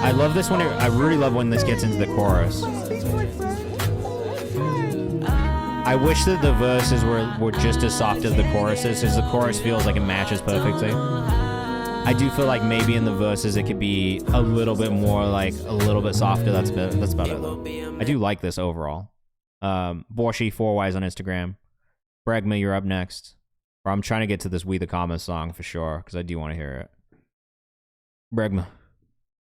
I love this one. I really love when this gets into the chorus. I wish that the verses were just as soft as the choruses, because the chorus feels like it matches perfectly. I do feel like maybe in the verses it could be a little bit more, like a little bit softer. That's about it though. I do like this overall. Borshi 4Ys on Instagram. Bregma, you're up next. Or I'm trying to get to this We the Commas song for sure, because I do want to hear it. Bregma.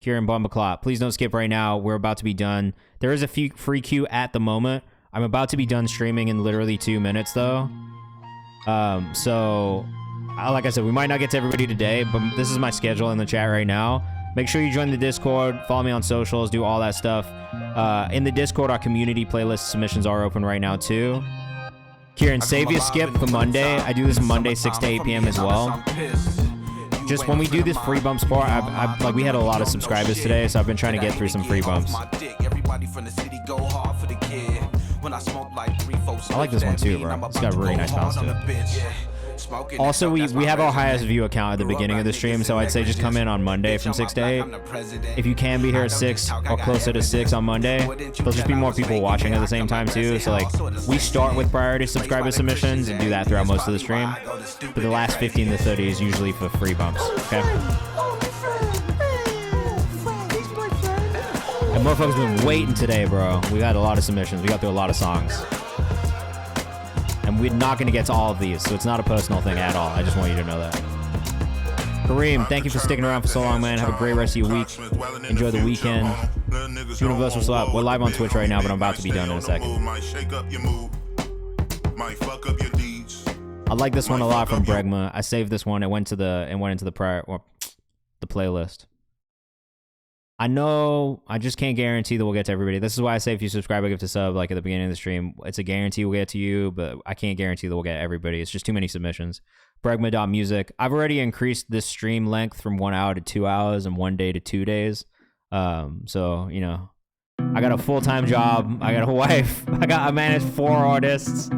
Kieran Bumbaclot, please don't skip right now. We're about to be done. There is a free queue at the moment. I'm about to be done streaming in literally 2 minutes though. So, like I said, we might not get to everybody today, but this is my schedule in the chat right now. Make sure you join the Discord, follow me on socials, do all that stuff. In the Discord, our community playlist submissions are open right now too. Kieran, save your skip for Monday. I do this Monday, 6 to 8 p.m. as well. Just when we do this free bumps part, like we had a lot of subscribers today, so I've been trying to get through some free bumps. I like this one too, bro. It's got really nice balance to it. Also, we have our highest view account at the beginning of the stream, so I'd say just come in on Monday from 6 to 8. If you can be here at 6 or closer to 6 on Monday, there'll just be more people watching at the same time too. So like, we start with priority subscriber submissions and do that throughout most of the stream. But the last 15 to 30 is usually for free bumps, okay? And motherfuckers been waiting today, bro. We got a lot of submissions. We got through a lot of songs. And we're not going to get to all of these, so it's not a personal thing at all. I just want you to know that. Kareem, thank you for sticking around for so long, man. Have a great rest of your week. Enjoy the weekend. Universal Slap. We're live on Twitch right now, but I'm about to be done in a second. I like this one a lot from Bregma. I saved this one. It went into the playlist. I know I just can't guarantee that we'll get to everybody. This is why I say if you subscribe, I give to sub like at the beginning of the stream. It's a guarantee we'll get to you, but I can't guarantee that we'll get everybody. It's just too many submissions. Bregma.music. I've already increased this stream length from 1 hour to 2 hours and 1 day to 2 days. So, you know, I got a full-time job. I got a wife. I manage 4 artists.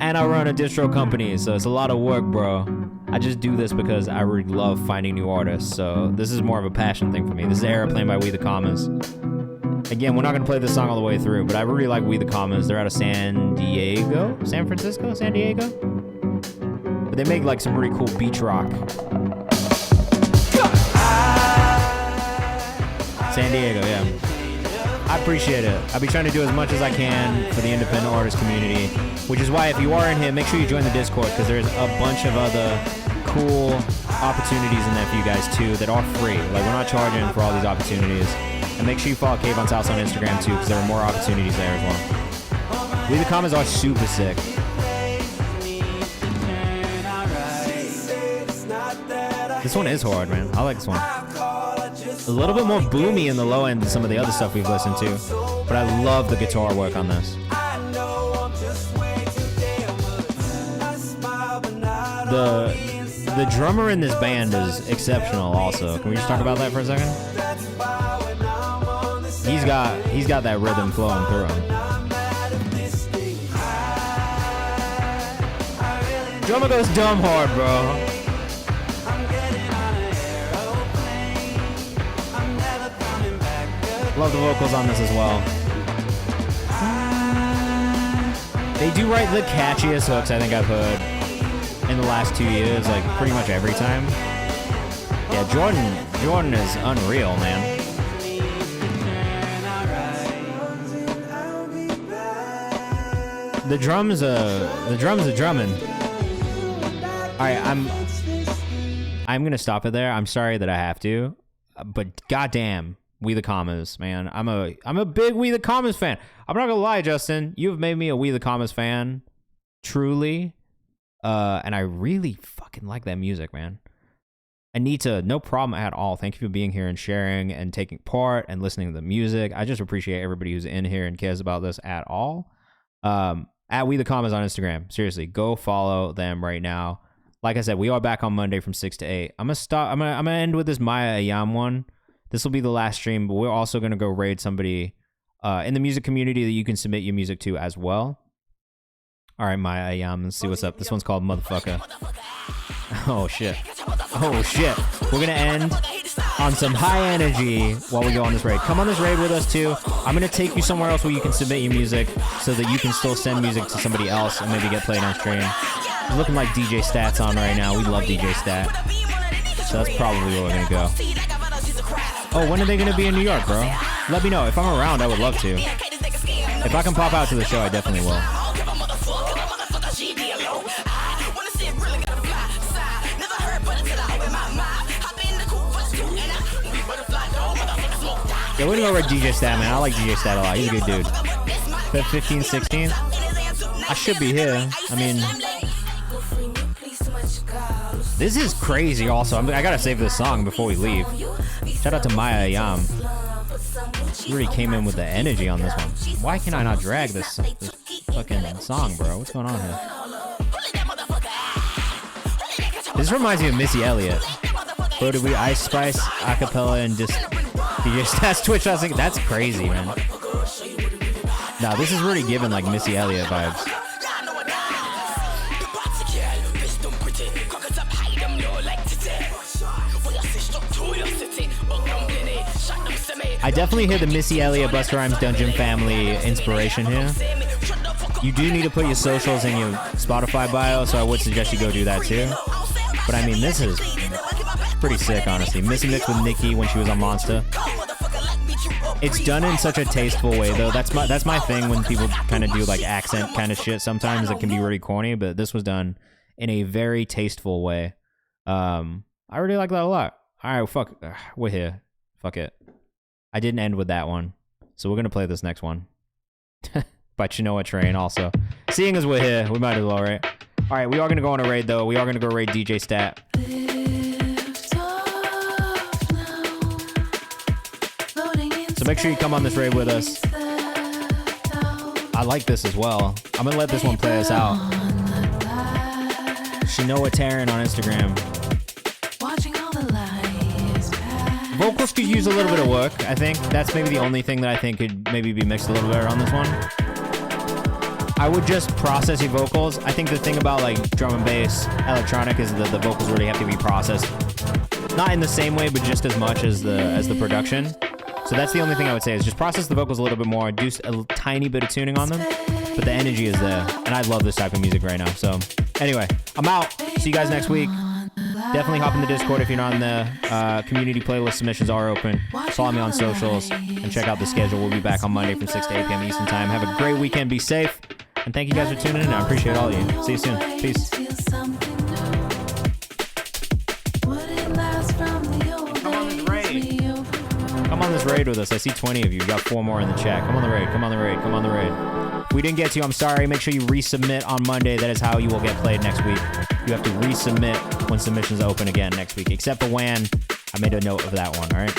And I run a distro company, so it's a lot of work, bro. I just do this because I really love finding new artists, so this is more of a passion thing for me. This is Aeroplane by We the Commas. Again, we're not going to play this song all the way through, but I really like We the Commas. They're out of San Diego? San Francisco? San Diego? But they make like some really cool beach rock. San Diego, yeah. I appreciate it. I'll be trying to do as much as I can for the independent artist community, which is why if you are in here, make sure you join the Discord, because there's a bunch of other cool opportunities in there for you guys too that are free. Like, we're not charging for all these opportunities. And make sure you follow Kayvan's House on Instagram too, because there are more opportunities there as well. We the Commas are super sick. This one is hard, man. I like this one. A little bit more boomy in the low end than some of the other stuff we've listened to, but I love the guitar work on this. The drummer in this band is exceptional also. Can we just talk about that for a second? He's got that rhythm flowing through him. Drummer goes dumb hard, bro. Love the vocals on this as well. They do write the catchiest hooks I think I've heard in the last 2 years, like pretty much every time. Yeah, Jordan is unreal, man. The drums are drumming. All right, I'm gonna stop it there. I'm sorry that I have to, but goddamn. We the Commas, man. I'm a big We the Commas fan. I'm not gonna lie, Justin. You've made me a We the Commas fan, truly. And I really fucking like that music, man. Anita, no problem at all. Thank you for being here and sharing and taking part and listening to the music. I just appreciate everybody who's in here and cares about this at all. At We the Commas on Instagram. Seriously, go follow them right now. Like I said, we are back on Monday from 6 to 8. I'm gonna end with this Maya Ayam one. This will be the last stream, but we're also going to go raid somebody in the music community that you can submit your music to as well. All right, Maya Ayam, let's see what's up. This one's called Motherfucker. Oh, shit. Oh, shit. We're going to end on some high energy while we go on this raid. Come on this raid with us too. I'm gonna take you somewhere else where you can submit your music so that you can still send music to somebody else and maybe get played on stream. It's looking like DJ Stat's on right now. We love DJ Stat. So that's probably where we're gonna go. Oh, when are they gonna be in New York, bro? Let me know. If I'm around, I would love to. If I can pop out to the show, I definitely will. Yeah, we're gonna go with DJ Stat, man. I like DJ Stat a lot. He's a good dude. 15, 16. I should be here. I mean, this is crazy also. I gotta save this song before we leave. Shout out to Maya Yam. He really came in with the energy on this one. Why can I not drag this fucking song, bro? What's going on here? This reminds me of Missy Elliott. Bro, did we Ice Spice acapella and just DJ Stats Twitch? I was thinking, that's crazy, man. Nah, this is really giving like Missy Elliott vibes. I definitely hear the Missy Elliott, Busta Rhymes, Dungeon Family inspiration here. You do need to put your socials in your Spotify bio, so I would suggest you go do that too. But I mean, this is pretty sick, honestly. Missy Mix with Nicki when she was on Monster. It's done in such a tasteful way, though. That's my thing when people kind of do like accent kind of shit. Sometimes it can be really corny, but this was done in a very tasteful way. I really like that a lot. All right, fuck, we're here. Fuck it. I didn't end with that one, so we're gonna play this next one. By Chinoa Train also. Seeing as we're here, we might as well, right? All right, we are gonna go on a raid though. We are gonna go raid DJ Stat. So make sure you come on this raid with us. I like this as well. I'm gonna let this one play us out. Chinoa Taryn on Instagram. Vocals could use a little bit of work, I think. That's maybe the only thing that I think could maybe be mixed a little better on this one. I would just process your vocals. I think the thing about like drum and bass, electronic, is that the vocals really have to be processed. Not in the same way, but just as much as the production. So that's the only thing I would say is just process the vocals a little bit more, do a tiny bit of tuning on them, but the energy is there. And I love this type of music right now. So anyway, I'm out. See you guys next week. Definitely hop in the Discord if you're not in the community playlist. Submissions are open. Follow me on socials and check out the schedule. We'll be back on Monday from 6 to 8 p.m. Eastern Time. Have a great weekend. Be safe. And thank you guys for tuning in. I appreciate all of you. See you soon. Peace. Come on this raid. Come on this raid with us. I see 20 of you. You got 4 more in the chat. Come on the raid. Come on the raid. Come on the raid. If we didn't get to you, I'm sorry. Make sure you resubmit on Monday. That is how you will get played next week. You have to resubmit when submissions open again next week. Except for WAN. I made a note of that one, all right?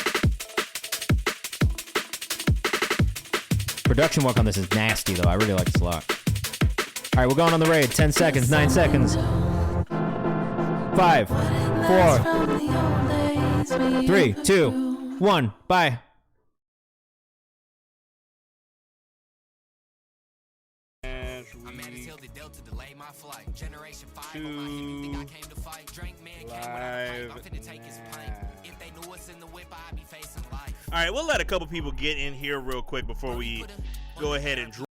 Production work on this is nasty, though. I really like this a lot. All right, we're going on the raid. 10 seconds, 9 seconds. 5, 4, 3, 2, 1. Bye. All right, we'll let a couple people get in here real quick before we go ahead and